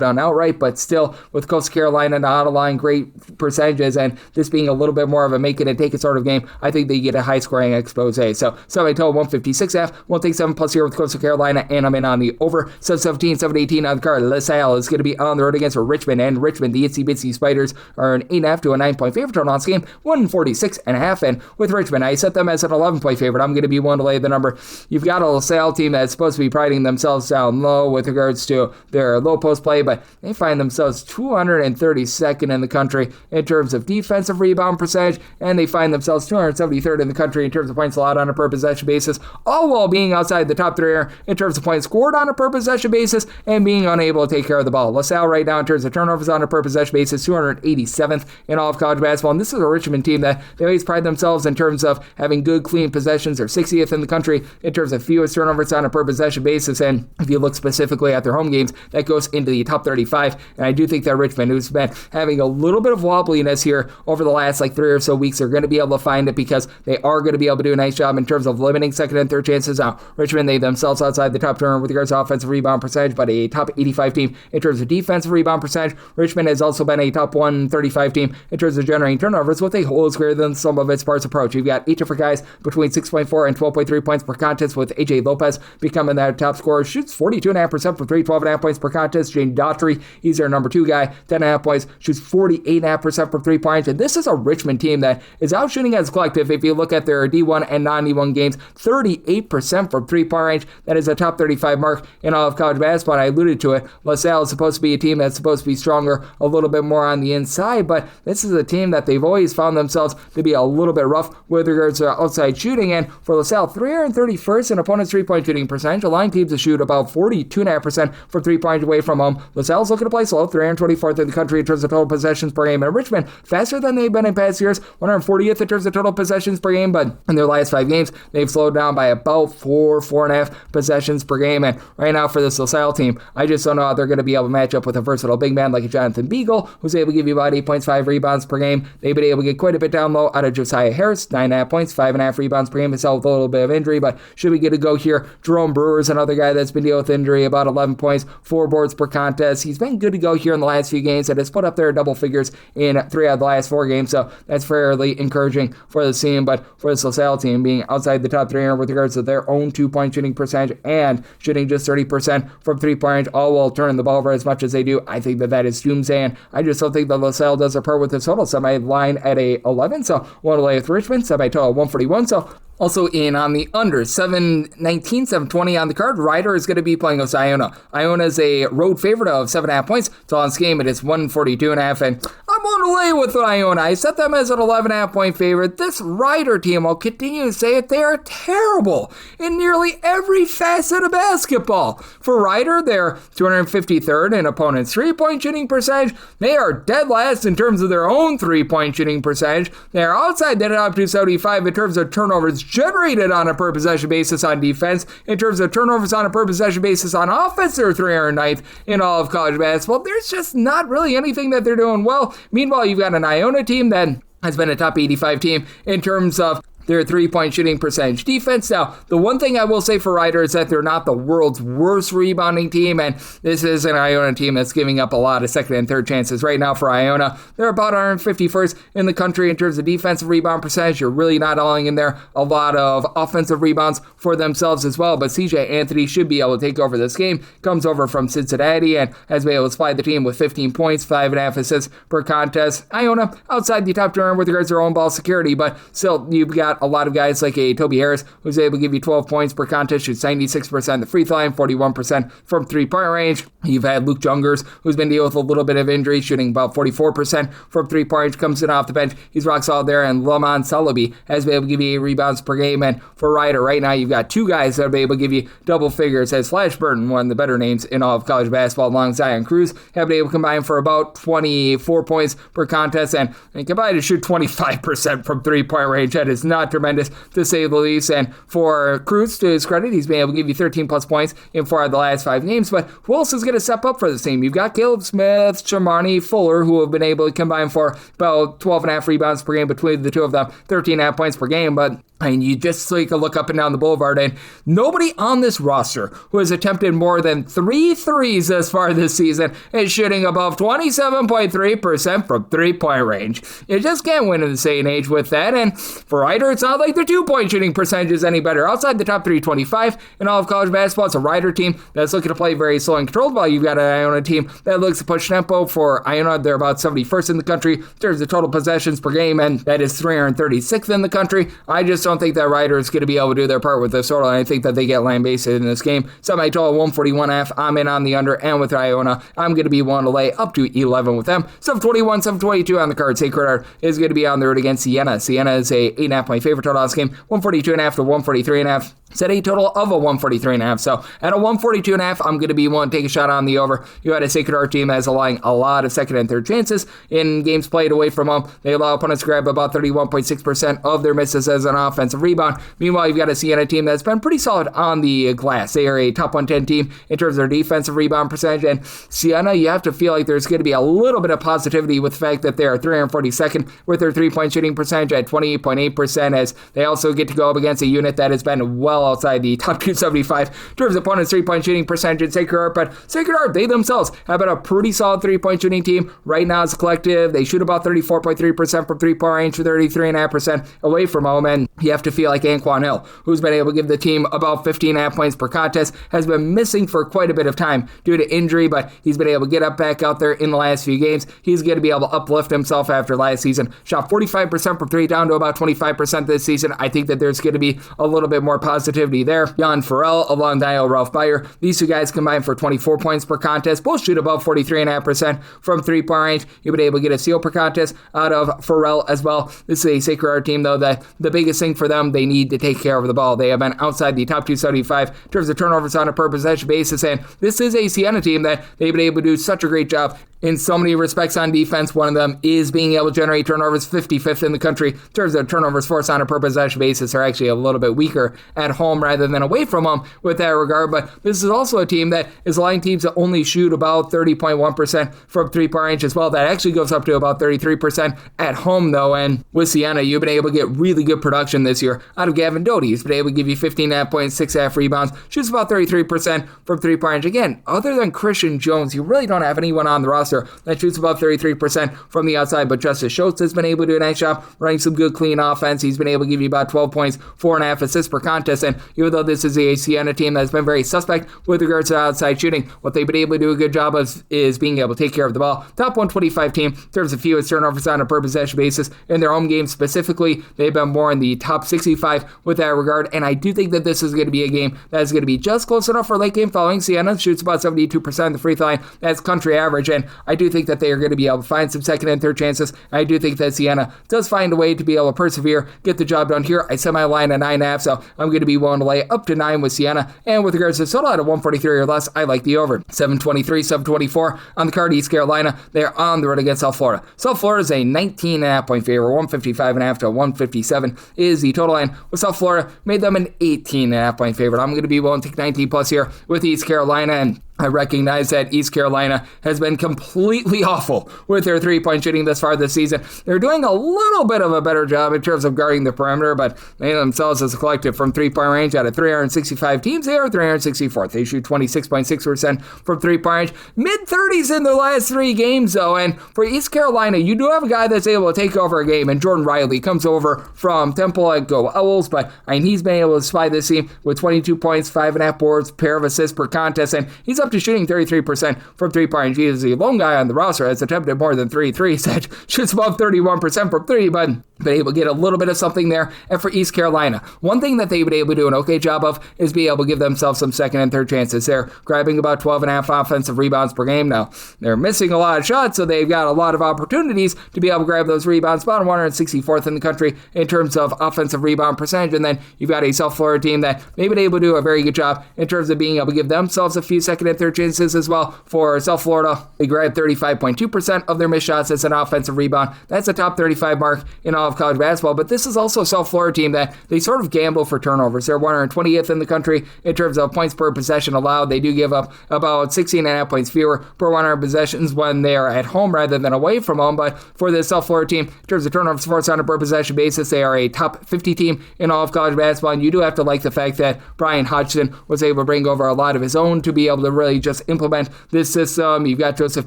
done outright, but still, with Coastal Carolina not allowing great percentages and this being a little bit more of a make it and take it sort of game, I think they get a high-scoring expose. So I told 156.5. We'll take 7+ here with Coastal Carolina, and I'm in on the over. 717, 718 on the card. LaSalle is going to be on the road against Richmond, and Richmond, the Itsy Bitsy Spiders, are an 8.5 to a 9-point favorite total on this game, 146.5. And with Richmond, I set them as an 11-point favorite. I'm going to be one to lay the number. You've got a LaSalle team that's supposed to be priding themselves down low with regards to their low post play, but they find themselves 232nd in the country in terms of defensive rebound percentage, and they find themselves 273rd in the country in terms of points allowed on a per possession basis, all while being outside the top 3 in terms of points scored on a per possession basis and being unable to take care of the ball. LaSalle right now in terms of turnovers on a per possession basis, 287th in all of college basketball, and this is a Richmond team that they always pride themselves in terms of having good clean possessions. They're 60th in the country in terms of fewest turnovers on a per possession basis, and if you look specifically at their home games, that goes into the top 35. And I do think that Richmond, who's been having a little bit of wobbliness here over the last 3 or so weeks, are going to be able to find it, because they are going to be able to do a nice job in terms of limiting second and third chances. Now, Richmond, they themselves outside the top 200 with regards to offensive rebound percentage, but a top 85 team in terms of defensive rebound percentage. Richmond has also been a top 135 team in terms of generating turnovers with a whole is greater than some of its parts approach. You've got each different guys between 6.4 and 12.3 points per contest, with AJ Lopez becoming that top scorer, shoots 42.5% from 3, 12.5 points per contest. Jane Daughtry, he's their number 2 guy, 10.5 points, shoots 48.5% from 3-point range. And this is a Richmond team that is out shooting as a collective. If you look at their D1 and non-D1 games, 38% from 3-point range. That is a top 35 mark in all of college basketball. And I alluded to it. LaSalle is supposed to be a team that's supposed to be stronger, a little bit more on the inside, but this is a team that they've always found themselves to be a little bit rough with regards to outside shooting. And for LaSalle, 331st in opponent's 3-point shooting percentage, allowing teams to shoot about 42.5% from 3-point away from home. LaSalle's looking to play slow, 324th in the country in terms of total possessions per game. And Richmond, faster than they've been in past years, 140th in terms of total possessions per game, but in their last 5 games, they've slowed down by about 4.5 possessions per game. And right now for this LaSalle team, I just don't know how they're going to be able to match up with a versatile big man like a Jonathan Beagle, who's able to give you about 8.5 rebounds per game. They've been able to get quite a bit down low out of Josiah Harris, 9.5 points, 5.5 rebounds per game, himself with a little bit of injury, but should we get to go here? Jerome Brewer is another guy that's been dealing with injury, about 11 points, 4 boards per contest. He's been good to go here in the last few games and has put up there double figures in 3 out of the last 4 games, so that's fairly encouraging for the team. But for this LaSalle team, being outside the top 300 with regards to their own 2-point shooting percentage and shooting just 30% from 3-point range, all while turning the ball over as much as they do, I think that is doomsday, and I just don't think that LaSalle does a part with this total. Semi line at a 11, so one away with Richmond, semi total 141, so also in on the under, 719, 720 on the card. Ryder is going to be playing with Iona. Iona is a road favorite of 7.5 points. So on this game, it is 142.5, and I'm going to lay with Iona. I set them as an 11.5 point favorite. This Ryder team, I'll continue to say it, they are terrible in nearly every facet of basketball. For Ryder, they're 253rd in opponent's 3-point shooting percentage. They are dead last in terms of their own 3-point shooting percentage. They are outside the top 275 in terms of turnovers generated on a per possession basis on defense. In terms of turnovers on a per possession basis on offense, they're 309th in all of college basketball. There's just not really anything that they're doing well. Meanwhile, you've got an Iona team that has been a top 85 team in terms of their 3-point shooting percentage defense. Now, the one thing I will say for Ryder is that they're not the world's worst rebounding team, and this is an Iona team that's giving up a lot of second and third chances. Right now for Iona, they're about 151st in the country in terms of defensive rebound percentage. You're really not allowing in there a lot of offensive rebounds for themselves as well, but CJ Anthony should be able to take over this game. Comes over from Cincinnati and has been able to supply the team with 15 points, 5.5 assists per contest. Iona outside the top 200 with regards to their own ball security, but still you've got a lot of guys like a Toby Harris who's able to give you 12 points per contest, shoots 96% the free throw line, 41% from 3-point range. You've had Luke Jungers, who's been dealing with a little bit of injury, shooting about 44% from 3-point range, comes in off the bench. He's rock solid there, and Lamont Salaby has been able to give you 8 rebounds per game. And for Ryder, right now you've got 2 guys that have been able to give you double figures, as Flash Burton, one of the better names in all of college basketball, along with Zion Cruz, have been able to combine for about 24 points per contest, and combined to shoot 25% from 3-point range. That is not tremendous, to say the least. And for Cruz, to his credit, he's been able to give you 13 plus points in 4 of the last 5 games. But who else is going to step up for this team? You've got Caleb Smith, Shamani Fuller, who have been able to combine for about 12.5 rebounds per game between the two of them, 13.5 points per game. But you just take a look up and down the boulevard, and nobody on this roster who has attempted more than 3 threes thus far this season is shooting above 27.3% from 3-point range. You just can't win in this day and age with that, and for Ryder, it's not like their 2-point shooting percentage is any better. Outside the top 325 in all of college basketball, it's a Ryder team that's looking to play very slow and controlled, while you've got an Iona team that looks to push tempo. For Iona, they're about 71st in the country in terms of total possessions per game, and that is 336th in the country. I just don't think that Ryder is going to be able to do their part with this total, and I think that they get lambasted in this game. Semi total 141.5. I'm in on the under, and with Iona, I'm going to be willing to lay up to 11 with them. 721, 722 on the card. Sacred Heart is going to be on the road against Siena. Siena is a 8.5 point favorite total on this game, 142.5 to 143.5. Set a total of a 143.5. So at a 142.5, I'm going to be willing to take a shot on the over. You had a Sacred Heart team that's allowing a lot of second and third chances in games played away from home. They allow opponents to grab about 31.6% of their misses as an offensive rebound. Meanwhile, you've got a Siena team that's been pretty solid on the glass. They are a top 110 team in terms of their defensive rebound percentage. And Siena, you have to feel like there's going to be a little bit of positivity with the fact that they are 342nd with their 3-point shooting percentage at 28.8%. as they also get to go up against a unit that has been well outside the top 275 in terms of opponents' three-point shooting percentage in Sacred Heart. But Sacred Heart, they themselves have been a pretty solid three-point shooting team right now as a collective. They shoot about 34.3% from three-point range, 33.5% away from home, and you have to feel like Anquan Hill, who's been able to give the team about 15.5 points per contest, has been missing for quite a bit of time due to injury, but he's been able to get up back out there in the last few games. He's going to be able to uplift himself after last season. Shot 45% from three, down to about 25% this season. I think that there's going to be a little bit more positivity there. Jan Farrell alongside Ralph Beyer. These two guys combined for 24 points per contest. Both shoot above 43.5% from three-point range. You've been able to get a steal per contest out of Farrell as well. This is a Sacred Heart team, though, that the biggest thing for them, they need to take care of the ball. They have been outside the top 275 in terms of turnovers on a per possession basis, and this is a Siena team that they've been able to do such a great job in so many respects on defense. One of them is being able to generate turnovers, 55th in the country in terms of turnovers forced on a per possession basis, are actually a little bit weaker at home rather than away from home with that regard. But this is also a team that is allowing teams to only shoot about 30.1% from three-point range as well. That actually goes up to about 33% at home, though. And with Siena, you've been able to get really good production this year out of Gavin Doty. He's been able to give you 15.5 points, 6.5 rebounds, shoots about 33% from three-point range. Again, other than Christian Jones, you really don't have anyone on the roster that shoots above 33% from the outside, but Justice Schultz has been able to do a nice job running some good, clean offense. He's been able to give you about 12 points, 4.5 assists per contest, and even though this is a Siena team that's been very suspect with regards to outside shooting, what they've been able to do a good job of is being able to take care of the ball. Top 125 team in terms of fewest turnovers on a per possession basis. In their home games specifically, they've been more in the top 65 with that regard, and I do think that this is going to be a game that is going to be just close enough for late game following. Siena shoots about 72% of the free throw line. That's country average, and I do think that they are going to be able to find some second and third chances. I do think that Siena does find a way to be able to persevere, get the job done here. I set my line at 9.5, so I'm going to be willing to lay up to 9 with Siena. And with regards to total at 143 or less, I like the over. 723, 724 on the card. East Carolina, they're on the road against South Florida. South Florida is a 19.5 point favor. 155.5 to 157 is the total line. With South Florida, made them an 18.5 point favorite. I'm going to be willing to take 19 plus here with East Carolina, and I recognize that East Carolina has been completely awful with their three-point shooting thus far this season. They're doing a little bit of a better job in terms of guarding the perimeter, but they themselves as a collective from three-point range out of 365 teams, they are 364th. They shoot 26.6% from three-point range. Mid-30s in their last 3 games, though, and for East Carolina, you do have a guy that's able to take over a game, and Jordan Riley comes over from Temple at Go Owls, but he's been able to spy this team with 22 points, 5.5 boards, pair of assists per contest, and he's up to shooting 33% from three-point range. He is the lone guy on the roster that's attempted more than 3 threes, that shoots above 31% from 3, but been able to get a little bit of something there. And for East Carolina, one thing that they've been able to do an okay job of is be able to give themselves some second and third chances. They're grabbing about 12.5 offensive rebounds per game. Now, they're missing a lot of shots, so they've got a lot of opportunities to be able to grab those rebounds. About 164th in the country in terms of offensive rebound percentage. And then you've got a South Florida team that they've been able to do a very good job in terms of being able to give themselves a few second and third chances as well. For South Florida, they grab 35.2% of their missed shots as an offensive rebound. That's a top 35 mark in all of college basketball, but this is also a South Florida team that they sort of gamble for turnovers. They're 120th in the country in terms of points per possession allowed. They do give up about 16.5 points fewer per 100 possessions when they are at home rather than away from home, but for the South Florida team, in terms of turnovers forced on a per possession basis, they are a top 50 team in all of college basketball, and you do have to like the fact that Brian Hodgson was able to bring over a lot of his own to be able to really just implement this system. You've got Joseph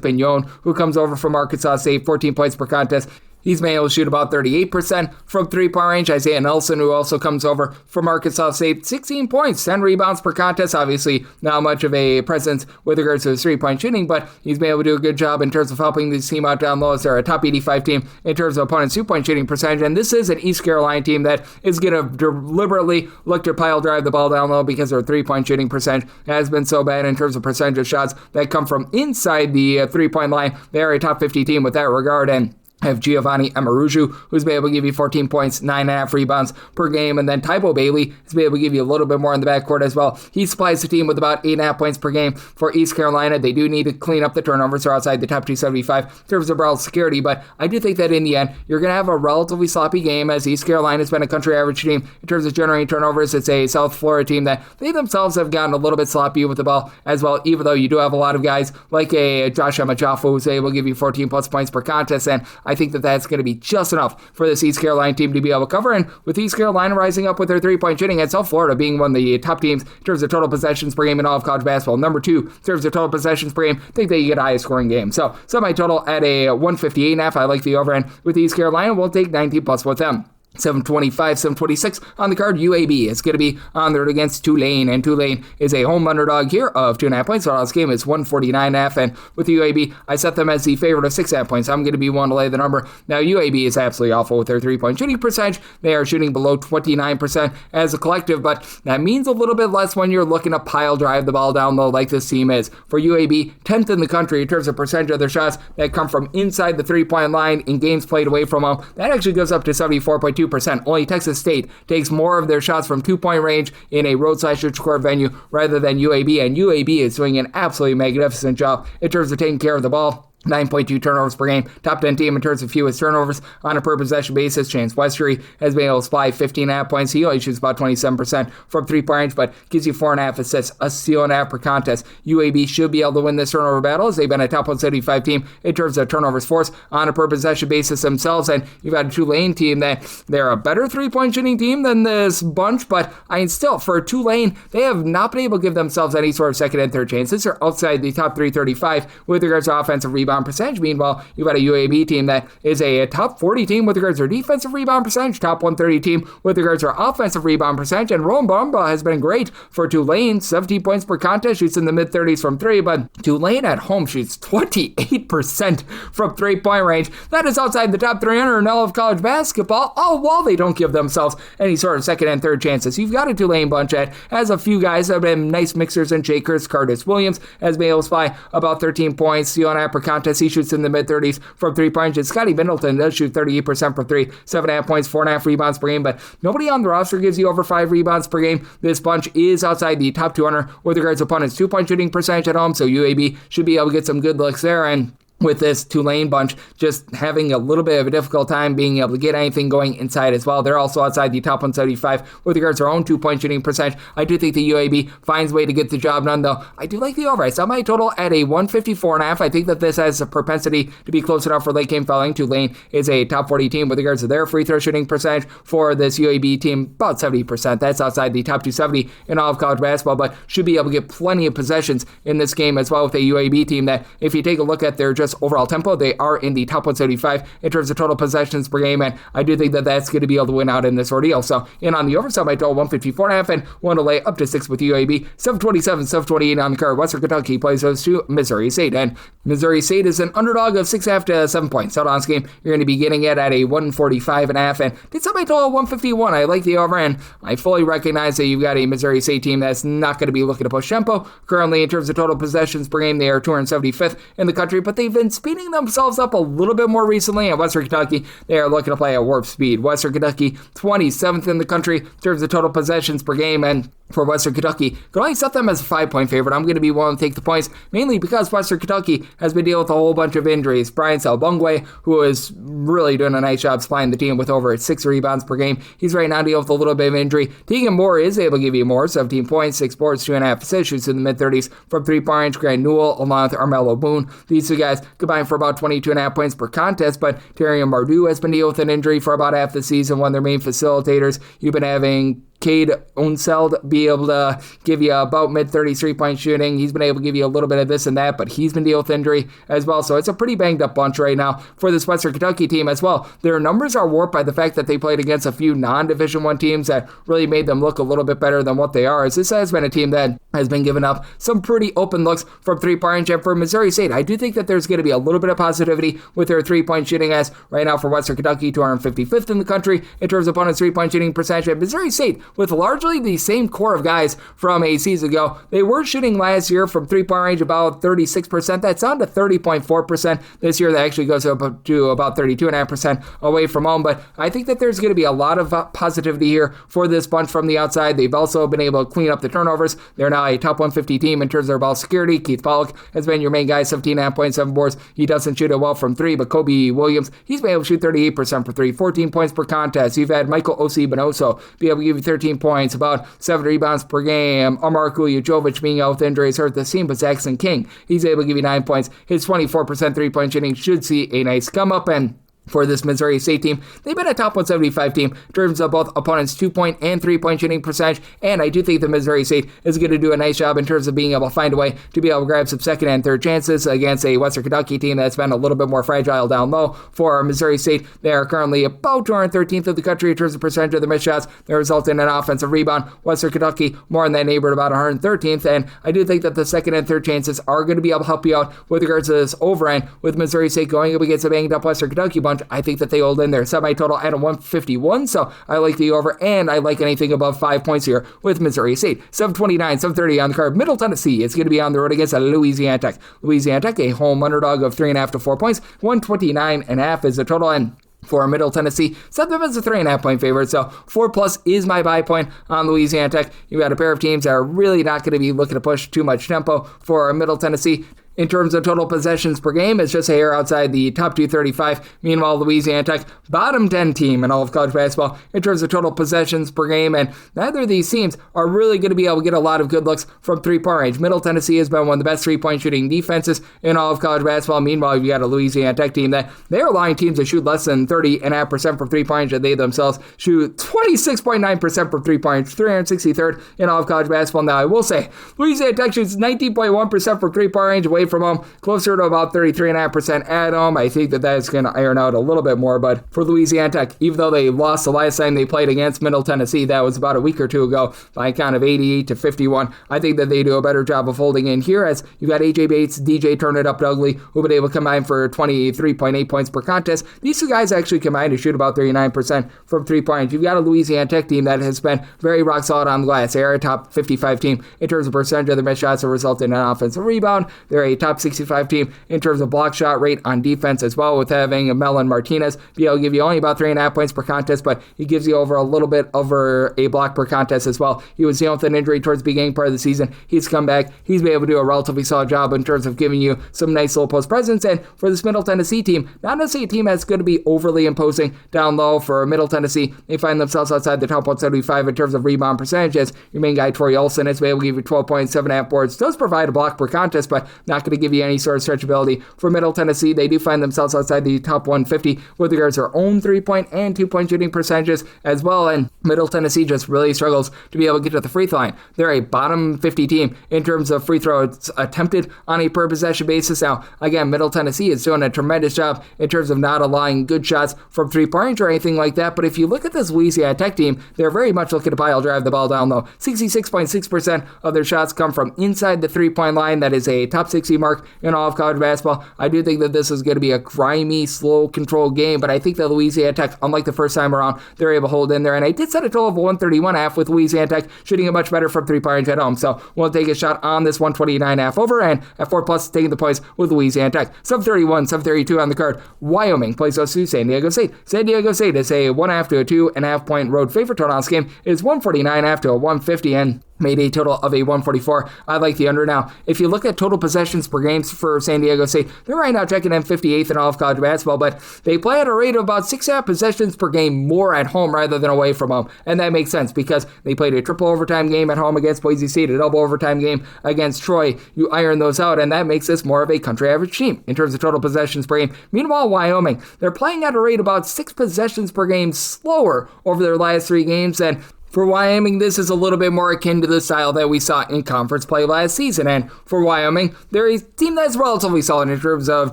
Pignon, who comes over from Arkansas State, 14 points per contest. He's been able to shoot about 38% from three-point range. Isaiah Nelson, who also comes over from Arkansas State, 16 points, 10 rebounds per contest. Obviously, not much of a presence with regards to his three-point shooting, but he's been able to do a good job in terms of helping this team out down low as they're a top 85 team in terms of opponents' two-point shooting percentage. And this is an East Carolina team that is going to deliberately look to pile drive the ball down low because their three-point shooting percentage has been so bad in terms of percentage of shots that come from inside the three-point line. They're a top 50 team with that regard, and have Giovanni Amaruju, who's been able to give you 14 points, 9.5 rebounds per game, and then Tybo Bailey has been able to give you a little bit more in the backcourt as well. He supplies the team with about 8.5 points per game for East Carolina. They do need to clean up the turnovers, so outside the top 275 in terms of relative security, but I do think that in the end, you're going to have a relatively sloppy game as East Carolina has been a country average team in terms of generating turnovers. It's a South Florida team that they themselves have gotten a little bit sloppy with the ball as well, even though you do have a lot of guys like a Josh Amajafu who's able to give you 14 plus points per contest, and I think that that's going to be just enough for this East Carolina team to be able to cover. And with East Carolina rising up with their 3-point shooting, and South Florida being one of the top teams in terms of total possessions per game in all of college basketball. Number 2 in terms of total possessions per game. I think that you get a highest scoring game. So semi-total at a 158.5. I like the over end with East Carolina. We'll take 19 plus with them. 725, 726 on the card. UAB is going to be on there against Tulane, and Tulane is a home underdog here of 2.5 points. So this game is 149.5, and with the UAB, I set them as the favorite of 6.5 points. I'm going to be one to lay the number. Now, UAB is absolutely awful with their 3-point shooting percentage. They are shooting below 29% as a collective, but that means a little bit less when you're looking to pile drive the ball down low like this team is. For UAB, 10th in the country in terms of percentage of their shots that come from inside the 3-point line in games played away from home. That actually goes up to 74.2%. Only Texas State takes more of their shots from 2-point range in a roadside-court venue rather than UAB, and UAB is doing an absolutely magnificent job in terms of taking care of the ball. 9.2 turnovers per game. Top 10 team in terms of fewest turnovers on a per possession basis. Chance Westery has been able to supply 15.5 points. He only shoots about 27% from 3-point range, but gives you 4.5 assists, a steal and a half per contest. UAB should be able to win this turnover battle as they've been a top 175 team in terms of turnovers forced on a per possession basis themselves. And you've got a Tulane team that they're a better 3-point shooting team than this bunch, but I mean, still, for Tulane, they have not been able to give themselves any sort of second and third chances. They're outside the top 335 with regards to offensive rebound percentage. Meanwhile, you've got a UAB team that is a top 40 team with regards to their defensive rebound percentage, top 130 team with regards to their offensive rebound percentage, and Rowan Bamba has been great for Tulane, 17 points per contest, shoots in the mid-30s from 3, but Tulane at home shoots 28% from 3-point range. That is outside the top 300 in all of college basketball, all while they don't give themselves any sort of second and third chances. You've got a Tulane bunch that has a few guys that have been nice mixers and shakers. Curtis Williams has been able to supply about 13 points, steal and a half per contest. He shoots in the mid-30s from 3-point range. Scotty Middleton does shoot 38% from 3, 7.5 points, 4.5 rebounds per game, but nobody on the roster gives you over 5 rebounds per game. This bunch is outside the top 200 with regards to opponents' 2-point shooting percentage at home, so UAB should be able to get some good looks there. And with this Tulane bunch just having a little bit of a difficult time being able to get anything going inside as well. They're also outside the top 175 with regards to their own 2-point shooting percentage. I do think the UAB finds a way to get the job done, though. I do like the over. I saw my total at a 154.5. I think that this has a propensity to be close enough for late game fouling. Tulane is a top 40 team with regards to their free throw shooting percentage. For this UAB team, about 70%. That's outside the top 270 in all of college basketball, but should be able to get plenty of possessions in this game as well with a UAB team that, if you take a look at their just overall tempo, they are in the top 175 in terms of total possessions per game, and I do think that that's going to be able to win out in this ordeal. So in on the over side, my total 154.5, and one to lay up to 6 with UAB. 727, 728 on the card. Western Kentucky plays those to Missouri State, and Missouri State is an underdog of 6.5 to 7 points. So on this game, you're going to be getting it at a 145.5, and did set my total 151. I like the over, and I fully recognize that you've got a Missouri State team that's not going to be looking to push tempo. Currently, in terms of total possessions per game, they are 275th in the country, but they've been speeding themselves up a little bit more recently. At Western Kentucky, they are looking to play at warp speed. Western Kentucky, 27th in the country in terms of total possessions per game, and for Western Kentucky, could only set them as a 5-point favorite. I'm going to be willing to take the points, mainly because Western Kentucky has been dealing with a whole bunch of injuries. Brian Salbungwe, who is really doing a nice job supplying the team with over 6 rebounds per game, he's right now dealing with a little bit of injury. Tegan Moore is able to give you more, 17 points, 6 boards, 2.5 assists, shoots in the mid-30s from 3-point range. Grant Newell, along with Armello Boone, these two guys combined for about 22.5 points per contest, but Terry Mardu has been dealing with an injury for about half the season, one of their main facilitators. You've been having Cade Unseld be able to give you about mid-30s 3-point shooting. He's been able to give you a little bit of this and that, but he's been dealing with injury as well. So it's a pretty banged up bunch right now for this Western Kentucky team as well. Their numbers are warped by the fact that they played against a few non-Division I teams that really made them look a little bit better than what they are, as this has been a team that has been giving up some pretty open looks from 3-point range. And for Missouri State, I do think that there's going to be a little bit of positivity with their 3-point shooting, as right now for Western Kentucky, 255th in the country in terms of opponents' 3-point shooting percentage. And Missouri State, with largely the same core of guys from a season ago, they were shooting last year from 3-point range about 36%. That's down to 30.4% this year. That actually goes up to about 32.5% away from home. But I think that there's going to be a lot of positivity here for this bunch from the outside. They've also been able to clean up the turnovers. They're now a top 150 team in terms of their ball security. Keith Pollock has been your main guy, 17.5 points, 7 boards. He doesn't shoot it well from 3, but Kobe Williams, he's been able to shoot 38% for 3, 14 points per contest. You've had Michael Osi-Bonoso be able to give you 13 points, about 7 rebounds per game. Amar Kuljovic being out with injuries hurt the team, but Jackson King, he's able to give you 9 points. His 24% 3-point shooting should see a nice come up, and for this Missouri State team. They've been a top 175 team in terms of both opponents' 2-point and 3-point shooting percentage, and I do think that Missouri State is going to do a nice job in terms of being able to find a way to be able to grab some second and third chances against a Western Kentucky team that's been a little bit more fragile down low. For Missouri State, they are currently about 213th of the country in terms of percentage of the missed shots. They result in an offensive rebound. Western Kentucky more in that neighborhood, about 113th, and I do think that the second and third chances are going to be able to help you out with regards to this overend. With Missouri State going up against a banged up Western Kentucky bunch, I think that they hold in there. Semi-total at a 151, so I like the over, and I like anything above 5 points here with Missouri State. 729, 730 on the card. Middle Tennessee is going to be on the road against Louisiana Tech. Louisiana Tech, a home underdog of 3.5 to 4 points. 129.5 is the total, and for Middle Tennessee, set them as a 3.5 point favorite, so 4+ is my buy point on Louisiana Tech. You got a pair of teams that are really not going to be looking to push too much tempo for Middle Tennessee. In terms of total possessions per game, it's just a hair outside the top 235. Meanwhile, Louisiana Tech, bottom 10 team in all of college basketball in terms of total possessions per game, and neither of these teams are really going to be able to get a lot of good looks from three-point range. Middle Tennessee has been one of the best three-point shooting defenses in all of college basketball. Meanwhile, you've got a Louisiana Tech team that they're allowing teams to shoot less than 30.5% from three-point range, and they themselves shoot 26.9% from three-point range, 363rd in all of college basketball. Now, I will say, Louisiana Tech shoots 19.1% from three-point range away from home, closer to about 33.5% at home. I think that is going to iron out a little bit more, but for Louisiana Tech, even though they lost the last time they played against Middle Tennessee, that was about a week or two ago, by a count of 88-51, I think that they do a better job of holding in here, as you've got AJ Bates, DJ Turn It Up Ugly, who've been able to combine for 23.8 points per contest. These two guys actually combined to shoot about 39% from three-point. You've got a Louisiana Tech team that has been very rock solid on the glass. They are a top 55 team in terms of percentage of their missed shots that result in an offensive rebound. They're a top 65 team in terms of block shot rate on defense as well, with having Melon Martinez be able to give you only about 3.5 points per contest, but he gives you over a little bit over a block per contest as well. He was dealing with an injury towards the beginning part of the season. He's come back. He's been able to do a relatively solid job in terms of giving you some nice little post presence. And for this Middle Tennessee team, not necessarily a team that's going to be overly imposing down low. For Middle Tennessee, they find themselves outside the top 175 in terms of rebound percentages. Your main guy, Torrey Olson, has been able to give you 12.7.5 boards. Does provide a block per contest, but not going to give you any sort of stretchability. For Middle Tennessee, they do find themselves outside the top 150 with regards to their own 3-point and 2-point shooting percentages as well, and Middle Tennessee just really struggles to be able to get to the free throw line. They're a bottom 50 team in terms of free throws attempted on a per possession basis. Now, again, Middle Tennessee is doing a tremendous job in terms of not allowing good shots from three-point range or anything like that, but if you look at this Louisiana Tech team, they're very much looking to pile drive the ball down low. 66.6% of their shots come from inside the three-point line. That is a top 60 mark in all of college basketball. I do think that this is going to be a grimy, slow, controlled game, but I think that Louisiana Tech, unlike the first time around, they're able to hold in there, and I did set a total of 131.5 with Louisiana Tech shooting it much better from three-point range at home, so we'll take a shot on this 129.5 over, and at 4+, taking the points with Louisiana Tech. 731, 732 on the card. Wyoming plays host to San Diego State. San Diego State is a 1.5 to a 2.5 point road favorite. Total on this game is 149.5 to a 150, and made a total of a 144. I like the under. Now, if you look at total possessions per game for San Diego State, they're right now checking in 58th in all of college basketball, but they play at a rate of about 6.5 possessions per game more at home rather than away from home. And that makes sense because they played a triple overtime game at home against Boise State, a double overtime game against Troy. You iron those out, and that makes this more of a country average team in terms of total possessions per game. Meanwhile, Wyoming, they're playing at a rate about 6 possessions per game slower over their last 3 games, and for Wyoming, this is a little bit more akin to the style that we saw in conference play last season. And for Wyoming, they're a team that's relatively solid in terms of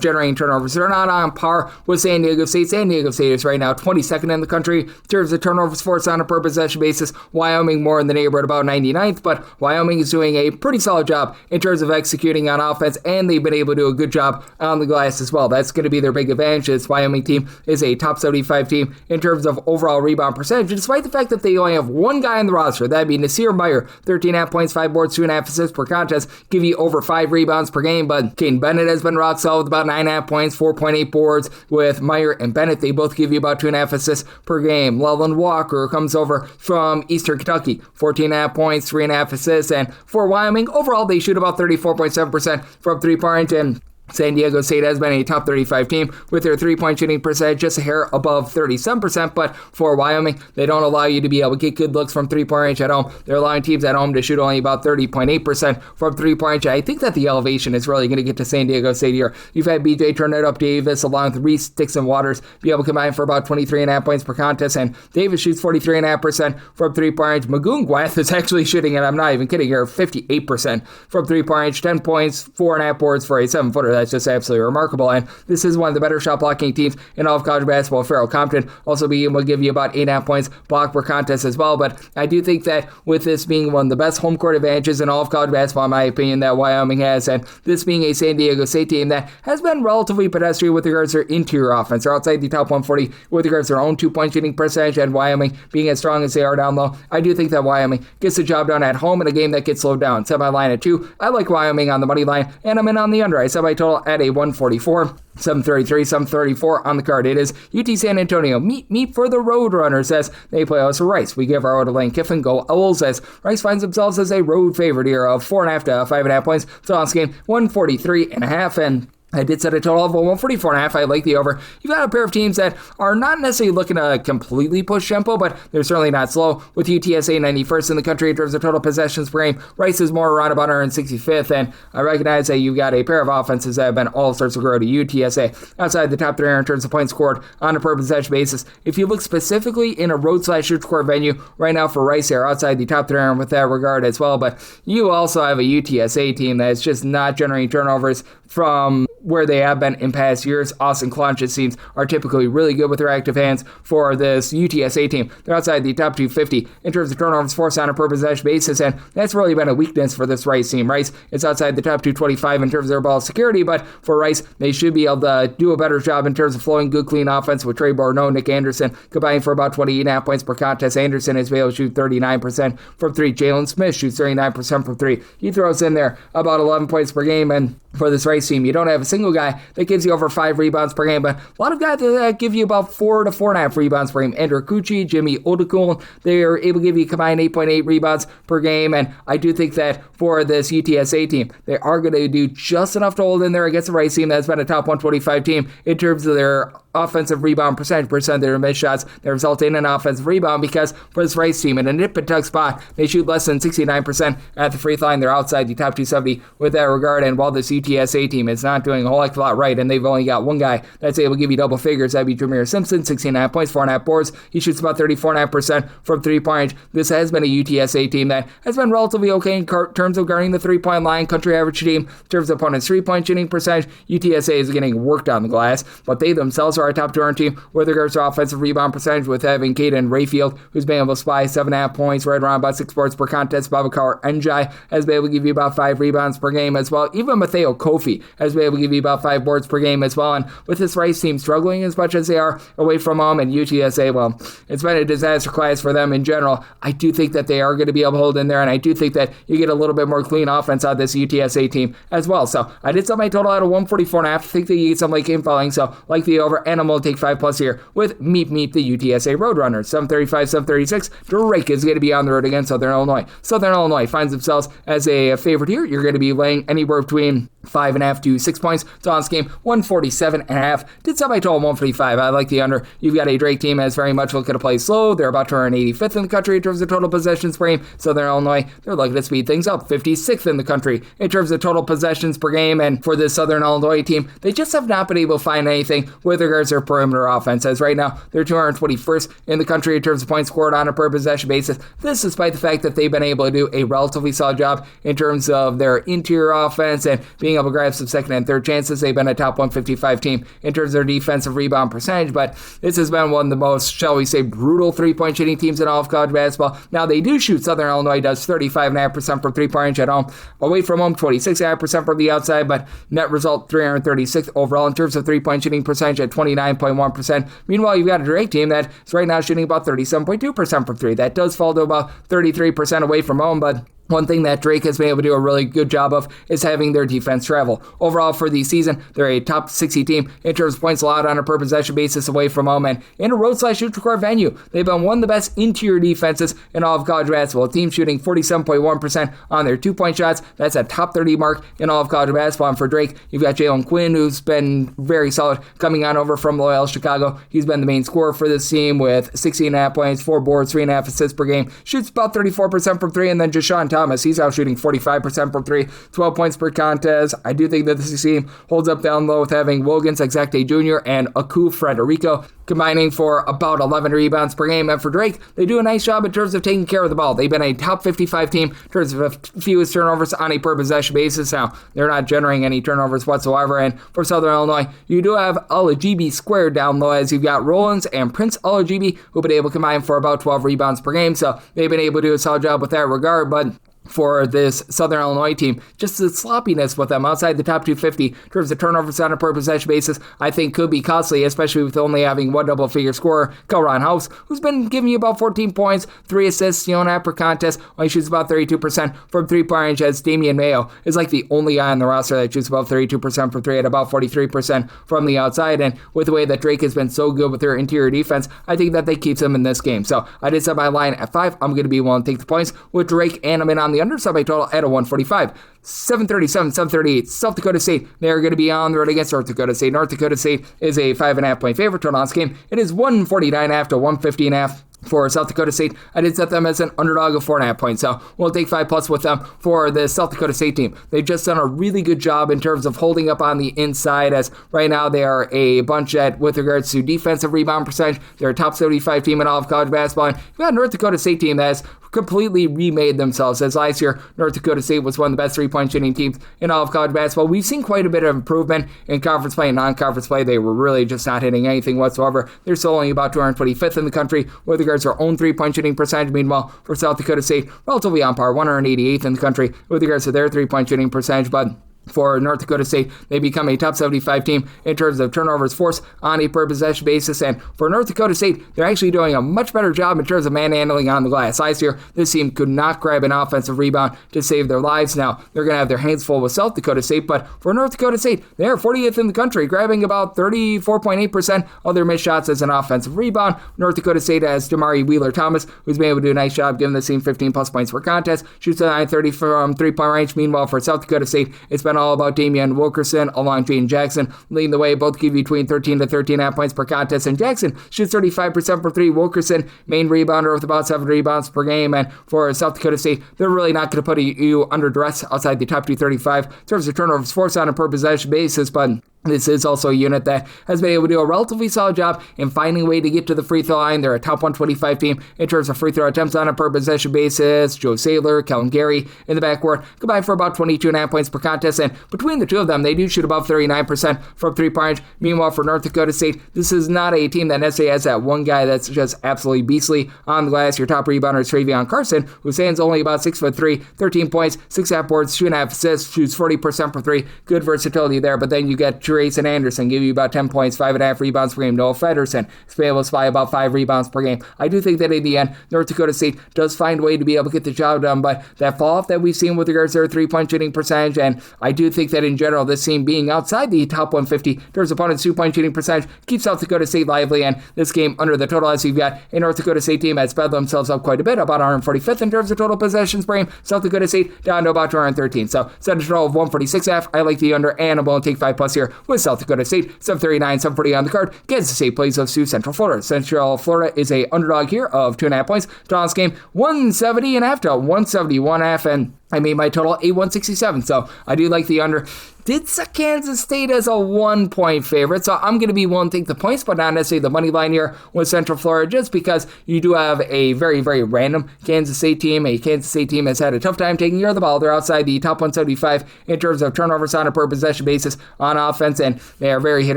generating turnovers. They're not on par with San Diego State. San Diego State is right now 22nd in the country in terms of turnovers forced on a per possession basis. Wyoming more in the neighborhood, about 99th. But Wyoming is doing a pretty solid job in terms of executing on offense, and they've been able to do a good job on the glass as well. That's going to be their big advantage. This Wyoming team is a top 75 team in terms of overall rebound percentage, despite the fact that they only have one guy on the roster. That'd be Nasir Meyer, 13.5 points, 5 boards, 2.5 assists per contest, give you over 5 rebounds per game. But Caden Bennett has been rock solid with about 9.5 points, 4.8 boards. With Meyer and Bennett, they both give you about 2.5 assists per game. Leland Walker comes over from Eastern Kentucky, 14.5 points, 3.5 assists. And for Wyoming, overall, they shoot about 34.7% from three-point range, and San Diego State has been a top 35 team with their three-point shooting percentage just a hair above 37%, but for Wyoming, they don't allow you to be able to get good looks from three-point range at home. They're allowing teams at home to shoot only about 30.8% from three-point range. I think that the elevation is really going to get to San Diego State here. You've had BJ Turner up Davis along with Reese Dixon Waters be able to combine for about 23.5 points per contest, and Davis shoots 43.5% from three-point range. Magoon Gwath is actually shooting, and I'm not even kidding here, 58% from three-point range, 10 points, 4.5 boards for a 7-footer. That's just absolutely remarkable, and this is one of the better shot blocking teams in all of college basketball. Farrell Compton also being able to give you about 8.5 points block per contest as well, but I do think that with this being one of the best home court advantages in all of college basketball, in my opinion, that Wyoming has, and this being a San Diego State team that has been relatively pedestrian with regards to their interior offense. They're outside the top 140 with regards to their own two-point shooting percentage, and Wyoming being as strong as they are down low. I do think that Wyoming gets the job done at home in a game that gets slowed down. Set my line at 2. I like Wyoming on the money line, and I'm in on the under. I set my total at a 144. 733, 734 on the card. It is UT San Antonio. Meet for the Roadrunners as they play us Rice. We give our to Lane Kiffin. Go Owls as Rice finds themselves as a road favorite here of 4.5 to 5.5 points. So on this game, 143.5, and I did set a total of 144.5. I like the over. You've got a pair of teams that are not necessarily looking to completely push tempo, but they're certainly not slow. With UTSA 91st in the country in terms of total possessions per game, Rice is more around about 165th, and I recognize that you've got a pair of offenses that have been all sorts of grow to UTSA outside the top 3 in terms of points scored on a per possession basis. If you look specifically in a road/shoot score venue right now for Rice, they're outside the top 3 with that regard as well, but you also have a UTSA team that's just not generating turnovers from where they have been in past years. Austin Clonch's teams are typically really good with their active hands for this UTSA team. They're outside the top 250 in terms of turnovers forced on a per possession basis, and that's really been a weakness for this Rice team. Rice is outside the top 225 in terms of their ball security, but for Rice, they should be able to do a better job in terms of flowing good, clean offense with Trey Borneau, Nick Anderson combining for about 28.5 points per contest. Anderson has been able to shoot 39% from 3. Jalen Smith shoots 39% from 3. He throws in there about 11 points per game, and for this Rice team, you don't have a single guy that gives you over 5 rebounds per game, but a lot of guys that give you about 4 to 4.5 rebounds per game. Andrew Cucci, Jimmy Odekun, they are able to give you combined 8.8 rebounds per game, and I do think that for this UTSA team, they are going to do just enough to hold in there against the Rice team that's been a top 125 team in terms of their offensive rebound percentage of their missed shots that result in an offensive rebound, because for this Rice team in a nip and tuck spot, they shoot less than 69% at the free throw line. They're outside the top 270 with that regard, and while this UTSA team is not doing a whole heck of a lot right, and they've only got one guy that's able to give you double figures, that'd be Jameer Simpson, 16.5 points, 4.5 boards. He shoots about 34.5% from three-point range. This has been a UTSA team that has been relatively okay in terms of guarding the three-point line, country average team in terms of opponents' three-point shooting percentage. UTSA is getting worked on the glass, but they themselves are a top 200 team with regards to offensive rebound percentage, with having Caden Rayfield, who's been able to supply 7.5 points, right around about 6 boards per contest. Babakar Njai has been able to give you about 5 rebounds per game as well. Even Matteo Kofi has been able to give you about 5 boards per game as well. And with this Rice team struggling as much as they are away from home, and UTSA, well, it's been a disaster class for them in general, I do think that they are going to be able to hold in there, and I do think that you get a little bit more clean offense out of this UTSA team as well. So I did set my total out of 144.5. I think that you get some late game following, so like the over, and I'm going to take 5+ here with meet the UTSA Roadrunners. 735, 736. Drake is going to be on the road against Southern Illinois. Southern Illinois finds themselves as a favorite here. You're going to be laying anywhere between 5.5 to 6 points. So on this game, 147.5. Did set my total 145. I like the under. You've got a Drake team that's very much looking to play slow. They're about to earn 85th in the country in terms of total possessions per game. Southern Illinois, they're looking to speed things up. 56th in the country in terms of total possessions per game. And for this Southern Illinois team, they just have not been able to find anything with regards to their perimeter offense. As right now, they're 221st in the country in terms of points scored on a per possession basis. This despite the fact that they've been able to do a relatively solid job in terms of their interior offense and being able to grab some second and third chances. They've been a top 155 team in terms of their defensive rebound percentage, but this has been one of the most, shall we say, brutal three-point shooting teams in all of college basketball. Now, they do shoot. Southern Illinois does 35.5% from three-point range at home. Away from home, 26.5% from the outside, but net result 336th overall in terms of three-point shooting percentage at 29.1%. Meanwhile, you've got a Drake team that is right now shooting about 37.2% from three. That does fall to about 33% away from home, but one thing that Drake has been able to do a really good job of is having their defense travel. Overall for the season, they're a top 60 team in terms of points allowed on a per possession basis away from home, and in a road/neutral court venue. They've been one of the best interior defenses in all of college basketball. A team shooting 47.1% on their 2-point shots. That's a top 30 mark in all of college basketball. And for Drake, you've got Jalen Quinn, who's been very solid coming on over from Loyola Chicago. He's been the main scorer for this team with 16.5 points, 4 boards, 3.5 assists per game. Shoots about 34% from 3, and then Jashawn Thomas, he's out shooting 45% from 3, 12 points per contest. I do think that this team holds up down low with having Wilkins, Exakte Jr., and Aku Frederico combining for about 11 rebounds per game. And for Drake, they do a nice job in terms of taking care of the ball. They've been a top 55 team in terms of fewest turnovers on a per possession basis. Now, they're not generating any turnovers whatsoever. And for Southern Illinois, you do have Olajibi squared down low, as you've got Rollins and Prince Olajibi, who've been able to combine for about 12 rebounds per game. So they've been able to do a solid job with that regard. But for this Southern Illinois team, just the sloppiness with them outside the top 250 in terms of turnovers on a per possession basis, I think could be costly, especially with only having one double-figure scorer, Kelron House, who's been giving you about 14 points, 3 assists, per contest. Only shoots about 32% from 3-point range, as Damian Mayo is like the only guy on the roster that shoots about 32% from 3 at about 43% from the outside. And with the way that Drake has been so good with their interior defense, I think that they keeps them in this game. So I did set my line at 5. I'm going to be willing to take the points with Drake, and I'm in on the under, so my total at a 145. 737, 738, South Dakota State. They're going to be on the road against North Dakota State. North Dakota State is a 5.5 point favorite. Total on this game, it is 149.5 to 150.5. For South Dakota State, I did set them as an underdog of 4.5 points, so we'll take 5+ with them for the South Dakota State team. They've just done a really good job in terms of holding up on the inside, as right now they are a bunch at, with regards to defensive rebound percentage, they're a top 75 team in all of college basketball. And you've got a North Dakota State team that has completely remade themselves, as last year North Dakota State was one of the best 3-point shooting teams in all of college basketball. We've seen quite a bit of improvement in conference play and non-conference play. They were really just not hitting anything whatsoever. They're still only about 225th in the country with regards to their own 3-point shooting percentage. Meanwhile, for South Dakota State, relatively on par, 188th in the country with regards to their 3-point shooting percentage. But for North Dakota State, they become a top 75 team in terms of turnovers forced on a per possession basis. And for North Dakota State, they're actually doing a much better job in terms of manhandling on the glass. Last year, this team could not grab an offensive rebound to save their lives. Now, they're going to have their hands full with South Dakota State, but for North Dakota State, they're 40th in the country, grabbing about 34.8% of their missed shots as an offensive rebound. North Dakota State has Damari Wheeler-Thomas, who's been able to do a nice job giving the team 15+ points per contest, shoots a 930 from 3-point range. Meanwhile, for South Dakota State, it's been all about Damian Wilkerson along Jaden Jackson leading the way. Both give you between 13 to 13.5 points per contest, and Jackson shoots 35% for 3. Wilkerson, main rebounder with about 7 rebounds per game. And for South Dakota State, they're really not going to put you under duress outside the top 235 in terms of turnovers forced on a per possession basis, but this is also a unit that has been able to do a relatively solid job in finding a way to get to the free throw line. They're a top 125 team in terms of free throw attempts on a per possession basis. Joe Saylor, Kellen Gary in the backcourt combined for about 22.5 points per contest, and between the two of them, they do shoot above 39% from 3-point range. Meanwhile, for North Dakota State, this is not a team that necessarily has that one guy that's just absolutely beastly on the glass. Your top rebounder is Travion Carson, who stands only about 6'3", 13 points, 6.5 boards, 2.5 assists, shoots 40% for 3. Good versatility there, but then you get Grayson Anderson, give you about 10 points, 5.5 rebounds per game. Noah Federson is able to supply about 5 rebounds per game. I do think that in the end, North Dakota State does find a way to be able to get the job done, but that fall off that we've seen with regards to their 3-point shooting percentage, and I do think that in general, this team being outside the top 150 there's opponent's 2-point shooting percentage keeps South Dakota State lively, and this game under the total, as you've got a North Dakota State team that sped themselves up quite a bit, about 145th in terms of total possessions per game. South Dakota State down to about 213. So set a total of 146.5. I like the under, and I'm going to take 5+ here with South Dakota State. 739, 740 on the card. Kansas State plays of Central Florida. Central Florida is a underdog here of 2.5 points. Total game 170.5 to 171.5, and I made my total a 167. So I do like the under. Did set Kansas State as a 1-point favorite, so I'm going to be willing to take the points, but not necessarily the money line here with Central Florida, just because you do have a very, very random Kansas State team. A Kansas State team has had a tough time taking care of the ball. They're outside the top 175 in terms of turnovers on a per possession basis on offense, and they are very hit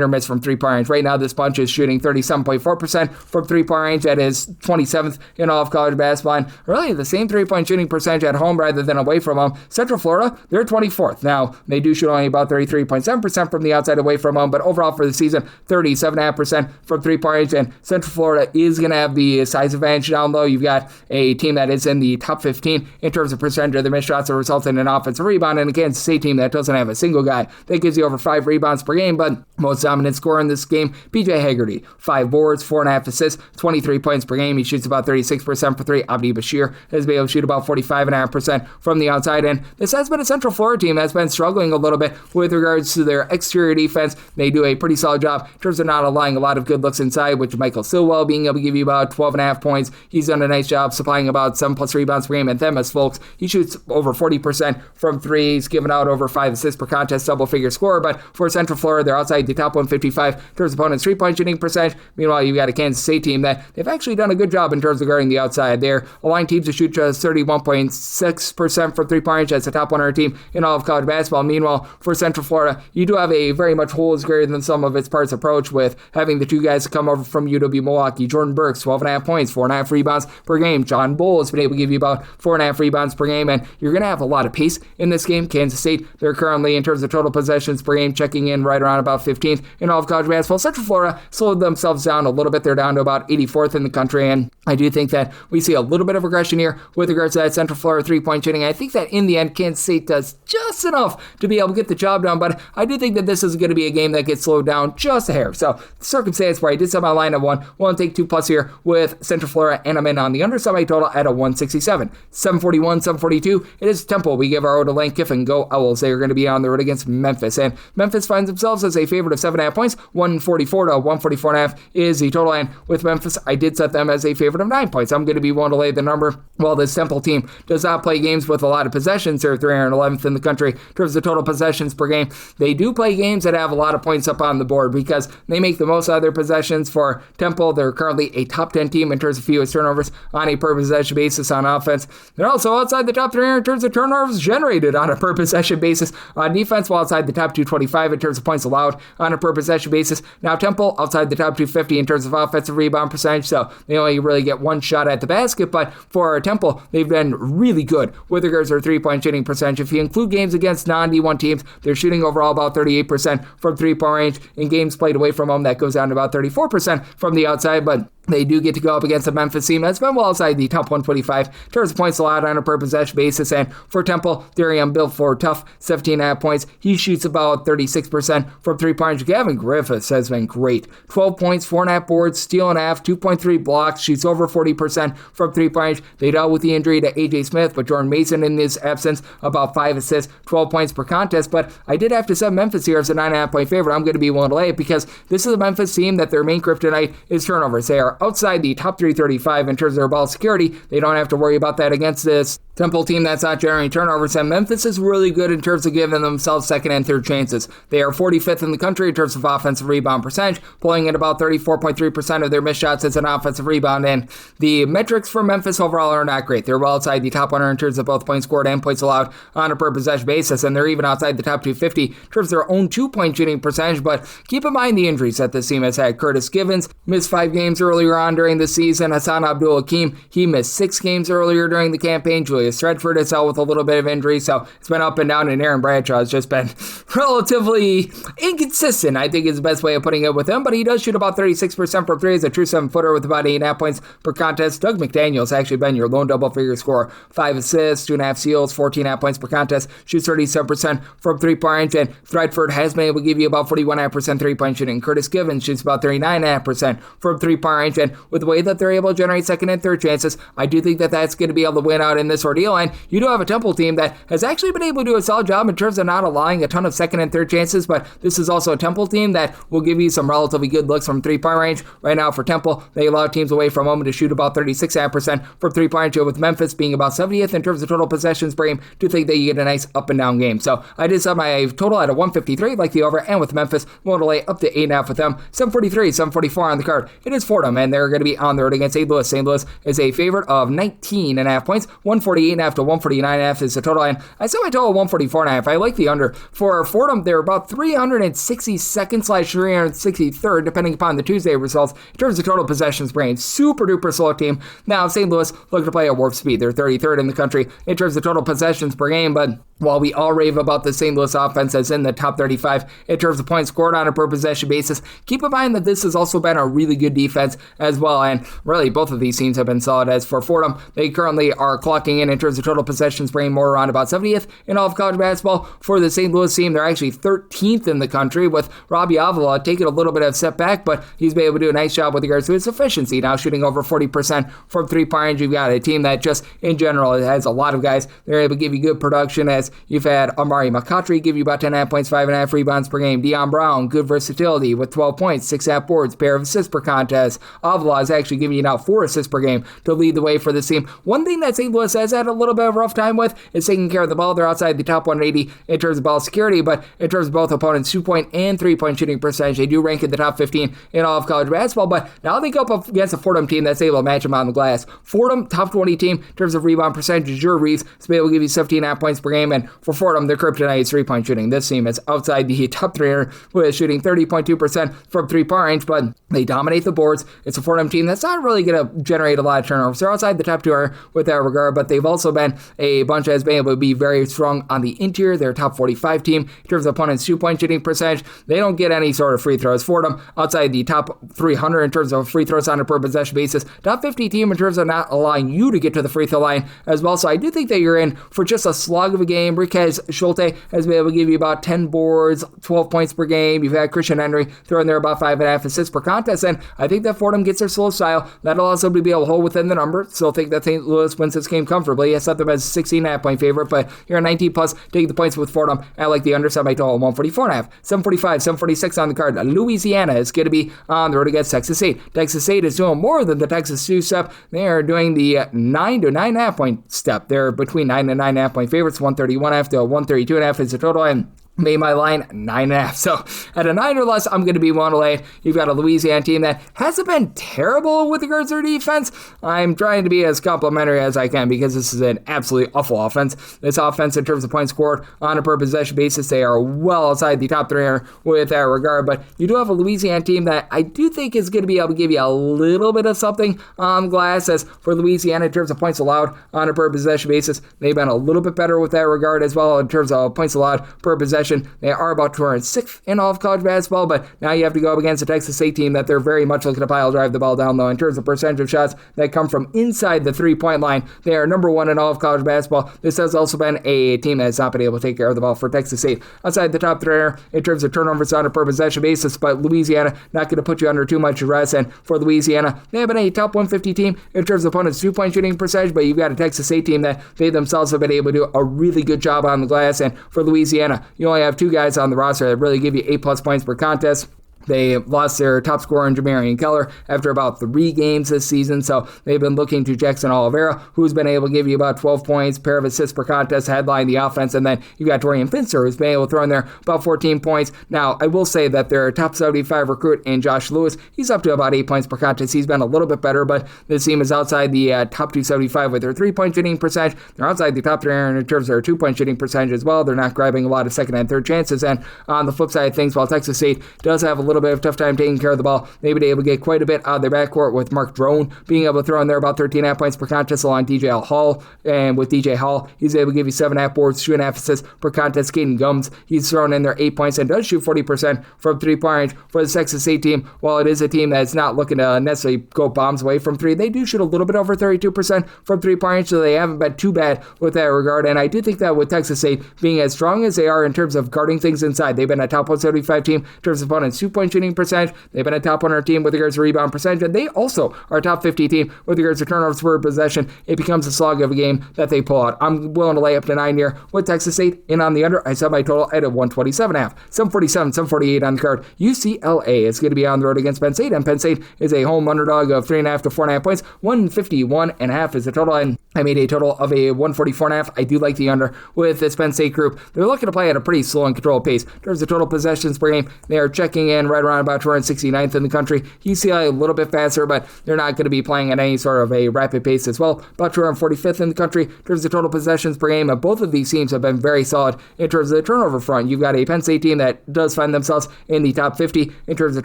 or miss from 3-point range. Right now, this bunch is shooting 37.4% from 3-point range. That is 27th in all of college basketball, and really the same 3-point shooting percentage at home rather than away away from home. Central Florida, they're 24th. Now, they do shoot only about 33.7% from the outside away from home, but overall for the season, 37.5% from three-point range, and Central Florida is going to have the size advantage down low. You've got a team that is in the top 15 in terms of percentage of their missed shots that result in an offensive rebound, and a Kansas State team that doesn't have a single guy that gives you over 5 rebounds per game, but most dominant scorer in this game, PJ Haggerty, 5 boards, 4.5 assists, 23 points per game. He shoots about 36% for 3. Abdi Bashir has been able to shoot about 45.5% from the outside, and this has been a Central Florida team that's been struggling a little bit with regards to their exterior defense. They do a pretty solid job in terms of not allowing a lot of good looks inside, with Michael Stilwell being able to give you about 12.5 points. He's done a nice job supplying about 7+ rebounds per game. And Themis, folks, he shoots over 40% from 3. He's given out over 5 assists per contest, double-figure scorer. But for Central Florida, they're outside the top 155 in terms of opponents' three-point shooting percentage. Meanwhile, you've got a Kansas State team that they've actually done a good job in terms of guarding the outside. They're aligned teams to shoot just 31.6% from three-point range. That's the top 100 team in all of college basketball. Meanwhile, for Central Florida, you do have a very much whole is greater than some of its parts approach, with having the 2 guys come over from UW Milwaukee. Jordan Burks, 12.5 points, 4.5 rebounds per game. John Bull has been able to give you about 4.5 rebounds per game, and you're going to have a lot of pace in this game. Kansas State, they're currently, in terms of total possessions per game, checking in right around about 15th in all of college basketball. Central Florida slowed themselves down a little bit. They're down to about 84th in the country, and I do think that we see a little bit of regression here with regards to that Central Florida three-point shooting. I think that in the end, Kansas State does just enough to be able to get the job done, but I do think that this is going to be a game that gets slowed down just a hair. So, the circumstance where I did set my line at 1, we'll take 2+ here with Central Florida, and I'm in on the under semi total at a 167. 741, 742. It is Temple. We give our O to Lane Kiffin. Go Owls. They are going to be on the road against Memphis, and Memphis finds themselves as a favorite of 7.5 points. 144 to 144.5 is the total, and with Memphis, I did set them as a favorite of 9 points. I'm going to be willing to lay the number. While this Temple team does not play games with a lot of possessions, they're 311th in the country in terms of total possessions per game. They do play games that have a lot of points up on the board because they make the most out of their possessions. For Temple, they're currently a top 10 team in terms of fewest turnovers on a per possession basis on offense. They're also outside the top 300 in terms of turnovers generated on a per possession basis on defense, while outside the top 225 in terms of points allowed on a per possession basis. Now Temple outside the top 250 in terms of offensive rebound percentage, so they only really get one shot at the basket. But for Temple, they've been really good with regards to their three-point shooting percentage. If you include games against non-D1 teams, they're shooting overall about 38% from three-point range. In games played away from home, that goes down to about 34% from the outside, but they do get to go up against a Memphis team that's been well outside the top 125 in terms of points allowed on a per possession basis. And for Temple, they're built for tough, 17.5 points. He shoots about 36% from three-point range. Gavin Griffiths has been great. 12 points, 4.5 boards, steal and a half, 2.3 blocks, shoots over 40% from three-point range. They dealt with the injury to A.J. Smith, but Jordan Mason in his absence, about 5 assists, 12 points per contest. But I did have to set Memphis here as a 9.5 point favorite. I'm going to be willing to lay it because this is a Memphis team that their main kryptonite is turnovers. They are outside the top 335 in terms of their ball security. They don't have to worry about that against this Temple team that's not generating turnovers, and Memphis is really good in terms of giving themselves second and third chances. They are 45th in the country in terms of offensive rebound percentage, pulling in about 34.3% of their missed shots as an offensive rebound, and the metrics for Memphis overall are not great. They're well outside the top 100 in terms of both points scored and points allowed on a per possession basis, and they're even outside the top 250 in terms of their own 2-point shooting percentage. But keep in mind the injuries that this team has had. Curtis Givens missed 5 games earlier on during the season. Hassan Abdul-Hakim, he missed 6 games earlier during the campaign. Julius Threadford has dealt with a little bit of injury, so it's been up and down, and Aaron Bradshaw has just been relatively inconsistent, I think is the best way of putting it with him, but he does shoot about 36% from 3 as a true 7-footer with about 8.5 points per contest. Doug McDaniel's actually been your lone double-figure scorer. 5 assists, 2.5 steals, 14.5 points per contest, shoots 37% from 3-point range, and Threadford has been able to give you about 41.5% 3-point shooting. Curtis Givens shoots about 39.5% from 3-point range, and with the way that they're able to generate second and third chances, I do think that that's going to be able to win out in this ordeal. And you do have a Temple team that has actually been able to do a solid job in terms of not allowing a ton of second and third chances, but this is also a Temple team that will give you some relatively good looks from 3-point range. Right now for Temple, they allow teams away from home to shoot about 36.5% from 3-point range, with Memphis being about 70th in terms of total possessions per game. Do think that you get a nice up and down game. So I did set my total at a 153, like the over, and with Memphis, we'll lay up to 8.5 with them. 743, 744 on the card. It is Fordham, and they're going to be on the road against St. Louis. St. Louis is a favorite of 19.5 points. 140 148.5 to 149.5 is the total, and I saw my total 144.5. I like the under. For Fordham, they're about 362nd/363rd, depending upon the Tuesday results, in terms of total possessions per game. Super duper slow team. Now, St. Louis looking to play at warp speed. They're 33rd in the country in terms of total possessions per game, but while we all rave about the St. Louis offense as in the top 35 in terms of points scored on a per possession basis, keep in mind that this has also been a really good defense as well, and really both of these teams have been solid. As for Fordham, they currently are clocking in terms of total possessions per game more around about 70th in all of college basketball. For the St. Louis team, they're actually 13th in the country, with Robbie Avila taking a little bit of a step back, but he's been able to do a nice job with regards to his efficiency, now shooting over 40% from three-point range. You've got a team that just in general has a lot of guys. They're able to give you good production, as you've had Amari McCautry give you about 10.5 points, 5.5 rebounds per game. Deion Brown, good versatility with 12 points, 6.5 boards, pair of assists per contest. Avila is actually giving you now 4 assists per game to lead the way for this team. One thing that St. Louis has had a little bit of a rough time with is taking care of the ball. They're outside the top 180 in terms of ball security, but in terms of both opponents' 2-point and 3-point shooting percentage, they do rank in the top 15 in all of college basketball, but now they go up against a Fordham team that's able to match them on the glass. Fordham, top 20 team in terms of rebound percentage. Drew Reeves is able to give you 17.5 points per game, and for Fordham, their kryptonite is 3-point shooting. This team is outside the top 300 with shooting 30.2% from 3-point range, but they dominate the boards. It's a Fordham team that's not really going to generate a lot of turnovers. They're outside the top 200 with that regard, but they've also been a bunch that has been able to be very strong on the interior. They're a top 45 team in terms of opponents' 2-point shooting percentage. They don't get any sort of free throws. Fordham outside the top 300 in terms of free throws on a per possession basis. Top 50 team in terms of not allowing you to get to the free throw line as well. So I do think that you're in for just a slog of a game. Riquez Schulte has been able to give you about 10 boards, 12 points per game. You've had Christian Henry throwing there about 5.5 assists per contest, and I think that Fordham gets their slow style. That'll also be able to hold within the number. Still think that St. Louis wins this game comfortably. I set them as a 16.5 point favorite, but you're a 19 plus. Take the points with Fordham. I like the under, set my total 144.5. 745, 746 on the card. Louisiana is going to be on the road against Texas State. Texas State is doing more than the Texas 2 step. They are doing the 9 to 9.5 point step. They're between 9 and 9.5 point favorites. 131.5 to 132.5 is the total, and made my line 9.5. So at a 9 or less, I'm going to be one to lay. You've got a Louisiana team that hasn't been terrible with regards to their defense. I'm trying to be as complimentary as I can because this is an absolutely awful offense. This offense, in terms of points scored on a per possession basis, they are well outside the top 300 with that regard. But you do have a Louisiana team that I do think is going to be able to give you a little bit of something on glass. As for Louisiana, in terms of points allowed on a per possession basis, they've been a little bit better with that regard as well in terms of points allowed per possession. They are about 206th in all of college basketball, but now you have to go up against a Texas State team that they're very much looking to pile drive the ball down low. In terms of percentage of shots that come from inside the 3-point line, they are number 1 in all of college basketball. This has also been a team that has not been able to take care of the ball for Texas State. Outside the top 3 in terms of turnovers on a per possession basis, but Louisiana not going to put you under too much duress. And for Louisiana, they have been a top 150 team in terms of opponents' 2-point shooting percentage, but you've got a Texas State team that they themselves have been able to do a really good job on the glass. And for Louisiana, you only have 2 guys on the roster that really give you 8+ points per contest. They lost their top scorer in Jamarian Keller after about 3 games this season, so they've been looking to Jackson Oliveira, who's been able to give you about 12 points, pair of assists per contest, headline the offense, and then you've got Dorian Finster, who's been able to throw in there about 14 points. Now, I will say that their top 75 recruit in Josh Lewis, he's up to about 8 points per contest. He's been a little bit better, but this team is outside the top 275 with their 3-point shooting percentage. They're outside the top 300 in terms of their 2-point shooting percentage as well. They're not grabbing a lot of second and third chances, and on the flip side of things, while Texas State does have a little bit of tough time taking care of the ball, they've been able to get quite a bit out of their backcourt with Mark Drone being able to throw in there about 13.5 points per contest along DJ Hall, and with DJ Hall, he's able to give you 7.5 boards, 2.5 assists per contest. Caden Gums, he's thrown in there 8 points and does shoot 40% from 3-point range for the Texas State team. While it is a team that's not looking to necessarily go bombs away from 3, they do shoot a little bit over 32% from 3-point range, so they haven't been too bad with that regard. And I do think that with Texas State being as strong as they are in terms of guarding things inside, they've been a top 175 team in terms of opponents' 2-point shooting percentage. They've been a top 100 team with regards to rebound percentage, and they also are a top 50 team with regards to turnovers per possession. It becomes a slog of a game that they pull out. I'm willing to lay up to 9 here with Texas State in on the under. I set my total at a 127.5. 747, 748 on the card. UCLA is going to be on the road against Penn State, and Penn State is a home underdog of 3.5 to 4.5 points. 151.5 is the total, and I made a total of a 144.5. I do like the under with this Penn State group. They're looking to play at a pretty slow and controlled pace. In terms of total possessions per game, they are checking in right around about 269th in the country. UCLA a little bit faster, but they're not going to be playing at any sort of a rapid pace as well. About 245th in the country in terms of total possessions per game, and both of these teams have been very solid in terms of the turnover front. You've got a Penn State team that does find themselves in the top 50 in terms of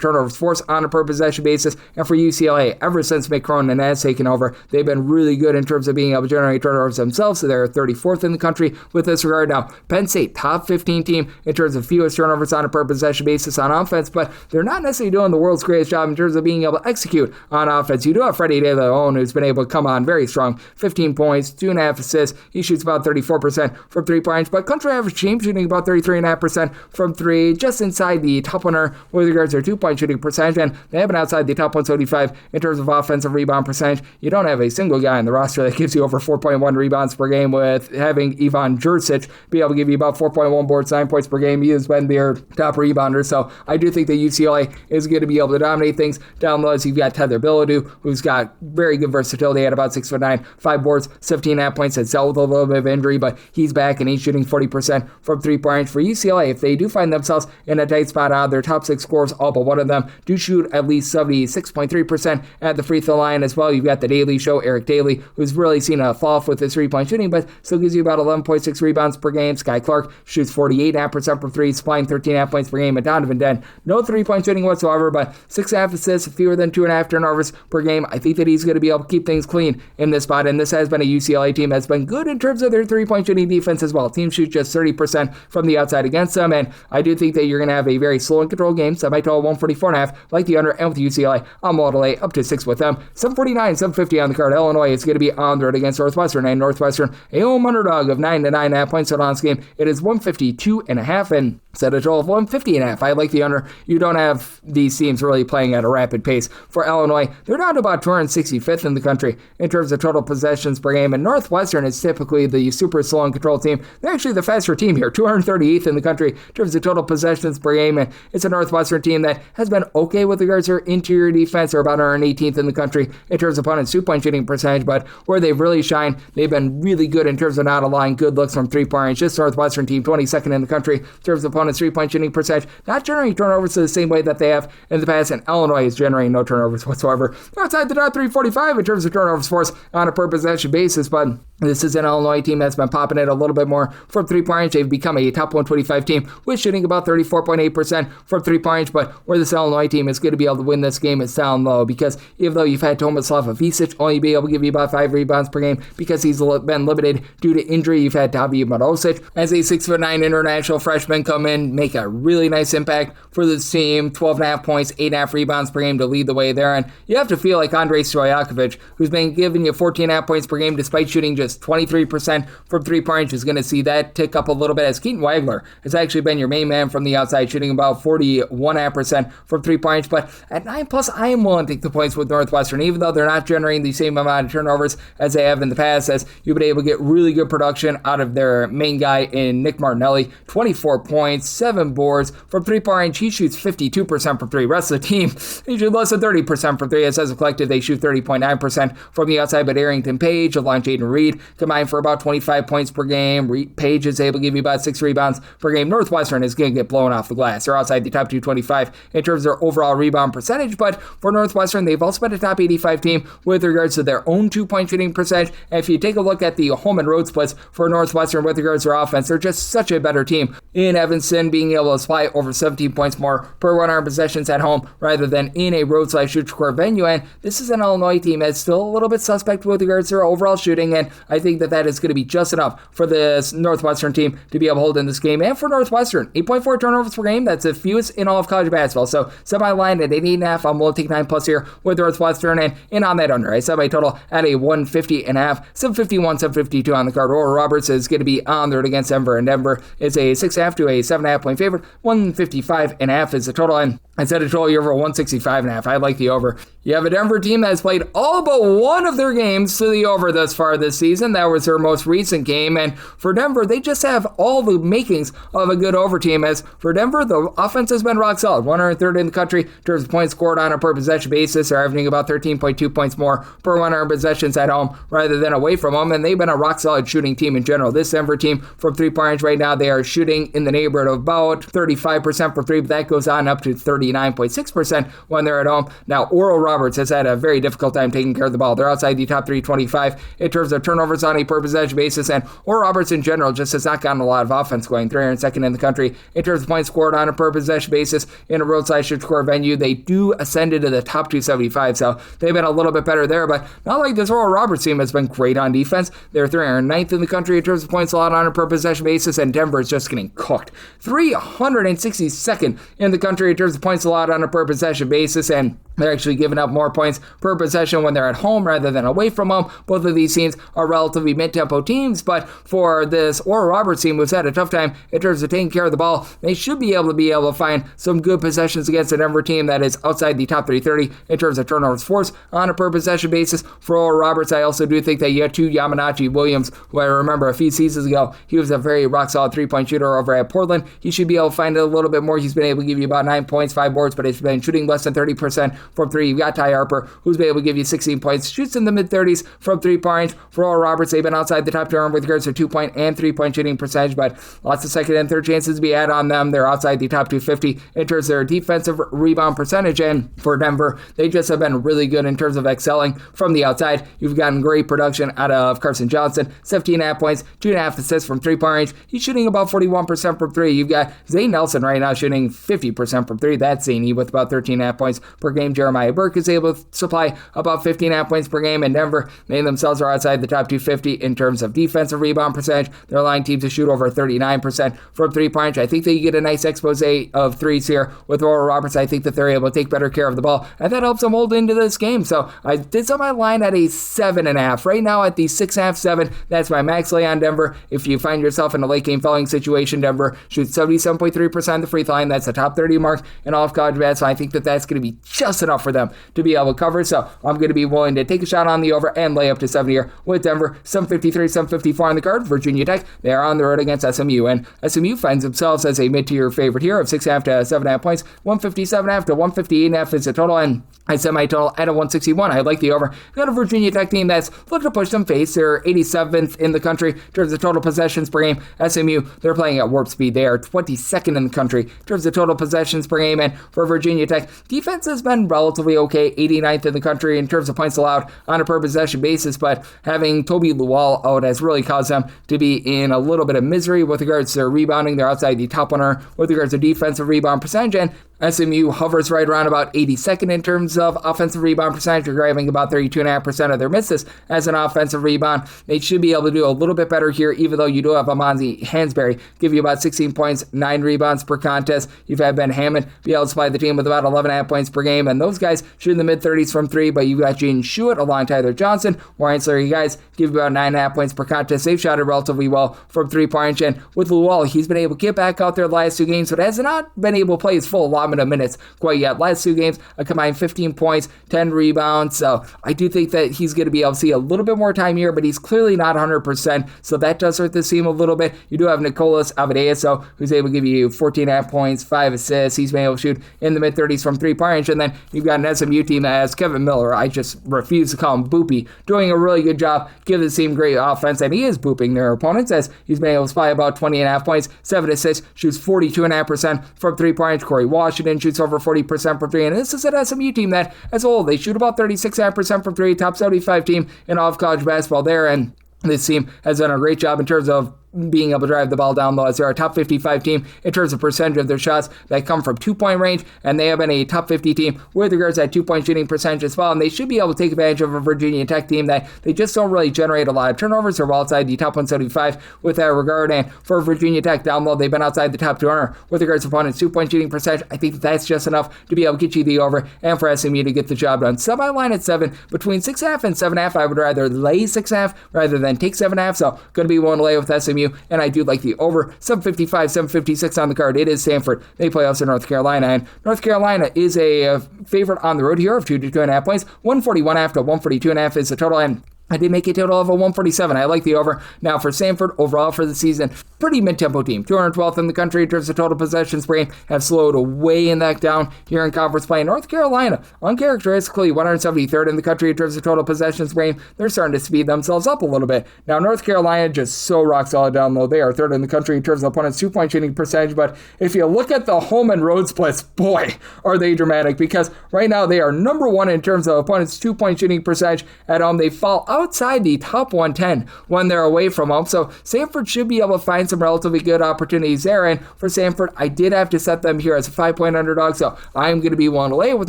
turnovers forced on a per possession basis, and for UCLA, ever since Mick Cronin has taken over, they've been really good in terms of being able to generate turnovers themselves, so they're 34th in the country with this regard. Now, Penn State, top 15 team in terms of fewest turnovers on a per possession basis on offense, but they're not necessarily doing the world's greatest job in terms of being able to execute on offense. You do have Freddie De Leon, who's been able to come on very strong, 15 points, 2.5 assists. He shoots about 34% from 3-point, but country average team shooting about 33.5% from 3, just inside the top 100 with regards to their 2-point shooting percentage, and they have been outside the top 175 in terms of offensive rebound percentage. You don't have a single guy in the roster that gives you over 4.1 rebounds per game, with having Ivan Jurcic be able to give you about 4.1 boards, 9 points per game. He has been their top rebounder, so I do think that UCLA is going to be able to dominate things down low. As you've got Tether Billadu, who's got very good versatility at about 6'9", 5 boards, 17.5 points, had dealt with a little bit of injury, but he's back and he's shooting 40% from 3-point. For UCLA, if they do find themselves in a tight spot, out their top 6 scorers, all but one of them, do shoot at least 76.3% at the free throw line as well. You've got the Daily Show, Eric Daly, who's really seen a fall off with his 3-point shooting, but still gives you about 11.6 rebounds per game. Sky Clark shoots 48.5% from 3, supplying 13.5 points per game. And Donovan Den, no 3-point shooting whatsoever, but 6.5 assists, fewer than 2.5 turnovers per game. I think that he's going to be able to keep things clean in this spot, and this has been a UCLA team that's been good in terms of their 3-point shooting defense as well. Teams shoot just 30% from the outside against them, and I do think that you're going to have a very slow and controlled game. Semi-total 144.5, like the under, and with UCLA, I'm all to lay up to 6 with them. 749, 750 on the card. Illinois is going to be on the road against Northwestern, and Northwestern, a home underdog of 9 to 9.5 points on this game. It is 152.5, and set a total of 150.5. I like the under. You don't have these teams really playing at a rapid pace. For Illinois, they're down to about 265th in the country in terms of total possessions per game, and Northwestern is typically the super slow and controlled team. They're actually the faster team here, 238th in the country in terms of total possessions per game, and it's a Northwestern team that has been okay with regards to their interior defense. They're about 118th in the country in terms of opponents' 2-point shooting percentage, but where they've really shined, they've been really good in terms of not allowing good looks from 3-point range. This Northwestern team, 22nd in the country in terms of opponents' 3-point shooting percentage, not generating turnovers the same way that they have in the past, and Illinois is generating no turnovers whatsoever. They're outside the top 345 in terms of turnovers forced on a per possession basis, but this is an Illinois team that's been popping it a little bit more from 3-point range. They've become a top 125 team with shooting about 34.8% from 3-point range, but where this Illinois team is going to be able to win this game is down low, because even though you've had Tomislav Ivisic only be able to give you about 5 rebounds per game because he's been limited due to injury, you've had Tavi Marosic as a 6'9" international freshman come in, make a really nice impact for this team, 12.5 points, 8.5 rebounds per game to lead the way there, and you have to feel like Andrei Stojakovic, who's been giving you 14.5 points per game despite shooting just 23% from 3-point range, is going to see that tick up a little bit, as Keaton Wagler has actually been your main man from the outside, shooting about 41.5% from 3-point range, but at 9+, I am willing to take the points with Northwestern, even though they're not generating the same amount of turnovers as they have in the past, as you've been able to get really good production out of their main guy in Nick Martinelli, 24 points, 7 boards from 3-point range. He shoots 52% from 3. Rest of the team, they shoot less than 30% from 3. As a collective, they shoot 30.9% from the outside, but Arrington Page, along Jaden Reed, combined for about 25 points per game. Page is able to give you about 6 rebounds per game. Northwestern is going to get blown off the glass. They're outside the top 225 in terms of their overall rebound percentage, but for Northwestern, they've also been a top 85 team with regards to their own 2-point shooting percentage. And if you take a look at the home and road splits for Northwestern with regards to their offense, they're just such a better team. In Evanston, being able to supply over 17 points more per 100 possessions at home rather than in a road/shoot-score venue, and this is an Illinois team that's still a little bit suspect with regards to their overall shooting, and I think that is going to be just enough for this Northwestern team to be able to hold in this game. And for Northwestern, 8.4 turnovers per game, that's the fewest in all of college basketball, so semi-line at 8.5, I'm willing to take 9+ here with Northwestern, and in on that under, I set my total at a 150.5, 751, 752 on the card. Oral Roberts is going to be on the road against Denver, and Denver is a 6.5 to a 7.5 point favorite. 155.5 is the total, and I set a total over 165.5. I like the over. You have a Denver team that has played all but one of their games to the over thus far this season. That was their most recent game, and for Denver, they just have all the makings of a good over team, as for Denver, the offense has been rock solid. 103rd in the country in terms of points scored on a per possession basis. They're averaging about 13.2 points more per 100 possessions at home rather than away from home, and they've been a rock solid shooting team in general. This Denver team from 3-point range right now, they are shooting in the neighborhood of about 35% for 3, but that goes on up to 39.6% when they're at home. Now, Oral Roberts has had a very difficult time taking care of the ball. They're outside the top 325 in terms of turnovers on a per possession basis, and Oral Roberts in general just has not gotten a lot of offense going. 302nd in the country in terms of points scored on a per possession basis in a roadside should score venue. They do ascend into the top 275, so they've been a little bit better there, but not like this Oral Roberts team has been great on defense. They're 309th in the country in terms of points allowed on a per possession basis, and Denver is just getting cooked. 362nd in the country in terms of points allowed on a per possession basis, and they're actually giving up more points per possession when they're at home rather than away from home. Both of these teams are relatively mid-tempo teams, but for this Oral Roberts team who's had a tough time in terms of taking care of the ball, they should be able to find some good possessions against a Denver team that is outside the top 330 in terms of turnovers forced on a per possession basis. For Oral Roberts, I also do think that you have two Yamanachi Williams, who I remember a few seasons ago, he was a very rock-solid three-point shooter over at Portland. He should be able to find it a little bit more. He's been able to give you about 9 points, 5 boards, but he's been shooting less than 30% from three. You've got Ty Harper, who's been able to give you 16 points, shoots in the mid-30s from three-point. For Oral Roberts, they've been outside the top 200 with regards to 2-point and 3-point shooting percentage, but lots of second and third chances to be had on them. They're outside the top 250 in terms of their defensive rebound percentage, and for Denver, they just have been really good in terms of excelling from the outside. You've gotten great production out of Carson Johnson, 17.5 points, 2.5 assists from three-point range. He's shooting about 41% from three. You've got Zane Nelson right now shooting 50% from three. That's zany with about 13.5 points per game. Jeremiah Burke is able to supply about 15.5 points per game, and Denver, they themselves are outside the top 250 in terms of defensive rebound percentage. They're allowing teams to shoot over 39% from three-point. I think that you get a nice expose of threes here with Oral Roberts. I think that they're able to take better care of the ball, and that helps them hold into this game. So I did set my line at a 7.5. Right now at the 6.5, 7. That's my max lay on Denver. If you find yourself in a late game fouling situation, Denver shoots 77.3% of the free throw line. That's a top 30 mark in all of college basketball. So I think that that's going to be just enough for them to be able to cover. So I'm going to be willing to take a shot on the over and lay up to 7 here with Denver. 753, 754 on the card. Virginia Tech, they are on the road against SMU, and SMU finds themselves as a mid-tier favorite here of 6.5 to 7.5 points. 157.5 to 158.5 is the total, and I set my total at a 161. I like the over. Got a Virginia Tech team that's looking to push some pace. They're 87th in the country in terms of total possessions per game. SMU, they're playing at warp speed. They are 22nd in the country in terms of total possessions per game. And for Virginia Tech, defense has been relatively okay. 89th in the country in terms of points allowed on a per possession basis. But having Toby Lual out has really caused them to be in a little bit of misery with regards to their rebounding. They're outside the top 100 with regards to defensive rebound percentage. And SMU hovers right around about 82nd in terms of offensive rebound percentage. They're grabbing about 32.5% of their misses as an offensive rebound. They should be able to do a little bit better here, even though you do have Amonzi Hansberry give you about 16 points, 9 rebounds per contest. You've had Ben Hammond be able to supply the team with about 11.5 points per game, and those guys shoot in the mid-30s from three, but you've got Jaden Schuett along Tyler Johnson, more ancillary guys, give you about 9.5 points per contest. They've shot it relatively well from three-point, and with Lual, he's been able to get back out there the last two games, but has not been able to play his full allotment of minutes quite yet. Last two games, a combined 15 points, 10 rebounds, so I do think that he's going to be able to see a little bit more time here, but he's clearly not 100%, so that does hurt this team a little bit. You do have Nicolas Avadeaso, who's able to give you 14.5 points, 5 assists. He's been able to shoot in the mid-30s from three-point, and then you've got an SMU team that has Kevin Miller, I just refuse to call him Boopy, doing a really good job, give the team great offense, and he is booping their opponents as he's been able to supply about 20.5 points, 7 assists, shoots 42.5% from three-point. Corey Washington shoots over 40% from three, and this is an SMU team that, as a whole, they shoot about 36.5% from three, top 75 team in all of college basketball there, and this team has done a great job in terms of being able to drive the ball down low, as they're a top 55 team in terms of percentage of their shots that come from two-point range, and they have been a top 50 team with regards to that two-point shooting percentage as well, and they should be able to take advantage of a Virginia Tech team that they just don't really generate a lot of turnovers. They're well outside the top 175 with that regard, and for Virginia Tech down low, they've been outside the top 200 with regards to opponents' two-point shooting percentage. I think that's just enough to be able to get you the over, and for SMU to get the job done. Semi line at 7, between 6.5 and 7.5, I would rather lay 6.5 rather than take 7.5, so going to be one to lay with SMU, and I do like the over. 755, 756 on the card. It is Stanford. They play us in North Carolina, and North Carolina is a favorite on the road here of 2 to 2.5 points. 141.5 to 142.5 is the total, and I did make a total of a 147. I like the over. Now for Samford, overall for the season, pretty mid-tempo team. 212th in the country in terms of total possessions per game, have slowed way in that down here in conference play. North Carolina, uncharacteristically 173rd in the country in terms of total possessions per game. They're starting to speed themselves up a little bit. Now North Carolina just so rock solid down low. They are third in the country in terms of opponents' 2-point shooting percentage. But if you look at the home and road splits, boy, are they dramatic, because right now they are number one in terms of opponents' 2-point shooting percentage at home. They fall outside the top 110 when they're away from home. So Samford should be able to find some relatively good opportunities there. And for Samford, I did have to set them here as a 5-point underdog. So I'm going to be willing to lay it with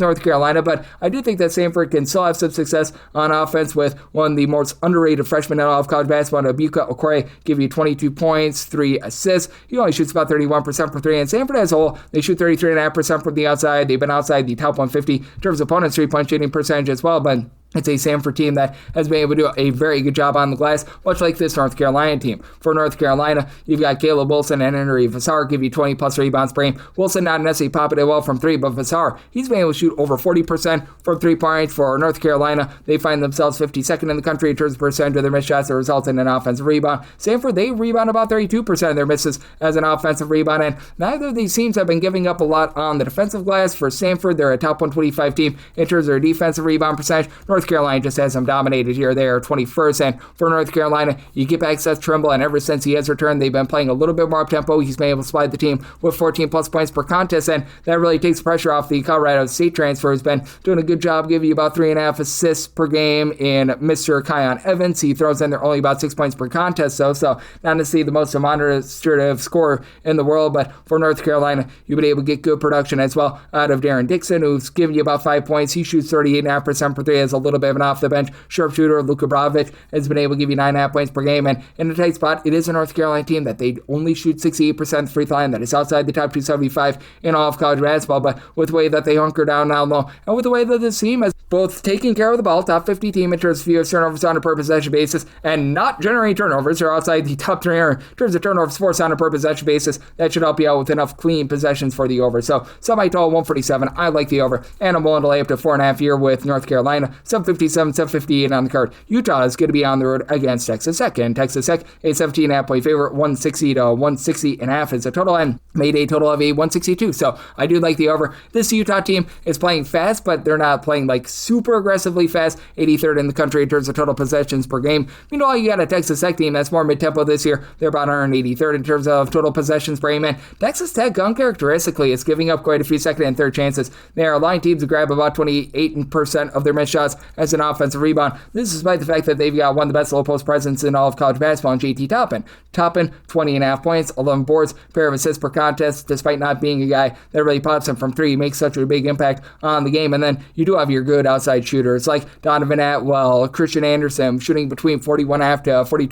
North Carolina. But I do think that Samford can still have some success on offense with one of the most underrated freshmen in all of college basketball, Abuka Okoye, give you 22 points, 3 assists. He only shoots about 31% from 3. And Samford as a whole, they shoot 33.5% from the outside. They've been outside the top 150 in terms of opponents' 3-point shooting percentage as well. But it's a Samford team that has been able to do a very good job on the glass, much like this North Carolina team. For North Carolina, you've got Caleb Wilson and Henry Vassar give you 20-plus rebounds per game. Wilson not necessarily popping it well from 3, but Vassar, he's been able to shoot over 40% from 3-point. For North Carolina, they find themselves 52nd in the country in terms of percentage of their missed shots that result in an offensive rebound. Samford, they rebound about 32% of their misses as an offensive rebound, and neither of these teams have been giving up a lot on the defensive glass. For Samford, they're a top 125 team in terms of their defensive rebound percentage. North Carolina just has them dominated here. They are 21st, and for North Carolina, you get back Seth Trimble, and ever since he has returned, they've been playing a little bit more up-tempo. He's been able to supply the team with 14-plus points per contest, and that really takes pressure off the Colorado State transfer, who's been doing a good job, giving you about 3.5 assists per game in Mr. Kion Evans. He throws in there only about 6 points per contest, though, so not necessarily the most demonstrative scorer in the world, but for North Carolina, you've been able to get good production as well out of Darren Dixon, who's giving you about 5 points. He shoots 38.5% per 3, has a little bit of an off the bench sharpshooter. Luka Bravich has been able to give you 9.5 points per game, and in a tight spot, it is a North Carolina team that they only shoot 68% free throw line. That is outside the top 275 in all of college basketball, but with the way that they hunker down now low, and with the way that this team has both taken care of the ball, top 50 team in terms of fewest turnovers on a per possession basis, and not generating turnovers, they're outside the top 300 in terms of turnovers forced on a per possession basis. That should help you out with enough clean possessions for the over. So semi-total 147, I like the over, and I'm willing to lay up to 4.5 here with North Carolina. 757, 758 on the card. Utah is going to be on the road against Texas Tech, and Texas Tech, a 17.5 point favorite, 160 to 160.5 is a total, and made a total of a 162. So I do like the over. This Utah team is playing fast, but they're not playing like super aggressively fast. 83rd in the country in terms of total possessions per game. Meanwhile, you got a Texas Tech team that's more mid-tempo this year. They're about 183rd in terms of total possessions per game, and Texas Tech, uncharacteristically, is giving up quite a few second and third chances. They are allowing teams to grab about 28% of their missed shots as an offensive rebound. This is despite the fact that they've got one of the best low post presence in all of college basketball in JT Toppin. Toppin, 20.5 points, 11 boards, pair of assists per contest, despite not being a guy that really pops him from 3. He makes such a big impact on the game. And then you do have your good outside shooters like Donovan Atwell, Christian Anderson, shooting between 41.5 to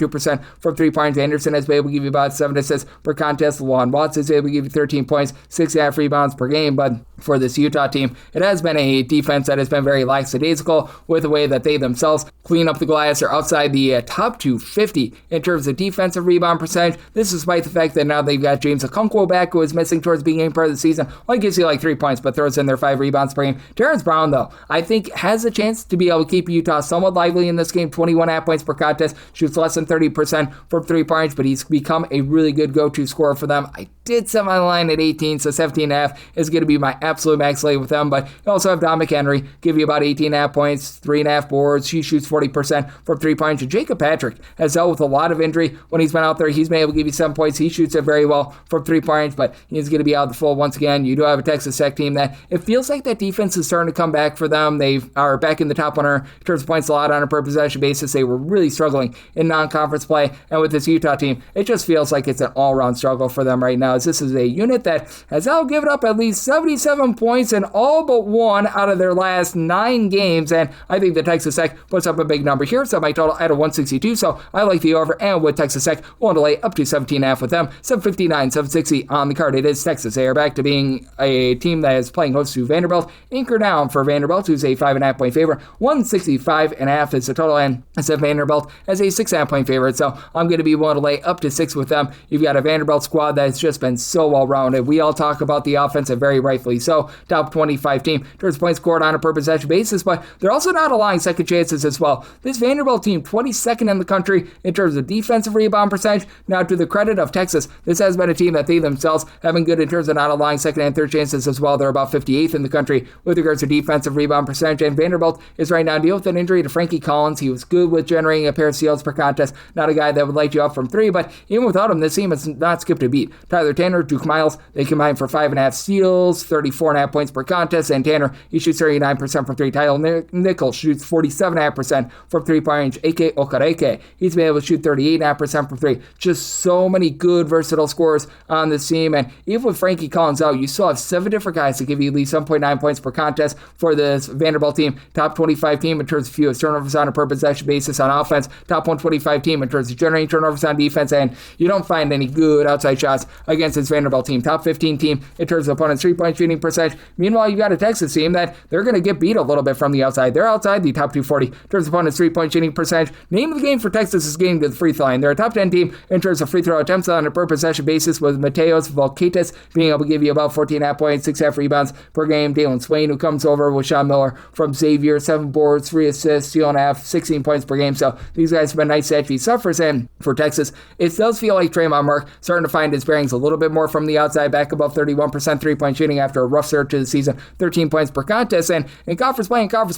42% from 3 points. Anderson has been able to give you about 7 assists per contest. Juwan Watts is able to give you 13 points, 6.5 rebounds per game. But for this Utah team, it has been a defense that has been very lackadaisical with the way that they themselves clean up the glass. Are outside the top 250 in terms of defensive rebound percentage. This is despite the fact that now they've got James Okonkwo back, who is missing towards the beginning part of the season. Only gives you like 3 points, but throws in their 5 rebounds per game. Terrence Brown, though, I think has a chance to be able to keep Utah somewhat lively in this game. 21.5 points per contest, shoots less than 30% from 3 points, but he's become a really good go-to scorer for them. I did set my line at 18, so 17.5 is going to be my absolute max lay with them. But you also have Don McHenry, give you about 18.5 points, 3.5 boards. He shoots 40% from 3 points. And Jacob Patrick has dealt with a lot of injury when he's been out there. He's been able to give you 7 points. He shoots it very well from 3 points, but he's going to be out the full once again. You do have a Texas Tech team that it feels like that defense is starting to come back for them. They are back in the top 100 in terms of points allowed on a per possession basis. They were really struggling in non-conference play, and with this Utah team, it just feels like it's an all-around struggle for them right now, as this is a unit that has now given up at least 77 points in all but one out of their last 9 games, and I think the Texas Tech puts up a big number here, so my total at a 162, so I like the over, and with Texas Tech, willing to lay up to 17.5 with them, 759, 760 on the card. It is Texas. They are back to being a team that is playing host to Vanderbilt. Anchor down for Vanderbilt, who's a 5.5 point favorite. 165.5 is the total, and instead Vanderbilt as a 6.5 point favorite, so I'm going to be willing to lay up to 6 with them. You've got a Vanderbilt squad that has just been so well-rounded. We all talk about the offense, and very rightfully so. Top 25 team in terms of points scored on a per possession basis, but they're also not allowing second chances as well. This Vanderbilt team, 22nd in the country in terms of defensive rebound percentage. Now, to the credit of Texas, this has been a team that they themselves have been good in terms of not allowing second and third chances as well. They're about 58th in the country with regards to defensive rebound percentage. And Vanderbilt is right now dealing with an injury to Frankie Collins. He was good with generating a pair of steals per contest. Not a guy that would light you up from three, but even without him, this team has not skipped a beat. Tyler Tanner, Duke Miles, they combine for 5.5 steals, 34.5 points per contest, and Tanner, he shoots 39% from three. Tyler Nichols shoots 47.5% from three-point range. A.K. Okereke, he's been able to shoot 38.5% from three. Just so many good, versatile scorers on this team, and even with Frankie Collins out, you still have 7 different guys to give you at least 7.9 points per contest for this Vanderbilt team. Top 25 team in terms of fewest turnovers on a per possession basis on offense. Top 125 team in terms of generating turnovers on defense, and you don't find any good outside shots against this Vanderbilt team. Top 15 team in terms of opponents' three-point shooting percentage. Meanwhile, you got a Texas team that they're going to get beat a little bit from the outside. They're outside the top 240 in terms of opponents' three-point shooting percentage. Name of the game for Texas is getting to the free throw line. They're a top 10 team in terms of free throw attempts on a per possession basis, with Mateos Volkaitis being able to give you about 14.5 points, 6.5 rebounds per game. Dalen Swain, who comes over with Sean Miller from Xavier, 7 boards, 3 assists, 2.5, 16 points per game. So these guys have been nice stat suffers. And for Texas, it does feel like Tremont Mark starting to find his bearings a little bit more from the outside, back above 31% three-point shooting after a rough start to the season, 13 points per contest. And in conference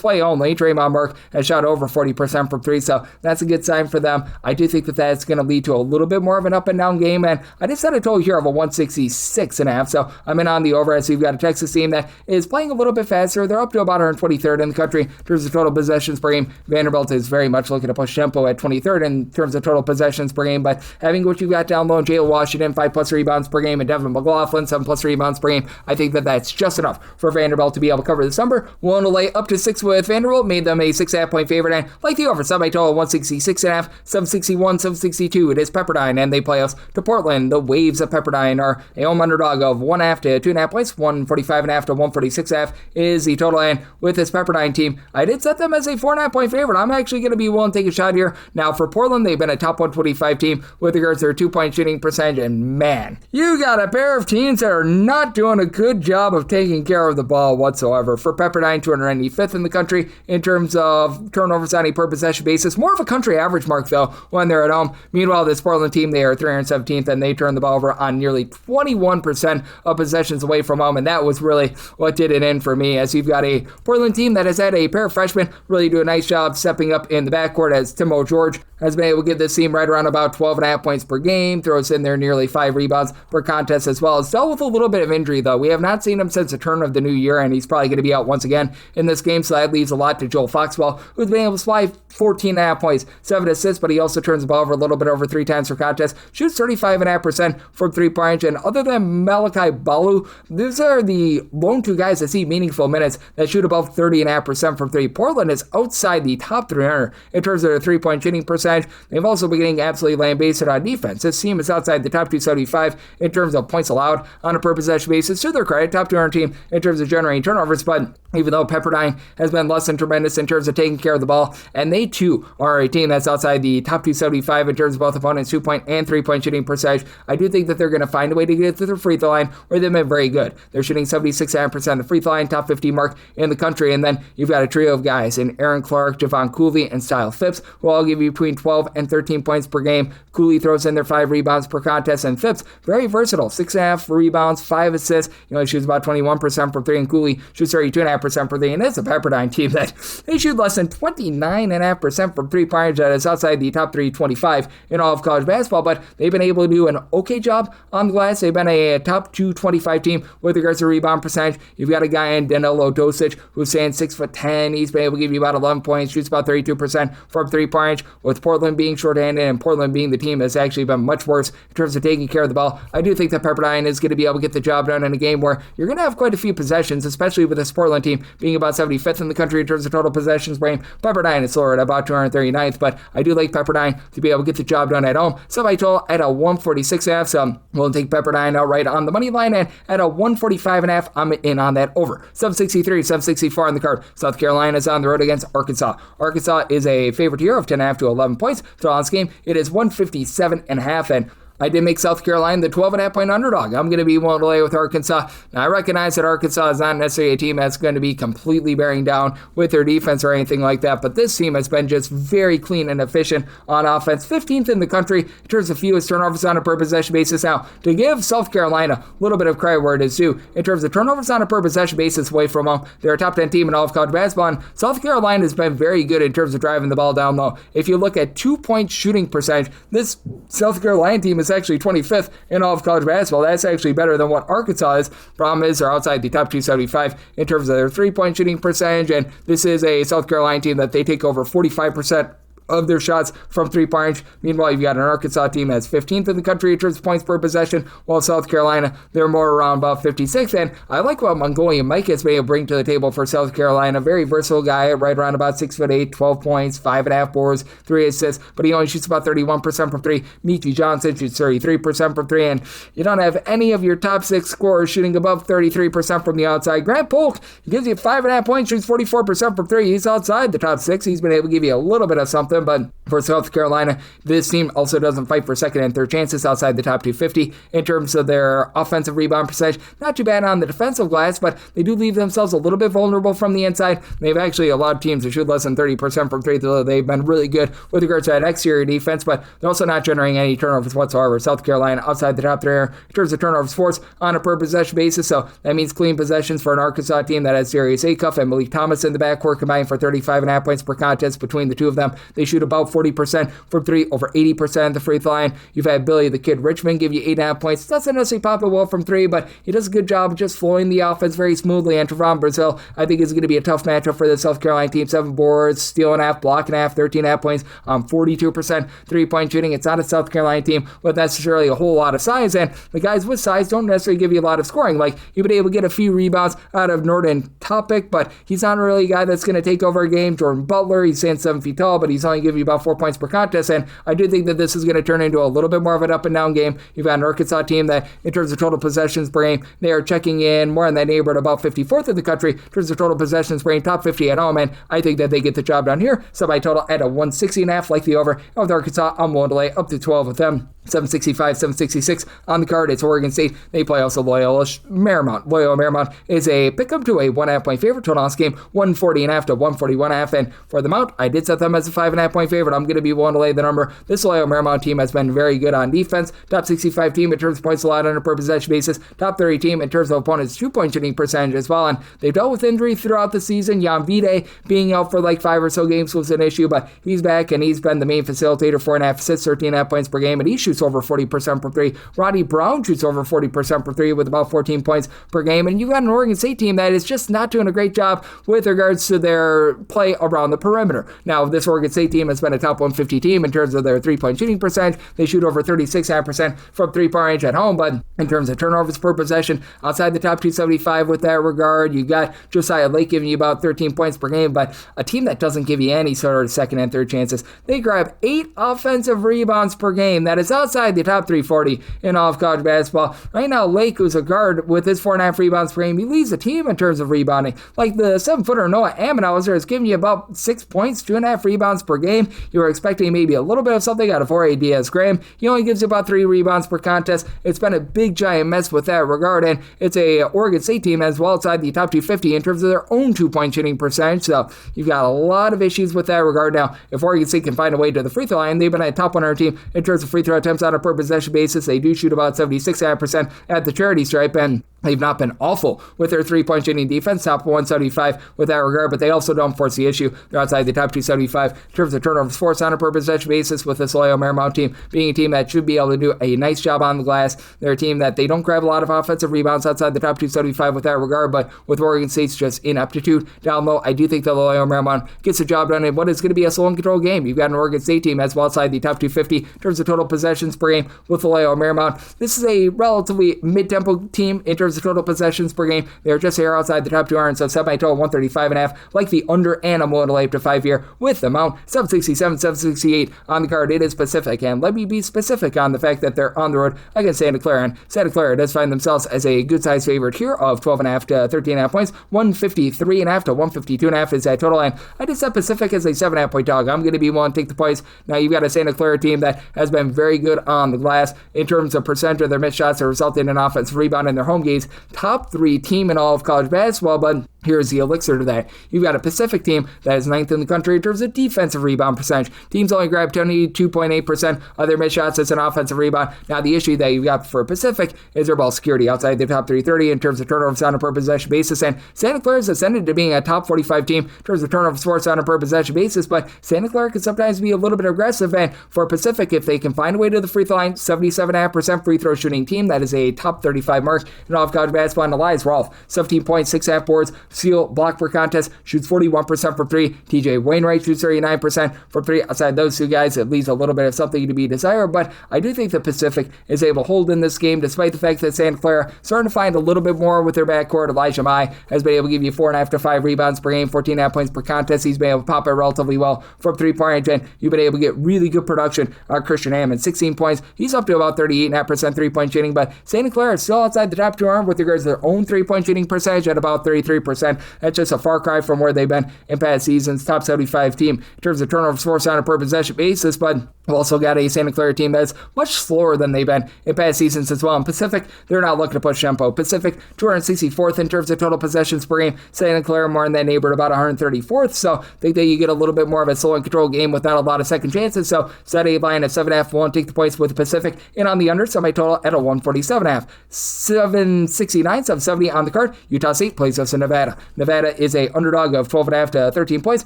play only, Tremont Mark has shot over 40% from three, so that's a good sign for them. I do think that that's going to lead to a little bit more of an up-and-down game, and I just set a total here of a 166.5, so I'm in on the over, as we've got a Texas team that is playing a little bit faster. They're up to about 123rd in the country in terms of total possessions per game. Vanderbilt is very much looking to push tempo at 23rd in terms of total possessions per game, but having what you've got down low, Jalen Washington, 5+ rebounds per game, and Devin McLaughlin, 7+ rebounds per game, I think that that's just enough for Vanderbilt to be able to cover this number. Willing to lay up to 6 with Vanderbilt, made them a 6.5 point favorite, and like the over, sub by total 166.5, 761, 762. It is Pepperdine, and they play us to Portland. The Waves of Pepperdine are a home underdog of 1.5 to 2.5 points, 145.5 to 146.5 is the total, and with this Pepperdine team, I did set them as a 4.5 point favorite. I'm actually going to be willing to take a shot here. Now for Portland, they've been a top 125 team with regards to their 2-point shooting percentage, and man, you got a pair of teams that are not doing a good job of taking care of the ball whatsoever. For Pepperdine, 295th in the country in terms of turnovers on a per possession basis. More of a country average mark, though, when they're at home. Meanwhile, this Portland team, they are 317th, and they turn the ball over on nearly 21% of possessions away from home, and that was really what did it in for me, as you've got a Portland team that has had a pair of freshmen really do a nice job stepping up in the backcourt, as Timo George has been able to get this team right around about 12.5 points per game, throws in there nearly 5 rebounds per contest as well. It's dealt with a little bit of injury, though. We have not seen him since the turn of the new year, and he's probably going to be out once again in this game, so that leaves a lot to Joel Foxwell, who's been able to supply 14.5 points, 7 assists, but he also turns the ball over a little bit over 3 times per contest, shoots 35.5% from 3-point range, and other than Malachi Balu, these are the lone 2 guys that see meaningful minutes that shoot above 30.5% from 3. Portland is outside the top 300 in terms of their 3-point shooting percentage. They've also been getting absolutely lambasted on defense. This team is outside the top 275 in terms of points allowed on a per possession basis. To their credit, top 200 team in terms of generating turnovers, but even though Pepperdine has been less than tremendous in terms of taking care of the ball, and they too are a team that's outside the top 275 in terms of both opponents' 2-point and 3-point shooting percentage, I do think that they're going to find a way to get to the free throw line, where they've been very good. They're shooting 76.5% of the free throw line, top 50 mark in the country, and then you've got a trio of guys in Aaron Clark, Javon Cooley, and Style Phipps, who all give you between 12 and 13 points per game. Cooley throws in their 5 rebounds per contest, and Phipps, very versatile, 6.5 rebounds, 5 assists. He only shoots about 21% from 3, and Cooley shoots 32.5% from 3, and it's a Pepperdine team that they shoot less than 29.5% from 3-point range. That is outside the top 325 in all of college basketball, but they've been able to do an okay job on the glass. They've been a top 225 team with regards to rebound percentage. You've got a guy in Danilo Dosic who's saying 6'10". He's been able to give you about 11 points, shoots about 32% from 3-point range. With Portland being shorthanded and Portland being the team that's actually been much worse in terms of taking care of the ball, I do think that Pepperdine is going to be able to get the job done in a game where you're going to have quite a few possessions, especially with this Portland team being about 75th in the country in terms of total possessions per game. Pepperdine is slower at about 239th, but I do like Pepperdine to be able to get the job done at home. So I total at a 146.5, so we'll take Pepperdine outright on the money line, and at a 145.5, I'm in on that over. 763, 764 on the card. South Carolina is on the road against Arkansas. Arkansas is a favorite here of 10.5 to 11 points. So on this game, it is 157.5, and I did make South Carolina the 12.5-point underdog. I'm going to be willing to lay with Arkansas. Now, I recognize that Arkansas is not necessarily a team that's going to be completely bearing down with their defense or anything like that, but this team has been just very clean and efficient on offense. 15th in the country in terms of fewest turnovers on a per possession basis. Now, to give South Carolina a little bit of credit where it is due, in terms of turnovers on a per possession basis away from home, they're a top 10 team in all of college basketball, and South Carolina has been very good in terms of driving the ball down low. If you look at 2-point shooting percentage, this South Carolina team is actually 25th in all of college basketball. That's actually better than what Arkansas is. Problem is, they're outside the top 275 in terms of their 3-point shooting percentage, and this is a South Carolina team that they take over 45% of their shots from three-point range. Meanwhile, you've got an Arkansas team that's 15th in the country in terms of points per possession, while South Carolina, they're more around about 56th. And I like what Mongolian Mike has been able to bring to the table for South Carolina. Very versatile guy, right around about 6'8", 12 points, 5.5 boards, 3 assists, but he only shoots about 31% from 3. Mickey Johnson shoots 33% from 3, and you don't have any of your top 6 scorers shooting above 33% from the outside. Grant Polk, he gives you 5.5 points, shoots 44% from 3. He's outside the top 6. He's been able to give you a little bit of something. But for South Carolina, this team also doesn't fight for second and third chances outside the top 250 in terms of their offensive rebound percentage. Not too bad on the defensive glass, but they do leave themselves a little bit vulnerable from the inside. They've actually allowed teams to shoot less than 30% from 3, though they've been really good with regards to that exterior defense, but they're also not generating any turnovers whatsoever. South Carolina outside the top 3 in terms of turnovers forced on a per possession basis, so that means clean possessions for an Arkansas team that has Darius Acuff and Malik Thomas in the backcourt combined for 35.5 points per contest between the two of them. They shoot about 40% from 3, over 80% at the free throw line. You've had Billy the Kid Richmond give you 8.5 points. Doesn't necessarily pop it well from 3, but he does a good job of just flowing the offense very smoothly. And Trevon Brazil, I think, is going to be a tough matchup for the South Carolina team. 7 boards, stealing half, blocking half, 13.5 points, 42% 3-point shooting. It's not a South Carolina team with necessarily a whole lot of size, and the guys with size don't necessarily give you a lot of scoring. Like, you've been able to get a few rebounds out of Norton Topic, but he's not really a guy that's going to take over a game. Jordan Butler, he's saying 7 feet tall, but he's only giving you about 4 points per contest, and I do think that this is going to turn into a little bit more of an up and down game. You've got an Arkansas team that, in terms of total possessions per game, they are checking in more in that neighborhood, about 54th in the country in terms of total possessions per game, top 50 at home, and I think that they get the job done here. So by total at a 160.5, like the over. And with Arkansas, I'm willing to lay up to 12 with them. 765, 766 on the card. It's Oregon State. They play also Loyola Marymount. Loyola Marymount is a pick-up to a 1.5 point favorite. Total on this game, 140.5 to 141.5. And for the Mount, I did set them as a 5.5 point favorite. I'm going to be willing to lay the number. This Loyola Marymount team has been very good on defense. Top 65 team in terms of points allowed on a per possession basis. Top 30 team in terms of opponents' 2-point shooting percentage as well. And they've dealt with injury throughout the season. Jan Vide being out for like 5 or so games was an issue, but he's back and he's been the main facilitator. 4.5 assists, 13.5 points per game, and he shoots over 40% from 3. Roddy Brown shoots over 40% from 3 with about 14 points per game. And you've got an Oregon State team that is just not doing a great job with regards to their play around the perimeter. Now, this Oregon State team has been a top 150 team in terms of their 3-point shooting percentage. They shoot over 36.5% from 3-point range at home, but in terms of turnovers per possession, outside the top 275 with that regard, you got Josiah Lake giving you about 13 points per game, but a team that doesn't give you any sort of second and third chances. They grab 8 offensive rebounds per game. That is outside the top 340 in all of college basketball. Right now, Lake, who's a guard with his 4.5 rebounds per game, he leads the team in terms of rebounding. Like the 7-footer Noah Ammenhauser is giving you about 6 points, 2.5 rebounds per game. You were expecting maybe a little bit of something out of Jorge Diaz-Graham. He only gives you about 3 rebounds per contest. It's been a big giant mess with that regard, and it's a Oregon State team as well outside the top 250 in terms of their own 2-point shooting percentage. So you've got a lot of issues with that regard. Now, if Oregon State can find a way to the free throw line, they've been a top 100 team in terms of free throw attempts on a per possession basis. They do shoot about 76% at the charity stripe, and they've not been awful with their 3-point shooting defense, top 175 with that regard, but they also don't force the issue. They're outside the top 275 in terms of turnovers forced on a per possession basis, with this Loyola Marymount team being a team that should be able to do a nice job on the glass. They're a team that they don't grab a lot of offensive rebounds outside the top 275 with that regard, but with Oregon State's just ineptitude down low, I do think that Loyola Marymount gets the job done in what is going to be a slow and controlled game. You've got an Oregon State team as well outside the top 250 in terms of total possessions per game with Loyola Marymount. This is a relatively mid-tempo team in terms terms of total possessions per game. They're just here outside the top 200, so set by total 135.5. Like the under, and I'm willing to lay up to 5 here with the mount. 767, 768 on the card. It is Pacific, and let me be specific on the fact that they're on the road against Santa Clara. And Santa Clara does find themselves as a good size favorite here of 12.5 to 13.5 points. 153.5 to 152.5 is that total, and I just set Pacific as a 7.5 point dog. I'm going to be willing to take the points. Now you've got a Santa Clara team that has been very good on the glass in terms of percent of their missed shots that result in an offensive rebound in their home games. Top 3 team in all of college basketball, but here's the elixir to that. You've got a Pacific team that is 9th in the country in terms of defensive rebound percentage. Teams only grab 22.8% of their missed shots as an offensive rebound. Now, the issue that you've got for Pacific is their ball security outside the top 330 in terms of turnovers on a per possession basis. And Santa Clara has ascended to being a top 45 team in terms of turnovers forced on a per possession basis, but Santa Clara can sometimes be a little bit aggressive. And for Pacific, if they can find a way to the free throw line, 77.5% free throw shooting team, that is a top 35 mark in all of college basketball. And Elias Rolfe, 17 points, 6.5 boards, steal, block per contest, shoots 41% from 3. TJ Wainwright shoots 39% from 3. Outside those two guys, it leaves a little bit of something to be desired, but I do think the Pacific is able to hold in this game despite the fact that Santa Clara starting to find a little bit more with their backcourt. Elijah Mai has been able to give you 4.5 to 5 rebounds per game, 14.5 points per contest. He's been able to pop it relatively well from 3-point range, and you've been able to get really good production on Christian Hammond. 16 points. He's up to about 38.5% 3-point shooting, but Santa Clara is still outside the top 200 with regards to their own 3-point shooting percentage at about 33%. That's just a far cry from where they've been in past seasons. Top 75 team in terms of turnovers forced on a per possession basis, but we've also got a Santa Clara team that's much slower than they've been in past seasons as well. In Pacific, they're not looking to push tempo. Pacific, 264th in terms of total possessions per game. Santa Clara more in that neighborhood, about 134th. So I think that you get a little bit more of a slow and control game without a lot of second chances. So set a line of 7.5. Won't take the points with the Pacific. And on the under, semi-total at a 147.5. 769, 770 on the card. Utah State plays us in Nevada. Nevada is a underdog of 12.5 to 13 points.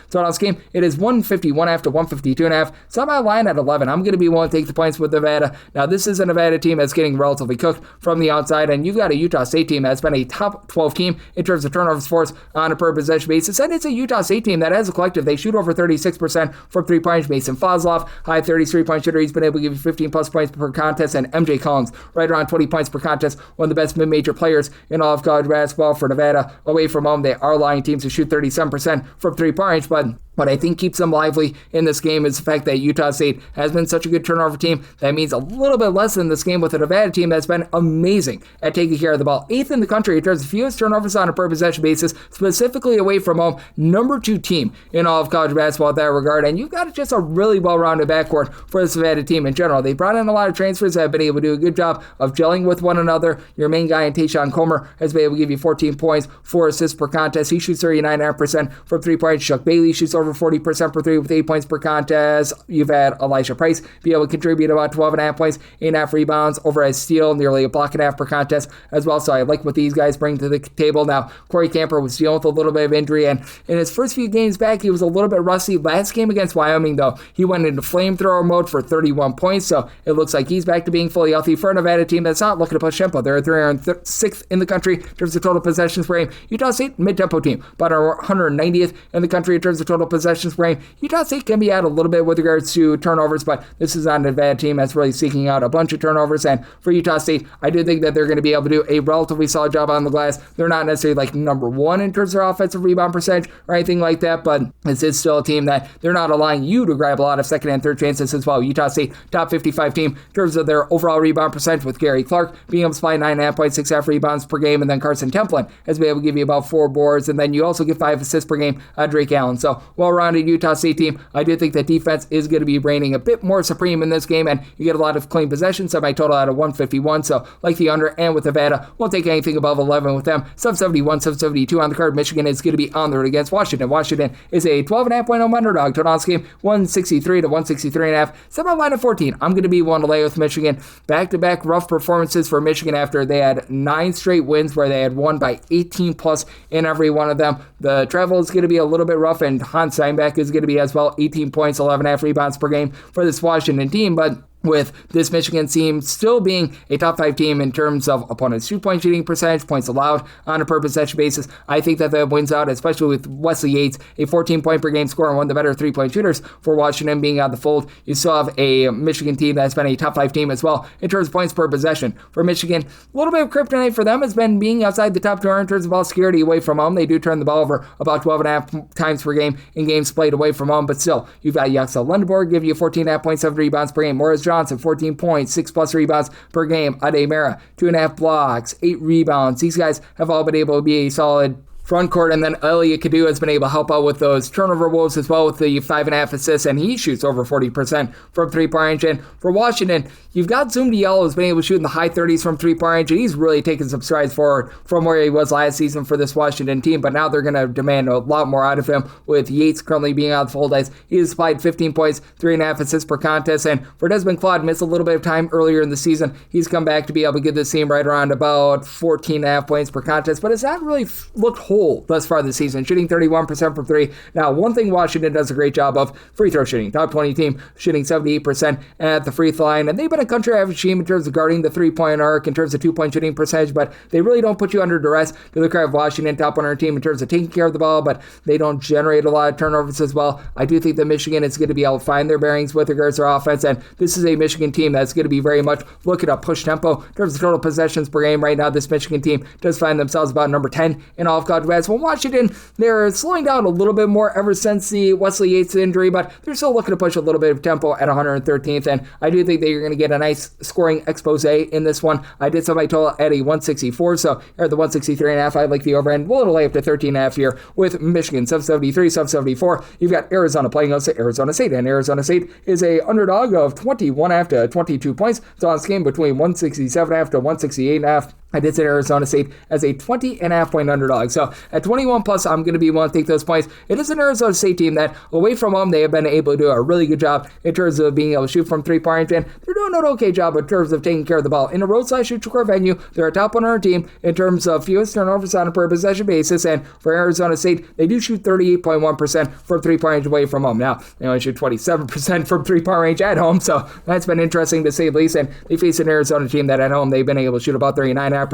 So on this game, it is 151.5 to 152.5. Semi line at 11. I'm going to be willing to take the points with Nevada. Now, this is a Nevada team that's getting relatively cooked from the outside, and you've got a Utah State team that's been a top 12 team in terms of turnovers forced on a per possession basis, and it's a Utah State team that as a collective, they shoot over 36% from 3 points. Mason Fosloff, high 33-point shooter. He's been able to give you 15 plus points per contest, and MJ Collins, right around 20 points per contest, one of the best mid-major players in all of college basketball for Nevada. Away from home, they are allowing teams to shoot 37% from 3 points, but what I think keeps them lively in this game is the fact that Utah State has been such a good turnover team. That means a little bit less in this game with a Nevada team that's been amazing at taking care of the ball. 8th in the country in terms of fewest turnovers on a per possession basis, specifically away from home. Number 2 team in all of college basketball in that regard. And you've got just a really well-rounded backcourt for this Nevada team in general. They brought in a lot of transfers that have been able to do a good job of gelling with one another. Your main guy in Tayshaun Comer has been able to give you 14 points, 4 assists per contest. He shoots 39.5% from 3 points. Chuck Bailey shoots over 40% per 3 with 8 points per contest. You've had Elijah Price be able to contribute about 12.5 points, 8.5 rebounds, over a steal, nearly a block and a half per contest as well. So I like what these guys bring to the table. Now, Corey Camper was dealing with a little bit of injury, and in his first few games back, he was a little bit rusty. Last game against Wyoming, though, he went into flamethrower mode for 31 points, so it looks like he's back to being fully healthy for a Nevada team that's not looking to push tempo. They're 306th in the country in terms of total possessions per game. Utah State, mid-tempo team, about 190th in the country in terms of total possessions per game. Utah State can be out a little bit with regards to turnovers, but this is not a Nevada team that's really seeking out a bunch of turnovers. And for Utah State, I do think that they're going to be able to do a relatively solid job on the glass. They're not necessarily like number 1 in terms of their offensive rebound percentage or anything like that, but this is still a team that they're not allowing you to grab a lot of second and third chances as well. Utah State, top 55 team in terms of their overall rebound percentage, with Gary Clark being able to supply 9.5 points, 6.5 rebounds per game, and then Carson Templin has been able to give you about 4 boards, and then you also get 5 assists per game, Drake Allen. So well-rounded Utah State team. I do think that defense is going to be reigning a bit more supreme in this game, and you get a lot of clean possessions. Semi-total out of 151, so like the under, and with Nevada, won't take anything above 11 with them. 771, 772 on the card. Michigan is going to be on the road against Washington. Washington is a 12.5 point home underdog. Total on this game, 163 to 163.5. Semi-line of 14. I'm going to be one to lay with Michigan. Back-to-back rough performances for Michigan after they had 9 straight wins where they had won by 18 plus in every one of them. The travel is going to be a little bit rough, and Hans Steinbeck is going to be as well. 18 points, 11.5 rebounds per game for this Washington team, but with this Michigan team still being a top 5 team in terms of opponents' 2-point shooting percentage, points allowed on a per possession basis. I think that wins out, especially with Wesley Yates, a 14-point per game scorer and one of the better 3-point shooters for Washington being out of the fold. You still have a Michigan team that's been a top 5 team as well in terms of points per possession. For Michigan, a little bit of kryptonite for them has been being outside the top 200 in terms of ball security away from home. They do turn the ball over about 12.5 times per game in games played away from home, but still, you've got Yaxel Lundeborg give you 14.5 points, 7 rebounds per game. Morris Johnson, 14 points, 6+ rebounds per game. Ade Mera, 2.5 blocks, 8 rebounds. These guys have all been able to be a solid front court, and then Elliot Kadu has been able to help out with those turnover woes as well with the 5.5 assists, and he shoots over 40% from 3-point range. And for Washington, you've got Zoom Diallo who's been able to shoot in the high 30s from 3-point range, and he's really taken some strides forward from where he was last season for this Washington team, but now they're going to demand a lot more out of him with Yates currently being out of the fold as he has supplied 15 points, 3.5 assists per contest. And for Desmond Claude, missed a little bit of time earlier in the season, he's come back to be able to get this team right around about 14.5 points per contest, but it's not really looked whole thus far this season, shooting 31% from 3. Now, one thing Washington does a great job of, free throw shooting. Top 20 team shooting 78% at the free throw line, and they've been a country average team in terms of guarding the 3-point arc, in terms of 2-point shooting percentage, but they really don't put you under duress. To the credit of Washington, top 100 team in terms of taking care of the ball, but they don't generate a lot of turnovers as well. I do think that Michigan is going to be able to find their bearings with regards to their offense, and this is a Michigan team that's going to be very much looking to push tempo in terms of total possessions per game. Right now, this Michigan team does find themselves about number 10 in all of college basketball. Washington, they're slowing down a little bit more ever since the Wesley Yates injury, but they're still looking to push a little bit of tempo at 113th, and I do think that you're going to get a nice scoring expose in this one. I did set my total at a 164, so here at the 163.5, I like the over end. A little lay up to 13.5 here with Michigan, 773, 774. You've got Arizona playing against Arizona State, and Arizona State is a underdog of 21.5 to 22 points. It's on this game between 167.5 to 168.5. I did set Arizona State as a 20.5 point underdog. So at 21 plus, I'm going to be willing to take those points. It is an Arizona State team that, away from home, they have been able to do a really good job in terms of being able to shoot from 3-point range, and they're doing an okay job in terms of taking care of the ball. In a roadside shoot-to-score venue, they're a top 100 team in terms of fewest turnovers on a per possession basis, and for Arizona State, they do shoot 38.1% from 3-point range away from home. Now, they only shoot 27% from 3-point range at home, so that's been interesting to say the least, and they face an Arizona team that at home, they've been able to shoot about 39.5%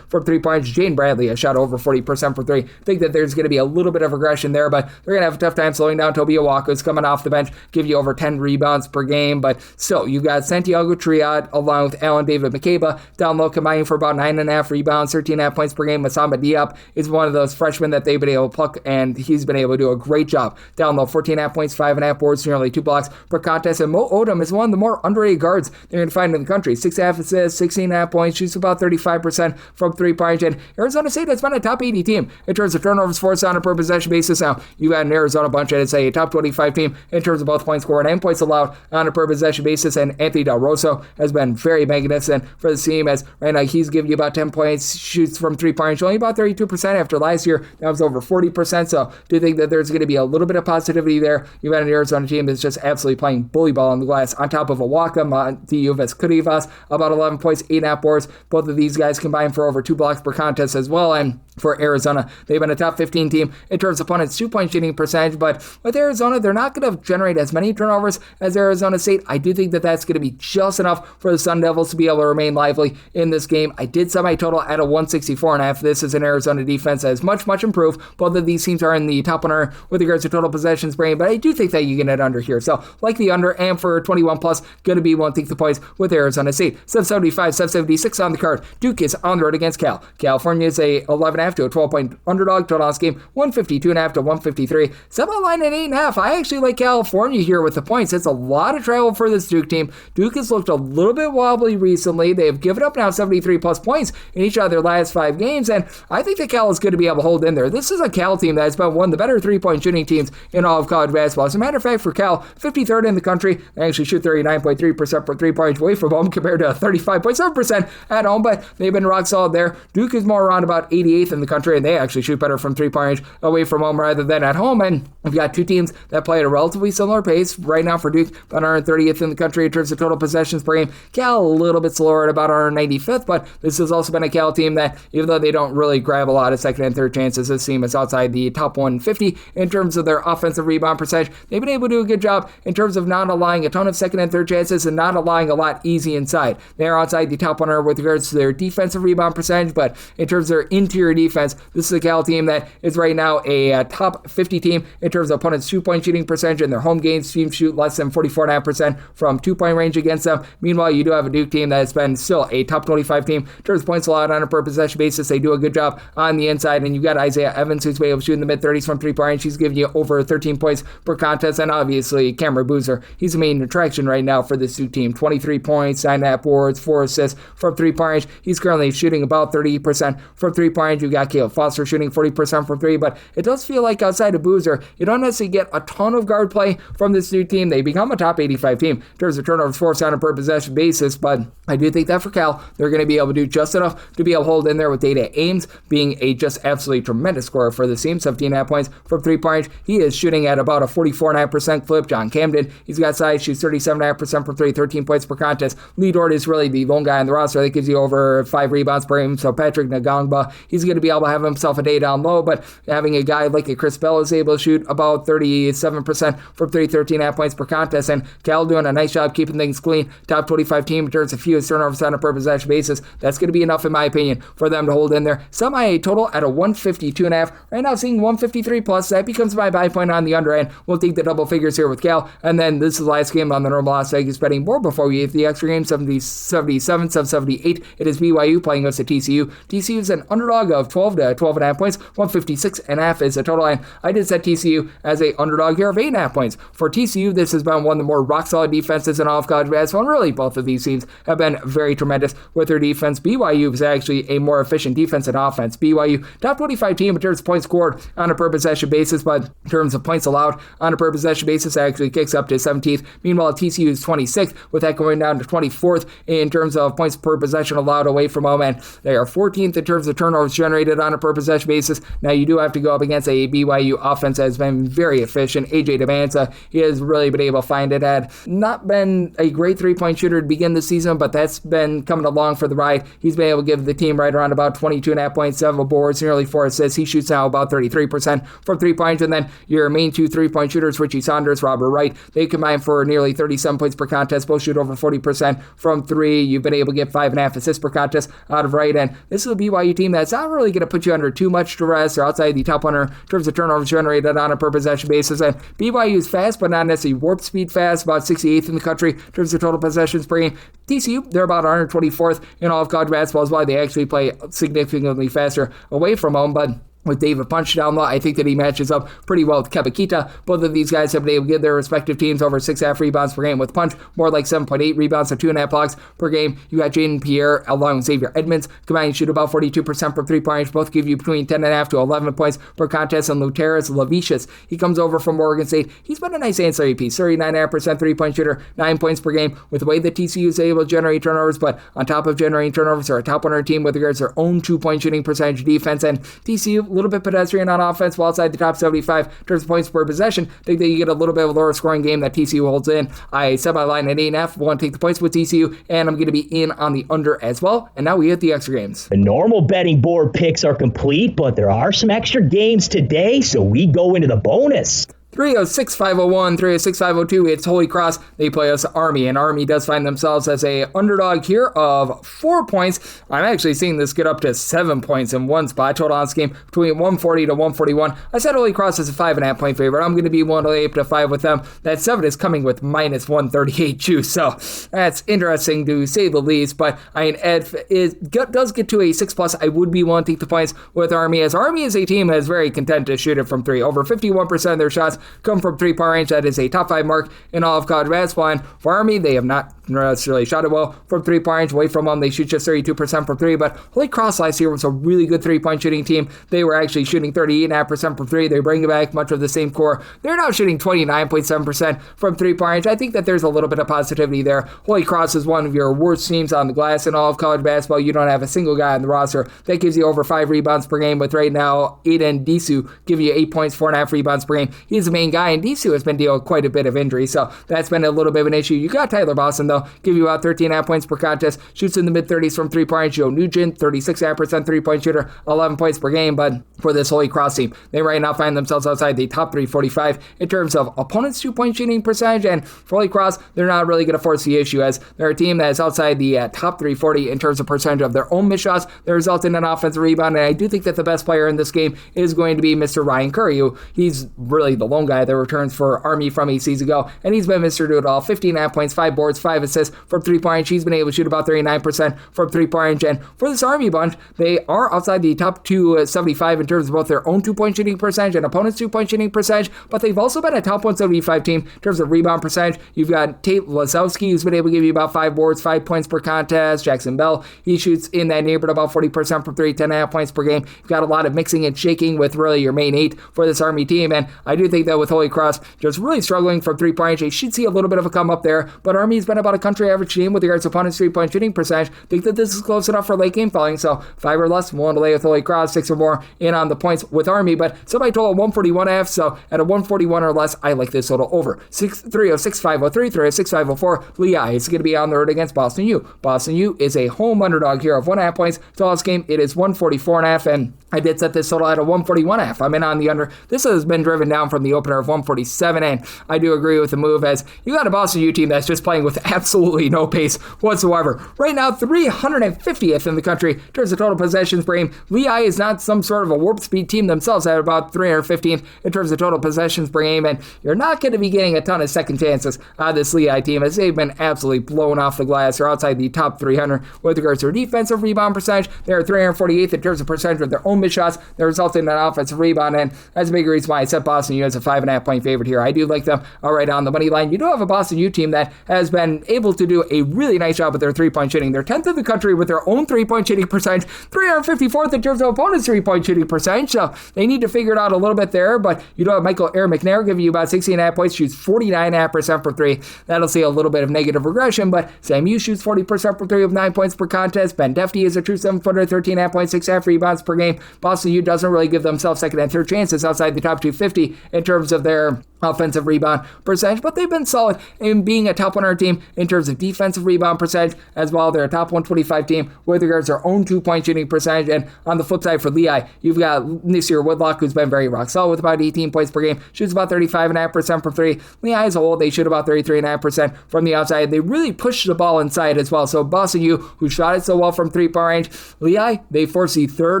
from 3-point range. Jane Bradley has shot over 40% from 3. I think that there's going to be a little bit of regression there, but they're going to have a tough time slowing down Toby Awaka, who's coming off the bench, give you over 10 rebounds per game, but still, you've got Santiago Triad along with Alan David McCabe down low combining for about 9.5 rebounds, 13.5 points per game. Masamba Diop is one of those freshmen that they've been able to pluck, and he's been able to do a great job down low, 14.5 points, 5.5 boards, nearly 2 blocks per contest, and Mo Odom is one of the more underrated guards they're going to find in the country. 6.5 assists, 16.5 points, shoots about 35% from 3-point range, and Arizona State has been a top 80 team in terms of turnovers forced on a per possession basis. Now, you got an Arizona bunch that is a top 25 team in terms of both points scored and points allowed on a per possession basis, and Anthony Del Rosso has been very magnificent for the team, as right now he's giving you about 10 points, shoots from 3-point range, only about 32% after last year. That was over 40%, so do you think that there's going to be a little bit of positivity there? You've got an Arizona team that's just absolutely playing bully ball on the glass, on top of Awaka, Montiuves Kurivas, about 11 points, 8.5 boards. Both of these guys combined for over 2 blocks per contest as well, and for Arizona, they've been a top 15 team in terms of opponents' 2-point shooting percentage, but with Arizona, they're not going to generate as many turnovers as Arizona State. I do think that that's going to be just enough for the Sun Devils to be able to remain lively in this game. I did set my total at a 164.5. This is an Arizona defense that is much, much improved. Both of these teams are in the top 100 with regards to total possessions per game, but I do think that you get it under here. So, like the under, and for 21 plus, going to be one take the points with Arizona State. 775, 776 on the card. Duke is on the road against Cal. California is a 11.5 to a 12-point underdog. Total on this game, 152.5 to 153. Set my line at 8.5. I actually like California here with the points. It's a lot of travel for this Duke team. Duke has looked a little bit wobbly recently. They've given up now 73 plus points in each of their last 5 games, and I think that Cal is going to be able to hold in there. This is a Cal team that has been one of the better 3-point shooting teams in all of college basketball. As a matter of fact, for Cal, 53rd in the country. They actually shoot 39.3% for 3-point away from home compared to 35.7% at home, but they've been been rock solid there. Duke is more around about 88th in the country, and they actually shoot better from three-point range away from home rather than at home. And we've got two teams that play at a relatively similar pace. Right now for Duke, about 130th in the country in terms of total possessions per game. Cal a little bit slower at about 195th, but this has also been a Cal team that, even though they don't really grab a lot of second and third chances, this team is outside the top 150 in terms of their offensive rebound percentage. They've been able to do a good job in terms of not allowing a ton of second and third chances and not allowing a lot easy inside. They're outside the top 100 with regards to their defensive rebound percentage, but in terms of their interior defense, this is a Cal team that is right now a top 50 team in terms of opponents' two-point shooting percentage, and their home games teams shoot less than 44.5% from two-point range against them. Meanwhile, you do have a Duke team that has been still a top 25 team in terms of points allowed on a per possession basis. They do a good job on the inside, and you've got Isaiah Evans, who's been able to shoot in the mid-30s from three-point range. He's giving you over 13 points per contest, and obviously Cameron Boozer, he's the main attraction right now for this Duke team. 23 points, 9.5 boards, 4 assists from three-point range. He's currently shooting about 30% from three-point range. You've got Caleb Foster shooting 40% from three, but it does feel like outside of Boozer, you don't necessarily get a ton of guard play from this Duke team. They become a top 85 team in terms of turnovers forced on a per possession basis, but I do think that for Cal, they're going to be able to do just enough to be able to hold in there with Data Ames being a just absolutely tremendous scorer for the team. 17.5 points from three-point range. He is shooting at about a 44.5% clip. John Camden, he's got size, shoots 37.5% from three, 13 points per contest. Lee Dort is really the lone guy on the roster that gives you over 5 rebounds per game. So Patrick Ngangba, he's going to be able to have himself a day down low, but having a guy like a Chris Bell is able to shoot about 37% from three, 13.5 points per contest, and Cal doing a nice job keeping things clean. Top 25 team in terms of fewest turnovers on a per possession basis. That's going to be enough, in my opinion, for them to hold in there. Semi total at a 152.5. Right now, seeing 153 plus. That becomes my buy point on the under end. We'll take the double figures here with Cal, and then this is the last game on the normal Las Vegas betting board before we hit the extra game. 77, 78. It is BYU playing us at TCU. TCU is an underdog of 12 to 12.5 points. 156.5 is the total line. I did set TCU as a underdog here of 8.5 points. For TCU, this has been one of the more rock-solid defenses in all of college basketball, and really both of these teams have been very tremendous with their defense. BYU is actually a more efficient defense and offense. BYU, top 25 team in terms of points scored on a per possession basis, but in terms of points allowed on a per possession basis, actually kicks up to 17th. Meanwhile, TCU is 26th, with that going down to 24th in terms of points per possession allowed away from home, and they are 14th in terms of turnovers generated on a per possession basis. Now, you do have to go up against a BYU offense that has been very efficient. AJ Devanza, he has really been able to find it. Had not been a great three-point shooter to begin the season, but that's been coming along for the ride. He's been able to give the team right around about 22.5 points, 7 boards, nearly 4 assists. He shoots now about 33% from three-point, and then your main two three-point shooters, Richie Saunders, Robert Wright, they combine for nearly 37 points per contest. Both shoot over 40% from three. You've been able to get 5.5 assists per contest out of Wright, and this is a BYU team that's not really going to put you under too much duress or outside the top 100 in terms of turnovers generated on a per possession basis. And BYU is fast, but not necessarily warp speed fast, about 68th in the country in terms of total possessions per game. TCU, they're about 124th in all of college basketball as well. They actually play significantly faster away from home, but with David Punch down low, I think that he matches up pretty well with Kebakita. Both of these guys have been able to give their respective teams over 6.5 rebounds per game. With Punch, more like 7.8 rebounds and 2.5 blocks per game. You got Jaden Pierre along with Xavier Edmonds combined shoot about 42% from three-point range. Both give you between 10.5 to 11 points per contest. And Luteris Lavicius, he comes over from Oregon State. He's been a nice ancillary piece. 39.5% three-point shooter, 9 points per game. With the way that TCU is able to generate turnovers, but on top of generating turnovers, they're a top 100 team with regards to their own two-point shooting percentage defense. And TCU, a little bit pedestrian on offense, while outside the top 75 in terms of points per possession. I think that you get a little bit of a lower scoring game that TCU holds in. I set my line at 8.5. Want to take the points with TCU, and I'm going to be in on the under as well. And now we hit the extra games. The normal betting board picks are complete, but there are some extra games today, so we go into the bonus. 306-501, 306-502, it's Holy Cross. They play us Army, and Army does find themselves as a underdog here of 4 points. I'm actually seeing this get up to 7 points in one spot. Total on this game between 140 to 141. I said Holy Cross is a 5.5 point favorite. I'm going to be 108 to 5 with them. That 7 is coming with minus 138 juice, so that's interesting to say the least. But I mean, it does get to a 6+. I would be willing to take the points with Army, as Army is a team that is very content to shoot it from three. Over 51% of their shots come from three-point range. That is a top 5 mark in all of college basketball. And for Army, they have not necessarily shot it well from three-point range. Away from them, they shoot just 32% from three, but Holy Cross last year was a really good three-point shooting team. They were actually shooting 38.5% from three. They bring back much of the same core. They're now shooting 29.7% from three-point range. I think that there's a little bit of positivity there. Holy Cross is one of your worst teams on the glass in all of college basketball. You don't have a single guy on the roster that gives you over 5 rebounds per game, with right now Aiden Disu giving you 8 points, 4.5 rebounds per game. He's the main guy, and Disu has been dealing with quite a bit of injury, so that's been a little bit of an issue. You got Tyler Boston, though, give you about 13.5 points per contest, shoots in the mid-30s from three-point range. Joe Nugent, 36.5% three-point shooter, 11 points per game, but for this Holy Cross team, they right now find themselves outside the top 345 in terms of opponents' two-point shooting percentage, and for Holy Cross, they're not really going to force the issue, as they're a team that is outside the top 340 in terms of percentage of their own missed shots that result in an offensive rebound, and I do think that the best player in this game is going to be Mr. Ryan Curry, who he's really the lone guy that returns for Army from 8 seasons ago, and he's been Mr. Do It All. 15.5 points, 5 boards, 5 assists from three-point range. He's been able to shoot about 39% from three-point range, and for this Army bunch, they are outside the top 275 in terms of both their own two-point shooting percentage and opponents' two-point shooting percentage, but they've also been a top 175 team in terms of rebound percentage. You've got Tate Lasowski, who's been able to give you about 5 boards, 5 points per contest. Jackson Bell, he shoots in that neighborhood about 40% from 3, 10.5 points per game. You've got a lot of mixing and shaking with really your main 8 for this Army team, and I do think that with Holy Cross just really struggling from three-point range, they should see a little bit of a come up there, but Army's been about a country average team with regards to opponents' three-point shooting percentage. Think that this is close enough for late game falling, so 5 or less, willing to lay with Holy Cross, 6 or more in on the points with Army, but somebody told a 141.5, so at a 141 or less, I like this total over. 306, 503, 306, 504. Lehigh is going to be on the road against Boston U. Boston U is a home underdog here of 1.5 points. To this game, it is 144.5, and I did set this total at a 141.5. I'm in on the under. This has been driven down from the opener of 147, and I do agree with the move, as you got a Boston U team that's just playing with absolutely no pace whatsoever. Right now, 350th in the country in terms of total possessions per game. Lehigh is not some sort of a warp speed team themselves at about 315th in terms of total possessions per game, and you're not going to be getting a ton of second chances out of this Lehigh team, as they've been absolutely blown off the glass. They're outside the top 300 with regards to their defensive rebound percentage. They're 348th in terms of percentage of their own missed shots that result in an offensive rebound, and that's a big reason why I set Boston U as a 5.5 point favorite here. I do like them right on the money line. You do have a Boston U team that has been able to do a really nice job with their three-point shooting. They're 10th in the country with their own three-point shooting percentage, 354th in terms of opponents' three-point shooting percentage, so they need to figure it out a little bit there, but you do have Michael Aaron McNair giving you about 16.5 points, shoots 49.5% for 3. That'll see a little bit of negative regression, but Sam Hughes shoots 40% for 3 with 9 points per contest. Ben Defty is a true 7-footer, 13.5 points, 6.5 rebounds per game. Boston U doesn't really give themselves second and third chances outside the top 250 in terms of their offensive rebound percentage, but they've been solid in being a top 100 team in terms of defensive rebound percentage as well. They're a top 125 team with regards to their own two-point shooting percentage, and on the flip side for Lehigh, you've got Nasir Woodlock, who's been very rock solid with about 18 points per game, shoots about 35.5% from 3. Lehigh as a whole, they shoot about 33.5% from the outside. They really push the ball inside as well, so Boston U, who shot it so well from three-point range, Lehigh, they force the third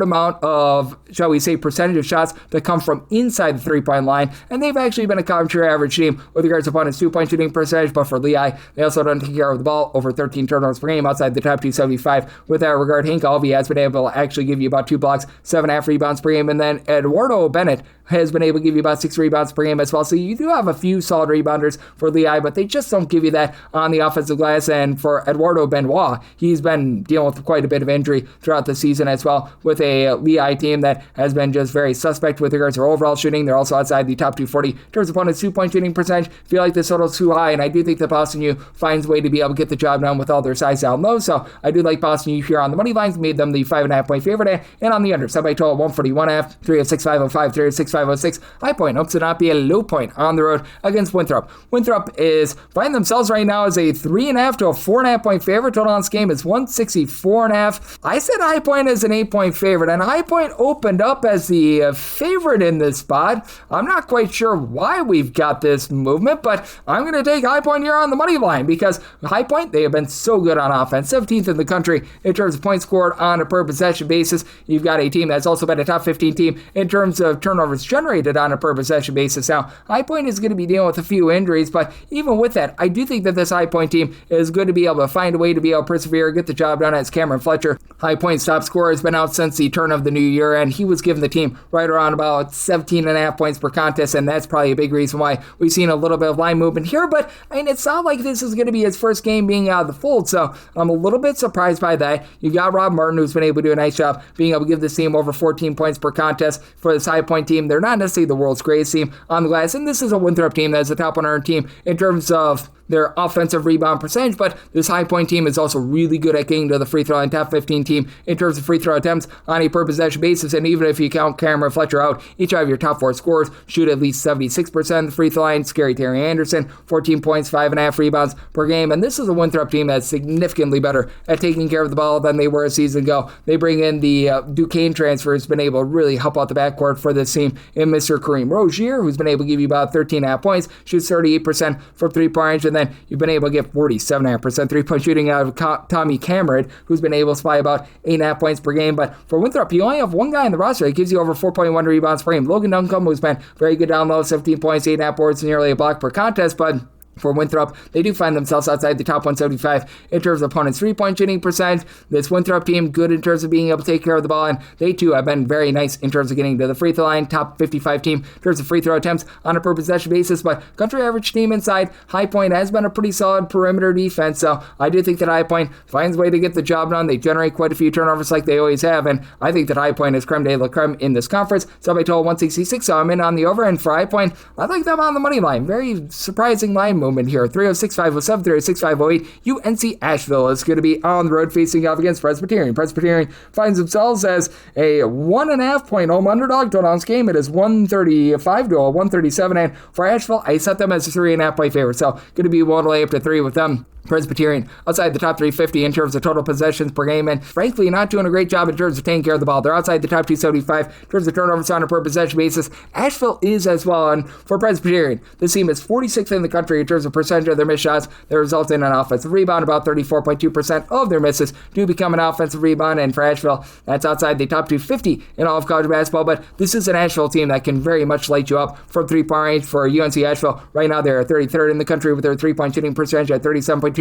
amount of, shall we say, percentage of shots that come from inside the three-point line, and they've actually been a country average team with regards to opponents' two-point shooting percentage, but for Lehigh, they also don't take care of the ball, over 13 turnovers per game outside the top 275. With that regard, Hank Alvey has been able to actually give you about 2 blocks, 7.5 rebounds per game, and then Eduardo Bennett has been able to give you about 6 rebounds per game as well. So you do have a few solid rebounders for Lehigh, but they just don't give you that on the offensive glass. And for Eduardo Benoit, he's been dealing with quite a bit of injury throughout the season as well, with a Lehigh team that has been just very suspect with regards to their overall shooting. They're also outside the top 240 in terms of opponents' two-point shooting percentage. I feel like this total is too high, and I do think that Boston U finds a way to be able to get the job done with all their size down low. So I do like Boston U here on the money lines, made them the 5.5 point favorite, and on the under, set by total 141.5, 306, 505, 306, 506. High point hopes to not be a low point on the road against Winthrop. Winthrop is finding themselves right now as a 3.5 to a 4.5 point favorite. Total on this game is 164.5. I said High Point as an 8 point favorite, and High Point opened up as the favorite in this spot. I'm not quite sure why we've got this movement, but I'm going to take High Point here on the money line because High Point, they have been so good on offense. 17th in the country in terms of points scored on a per possession basis. You've got a team that's also been a top 15 team in terms of turnovers points generated on a per possession basis. Now, High Point is going to be dealing with a few injuries, but even with that, I do think that this High Point team is good to be able to find a way to be able to persevere, get the job done. As Cameron Fletcher, High Point's top scorer, has been out since the turn of the new year, and he was giving the team right around about 17.5 points per contest, and that's probably a big reason why we've seen a little bit of line movement here. But I mean, it's not like this is going to be his first game being out of the fold, so I'm a little bit surprised by that. You got Rob Martin, who's been able to do a nice job being able to give this team over 14 points per contest for this High Point team. They're not necessarily the world's greatest team on the glass, and this is a Winthrop team that's a top 100 team in terms of their offensive rebound percentage, but this High Point team is also really good at getting to the free throw line, top 15 team in terms of free throw attempts on a per possession basis, and even if you count Cameron Fletcher out, each of your top 4 scorers shoot at least 76% of the free throw line. Scary Terry Anderson, 14 points, 5.5 rebounds per game, and this is a Winthrop team that's significantly better at taking care of the ball than they were a season ago. They bring in the Duquesne transfer, who's been able to really help out the backcourt for this team in Mr. Kareem Rozier, who's been able to give you about 13.5 points, shoots 38% from three-point range, and then you've been able to get 47.5% three-point shooting out of Tommy Cameron, who's been able to supply about 8.5 points per game. But for Winthrop, you only have one guy on the roster that gives you over 4.1 rebounds per game. Logan Duncombe, who's been very good down low, 17 points, 8.5 boards, nearly a block per contest, but for Winthrop, they do find themselves outside the top 175 in terms of opponents' three-point shooting percentage. This Winthrop team, good in terms of being able to take care of the ball, and they too have been very nice in terms of getting to the free throw line. Top 55 team in terms of free throw attempts on a per possession basis, but country average team inside. High Point has been a pretty solid perimeter defense, so I do think that High Point finds a way to get the job done. They generate quite a few turnovers like they always have, and I think that High Point is creme de la creme in this conference. So I told 166, so I'm in on the over, and for High Point, I like them on the money line. Very surprising line movement here. 306-507, 306-508. UNC Asheville is going to be on the road facing off against Presbyterian. Presbyterian finds themselves as a 1.5 point home underdog. Total on this game, it is 135 to a 137, and for Asheville, I set them as a 3.5 point favorite. So going to be one to lay up to 3 with them. Presbyterian outside the top 350 in terms of total possessions per game, and frankly not doing a great job in terms of taking care of the ball. They're outside the top 275 in terms of turnovers on a per possession basis. Asheville is as well, and for Presbyterian, this team is 46th in the country in terms of percentage of their missed shots that result in an offensive rebound. About 34.2% of their misses do become an offensive rebound, and for Asheville, that's outside the top 250 in all of college basketball, but this is an Asheville team that can very much light you up from three-point range. For UNC Asheville, right now they're 33rd in the country with their three-point shooting percentage at 37.2%,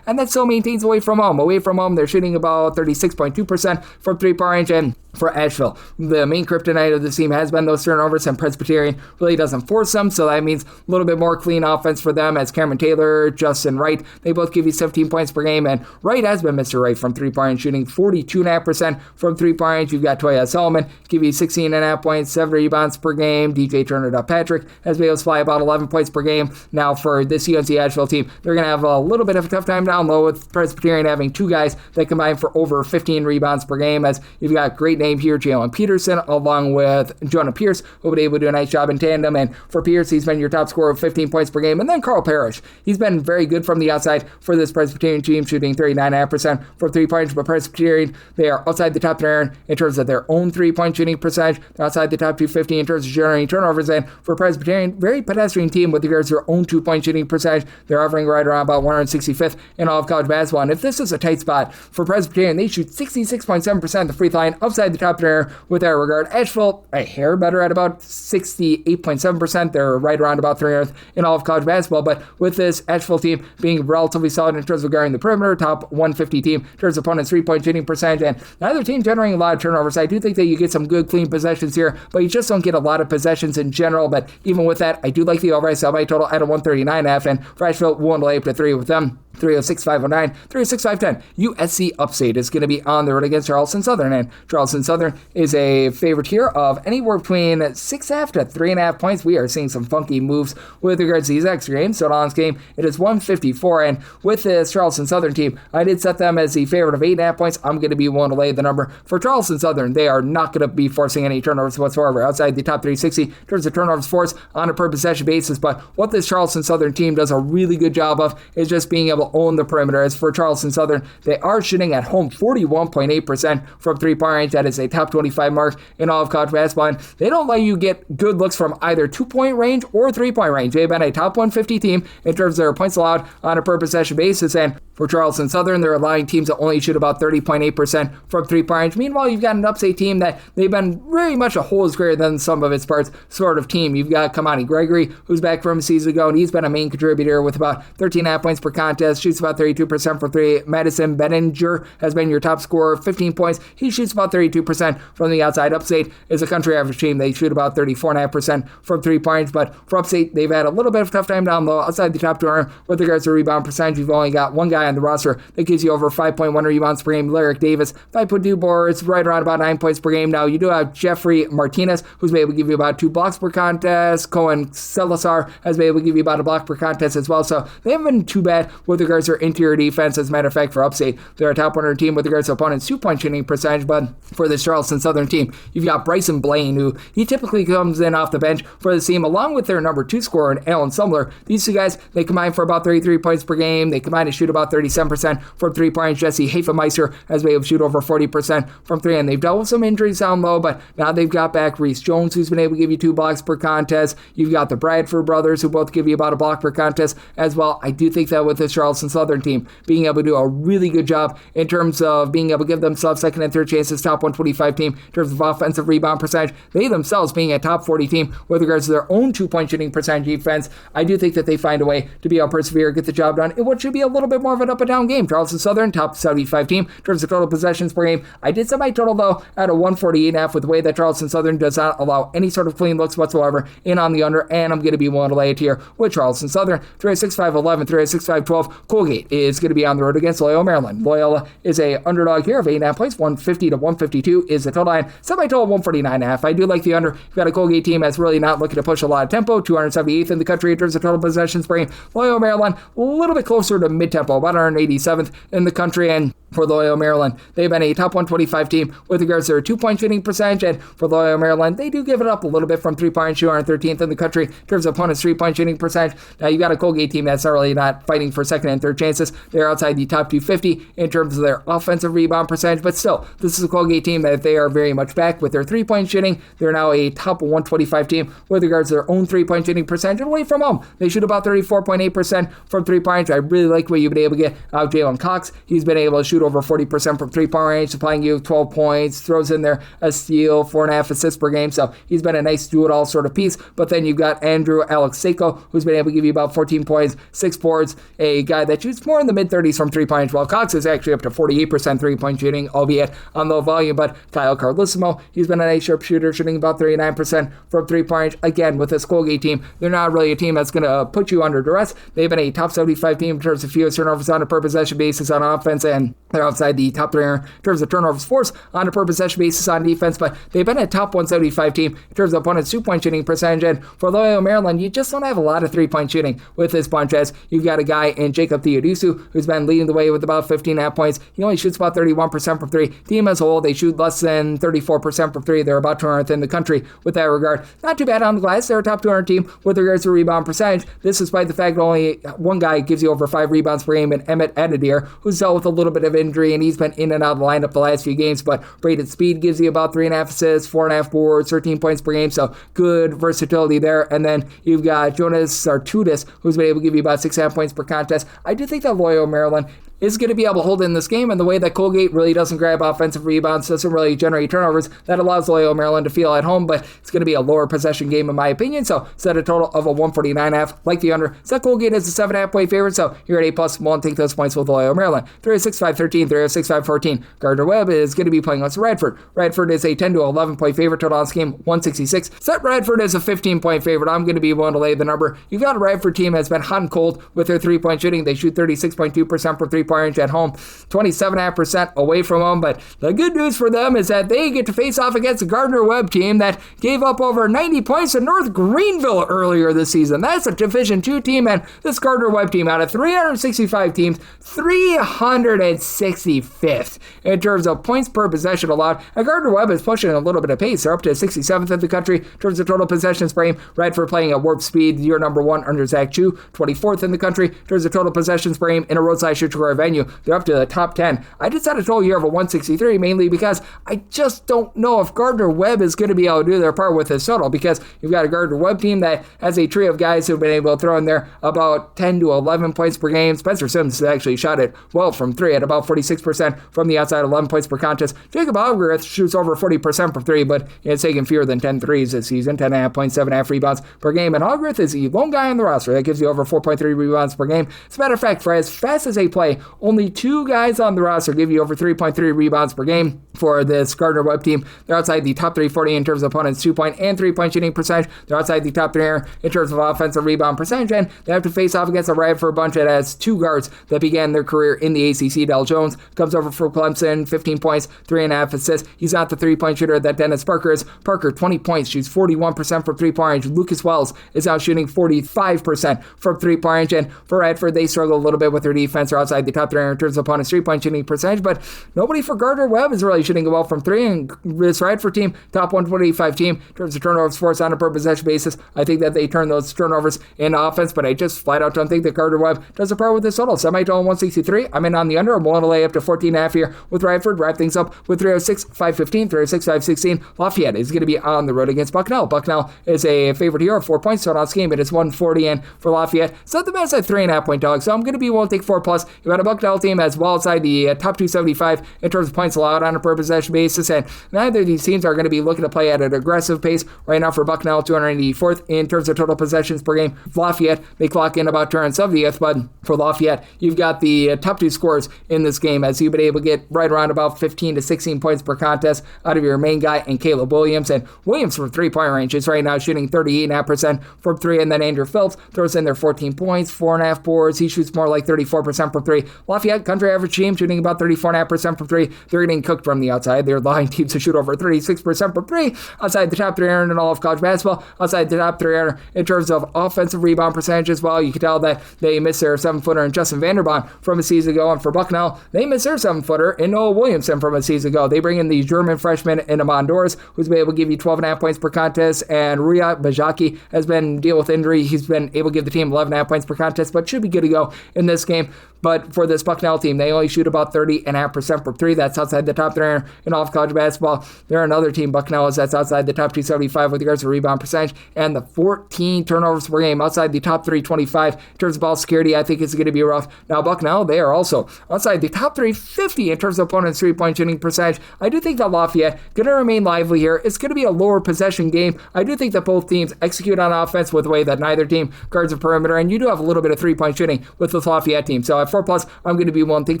and that still maintains away from home. Away from home, they're shooting about 36.2% from three-point range, and for Asheville, the main kryptonite of this team has been those turnovers, and Presbyterian really doesn't force them, so that means a little bit more clean offense for them, as Cameron Taylor, Justin Wright, they both give you 17 points per game, and Wright has been Mr. Wright from three-point range, shooting 42.5% from three-point range. You've got Toya Solomon, give you 16.5 points, 7 rebounds per game. DJ Turner-Patrick has been able to fly about 11 points per game. Now for this UNC Asheville team, they're going to have a little bit of a tough time down low, with Presbyterian having 2 guys that combine for over 15 rebounds per game, as you've got great name here, Jalen Peterson, along with Jonah Pierce, who will be able to do a nice job in tandem. And for Pierce, he's been your top scorer of 15 points per game. And then Carl Parrish, he's been very good from the outside for this Presbyterian team, shooting 39.5% from 3-point. But Presbyterian, they are outside the top 300 in terms of their own 3-point shooting percentage. They're outside the top 250 in terms of generating turnovers. And for Presbyterian, very pedestrian team with regards to their own 2-point shooting percentage. They're hovering right around about 165th in all of college basketball. And if this is a tight spot for Presbyterian, they shoot 66.7% of the free throw line, upside the top 300 with that regard. Asheville, a hair better at about 68.7%. They're right around about 300th in all of college basketball. But with this Asheville team being relatively solid in terms of guarding the perimeter, top 150 team in terms of opponents' 3-point shooting percentage, and neither team generating a lot of turnovers. I do think that you get some good clean possessions here, but you just don't get a lot of possessions in general. But even with that, I do like the over. I sell my total at a 139.5, and for Asheville, we'll lay up to 3 with them. 306-509, 306-510. USC Upstate is going to be on the road against Charleston Southern, and Charleston Southern is a favorite here of anywhere between 6.5 to 3.5 points. We are seeing some funky moves with regards to these extra games. So on this game, it is 154, and with this Charleston Southern team, I did set them as the favorite of 8.5 points. I'm going to be willing to lay the number for Charleston Southern. They are not going to be forcing any turnovers whatsoever outside the top 360 in terms of turnovers forced on a per possession basis. But what this Charleston Southern team does a really good job of is just being able to own the perimeter. As for Charleston Southern, they are shooting at home 41.8% from 3-point range. That is a top 25 mark in all of college basketball, and they don't let you get good looks from either 2-point range or 3-point range. They've been a top 150 team in terms of their points allowed on a per possession basis, and For Charleston Southern, they're allowing teams that only shoot about 30.8% from three-point range. Meanwhile, you've got an upstate team that they've been very much a whole is greater than some of its parts sort of team. You've got Kamani Gregory, who's back from a season ago, and he's been a main contributor with about 13.5 points per contest, shoots about 32% from three. Madison Bonaventure has been your top scorer, 15 points. He shoots about 32% from the outside. Upstate is a country average team. They shoot about 34.5% from three-point range, but for Upstate, they've had a little bit of a tough time down low outside the top 200 with regards to rebound percentage. You've only got one guy on the roster that gives you over 5.1 rebounds per game, Lyric Davis, 5.2 boards, right around about 9 points per game. Now, you do have Jeffrey Martinez, who's been able to give you about 2 blocks per contest. Cohen Salazar has been able to give you about a block per contest as well, so they haven't been too bad with regards to their interior defense. As a matter of fact, for Upstate, they're a top 100 team with regards to opponents' 2-point shooting percentage, but for this Charleston Southern team, you've got Bryson Blaine, who he typically comes in off the bench for the team, along with their number 2 scorer, Alan Sumler. These two guys, they combine for about 33 points per game. They combine to shoot about 37% from three-point range. Jesse Hafemeister has been able to shoot over 40% from three, and they've dealt with some injuries down low, but now they've got back Reese Jones, who's been able to give you 2 blocks per contest. You've got the Bradford brothers, who both give you about a block per contest as well. I do think that with this Charleston Southern team being able to do a really good job in terms of being able to give themselves second and third chances, top 125 team in terms of offensive rebound percentage, they themselves being a top 40 team with regards to their own 2-point shooting percentage defense, I do think that they find a way to be able to persevere, get the job done in what should be a little bit more of an up and down game. Charleston Southern, top 75 team in terms of total possessions per game. I did set my total though at a 148.5 with the way that Charleston Southern does not allow any sort of clean looks whatsoever in on the under, and I'm going to be willing to lay it here with Charleston Southern. 365-11, 365-12. Colgate is going to be on the road against Loyola, Maryland. Loyola is a underdog here of 8.5 points, 150 to 152 is the total line. Set my total 149.5. I do like the under. You've got a Colgate team that's really not looking to push a lot of tempo, 278th in the country in terms of total possessions per game. Loyola, Maryland, a little bit closer to mid-tempo, about 187th in the country, and for Loyola, Maryland, they've been a top 125 team with regards to their 2-point shooting percentage, and for Loyola, Maryland, they do give it up a little bit from three-point shooting, 13th in the country in terms of opponents' 3-point shooting percentage. Now, you got a Colgate team that's really not fighting for second and third chances. They're outside the top 250 in terms of their offensive rebound percentage, but still, this is a Colgate team that they are very much back with their 3-point shooting. They're now a top 125 team with regards to their own 3-point shooting percentage, and away from home, they shoot about 34.8% from 3-point. I really like what you've been able to get out of Jalen Cox. He's been able to shoot over 40% from 3-point range, supplying you 12 points, throws in there a steal, 4.5 assists per game, so he's been a nice do-it-all sort of piece. But then you've got Andrew Alexseiko, who's been able to give you about 14 points, 6 boards, a guy that shoots more in the mid-30s from 3-point range, while Cox is actually up to 48% 3-point shooting, albeit on low volume. But Kyle Carlissimo, he's been a nice sharpshooter, shooting about 39% from 3-point range. Again, with this Colgate team, they're not really a team that's going to put you under duress. They've been a top 75 team in terms of fewest turnovers on a per possession basis on offense, and they're outside the top 3 in terms of turnovers forced on a per possession basis on defense, but they've been a top 175 team in terms of opponents' 2-point shooting percentage. And for Loyola, Maryland, you just don't have a lot of 3-point shooting with this bunch, as you've got a guy in Jacob Theodusu who's been leading the way with about 15.5 points. He only shoots about 31% from 3. Team as a whole, they shoot less than 34% from 3. They're about 200th in the country with that regard. Not too bad on the glass. They're a top 200 team with regards to rebound percentage. This despite the fact that only one guy gives you over 5 rebounds per game, in Emmett Adadir, who's dealt with a little bit of injury, and he's been in and out of the lineup the last few games, but Braden Speed gives you about 3.5 assists, 4.5 boards, 13 points per game, so good versatility there. And then you've got Jonas Sartudis, who's been able to give you about 6.5 points per contest. I do think that Loyola, Maryland is going to be able to hold in this game, and the way that Colgate really doesn't grab offensive rebounds, doesn't really generate turnovers, that allows Loyola, Maryland to feel at home, but it's going to be a lower possession game in my opinion, so set a total of a 149.5, like the under. Set Colgate as a 7.5 point favorite, so you're at A+, won't take those points with Loyola, Maryland. 365-13, 365-14. Gardner Webb is going to be playing against Radford. Radford is a 10 to 11 point favorite, total on this game 166. Set Radford as a 15 point favorite. I'm going to be willing to lay the number. You've got a Radford team that's been hot and cold with their 3-point shooting. They shoot 36.2% from 3-point range at home, 27.5% away from home, but the good news for them is that they get to face off against the Gardner Webb team that gave up over 90 points to North Greenville earlier this season. That's a Division II team, and this Gardner Webb team, out of 365 teams, 365th in terms of points per possession allowed. And Gardner Webb is pushing a little bit of pace. They're up to 67th in the country in terms of total possessions per game. Radford playing at warp speed, year number 1 under Zach Chu, 24th in the country in terms of total possessions per game, in a roadside shooting score of venue. They're up to the top 10. I just had a total here of a 163, mainly because I just don't know if Gardner Webb is going to be able to do their part with this total, because you've got a Gardner Webb team that has a trio of guys who've been able to throw in there about 10 to 11 points per game. Spencer Sims has actually shot it well from three at about 46% from the outside, 11 points per contest. Jacob Algareth shoots over 40% from three, but it's taken fewer than 10 threes this season, 10.5 points, 7.5 rebounds per game. And Algareth is the lone guy on the roster that gives you over 4.3 rebounds per game. As a matter of fact, for as fast as they play, only two guys on the roster give you over 3.3 rebounds per game for this Gardner Webb team. They're outside the top 340 in terms of opponents' 2-point and 3-point shooting percentage. They're outside the top 3 in terms of offensive rebound percentage, and they have to face off against a Radford bunch that has two guards that began their career in the ACC. Del Jones comes over for Clemson, 15 points, 3.5 assists. He's not the 3-point shooter that Dennis Parker is. Parker, 20 points, shoots 41% from 3-point range. Lucas Wells is now shooting 45% from 3-point range, and for Radford, they struggle a little bit with their defense. They're outside the top 3 in terms of opponents' 3-point shooting percentage, but nobody for Gardner Webb is really shooting well from 3, and this Radford team, top 125 team in terms of turnovers forced on a per possession basis. I think that they turn those turnovers into offense, but I just flat out don't think that Gardner Webb does a part with this total. Semi-total 163. I'm in on the under. I'm willing to lay up to 14.5 here with Radford. Wrap things up with 306, 515, 306, 516. Lafayette is going to be on the road against Bucknell. Bucknell is a favorite here of 4 points. So on game, it is 140, and for Lafayette, it's not the best at 3.5 point dog, so I'm going to be willing to take 4+. You've got a Bucknell team as well outside the top 275 in terms of points allowed on a per possession basis, and neither of these teams are going to be looking to play at an aggressive pace. Right now for Bucknell, 284th in terms of total possessions per game. Lafayette, they clock in about 270th, but for Lafayette, you've got the top 2 scorers in this game, as you've been able to get right around about 15 to 16 points per contest out of your main guy and Caleb Williams. And Williams from 3-point range is right now shooting 38.5% from 3, and then Andrew Phillips throws in there 14 points, 4.5 boards. He shoots more like 34% from 3. Lafayette, country average team, shooting about 34.5% from 3. They're getting cooked from the outside. They're allowing teams to shoot over 36% from 3. Outside the top 3 in all of college basketball. Outside the top 3 in terms of offensive rebound percentage as well. You can tell that they missed their 7-footer in Justin Vanderbond from a season ago, and for Bucknell, they missed their 7-footer in Noah Williamson from a season ago. They bring in the German freshman in Amon Dors, who's been able to give you 12.5 points per contest, and Riyad Bajaki has been dealing with injury. He's been able to give the team 11.5 points per contest, but should be good to go in this game. But for this Bucknell team, they only shoot about 30.5% from 3. That's outside the top 3 in all of college basketball. They're another team, Bucknell, that's outside the top 275 with regards to rebound percentage, and the 14 turnovers per game outside the top 325 in terms of ball security. I think it's going to be rough. Now, Bucknell, they are also outside the top 350 in terms of opponents' 3-point shooting percentage. I do think that Lafayette going to remain lively here. It's going to be a lower possession game. I do think that both teams execute on offense with the way that neither team guards a perimeter, and you do have a little bit of 3-point shooting with the Lafayette team. So at 4+, I'm going to be willing to take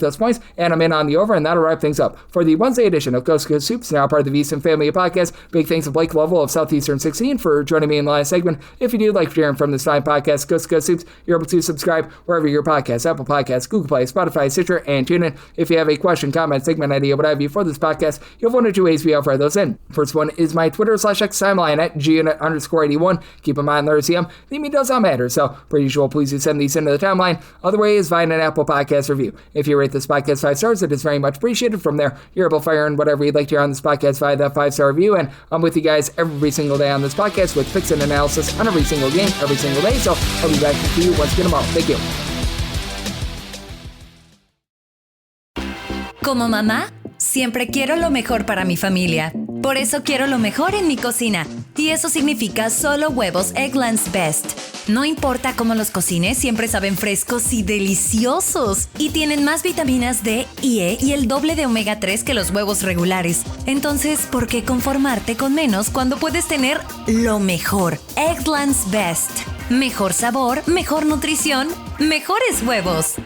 those points, and I'm in on the over, and that'll wrap things up for the Wednesday edition of Coast to Coast Hoops, now part of the VSiN family of podcasts. Big thanks to Blake Lovell of Southeastern 16 for joining me in the last segment. If you do like hearing from this fine podcast, Coast to Coast Hoops, you're able to subscribe wherever your podcasts, Apple Podcasts, Google Play, Spotify, Stitcher, and TuneIn. If you have a question, comment, segment idea, what have you for this podcast, you have one or two ways we offer those in. First one is my Twitter/X timeline at gunit_81. Keep in mind, there CM, the email does not matter, so per usual, please do send these into the timeline. Other way is via an Apple Podcast review. If you rate this podcast 5 stars, it is very much appreciated. From there, you're able to fire in whatever you'd like to hear on this podcast via that 5-star review, and I'm with you guys every single day on this podcast with picks and analysis on every single game, every single day, so I'll be back with you once again tomorrow. Thank you. Como mamá, siempre quiero lo mejor para mi familia. Por eso quiero lo mejor en mi cocina. Y eso significa solo huevos Eggland's Best. No importa cómo los cocines, siempre saben frescos y deliciosos. Y tienen más vitaminas D y E y el doble de omega 3 que los huevos regulares. Entonces, ¿por qué conformarte con menos cuando puedes tener lo mejor? Eggland's Best. Mejor sabor, mejor nutrición, mejores huevos.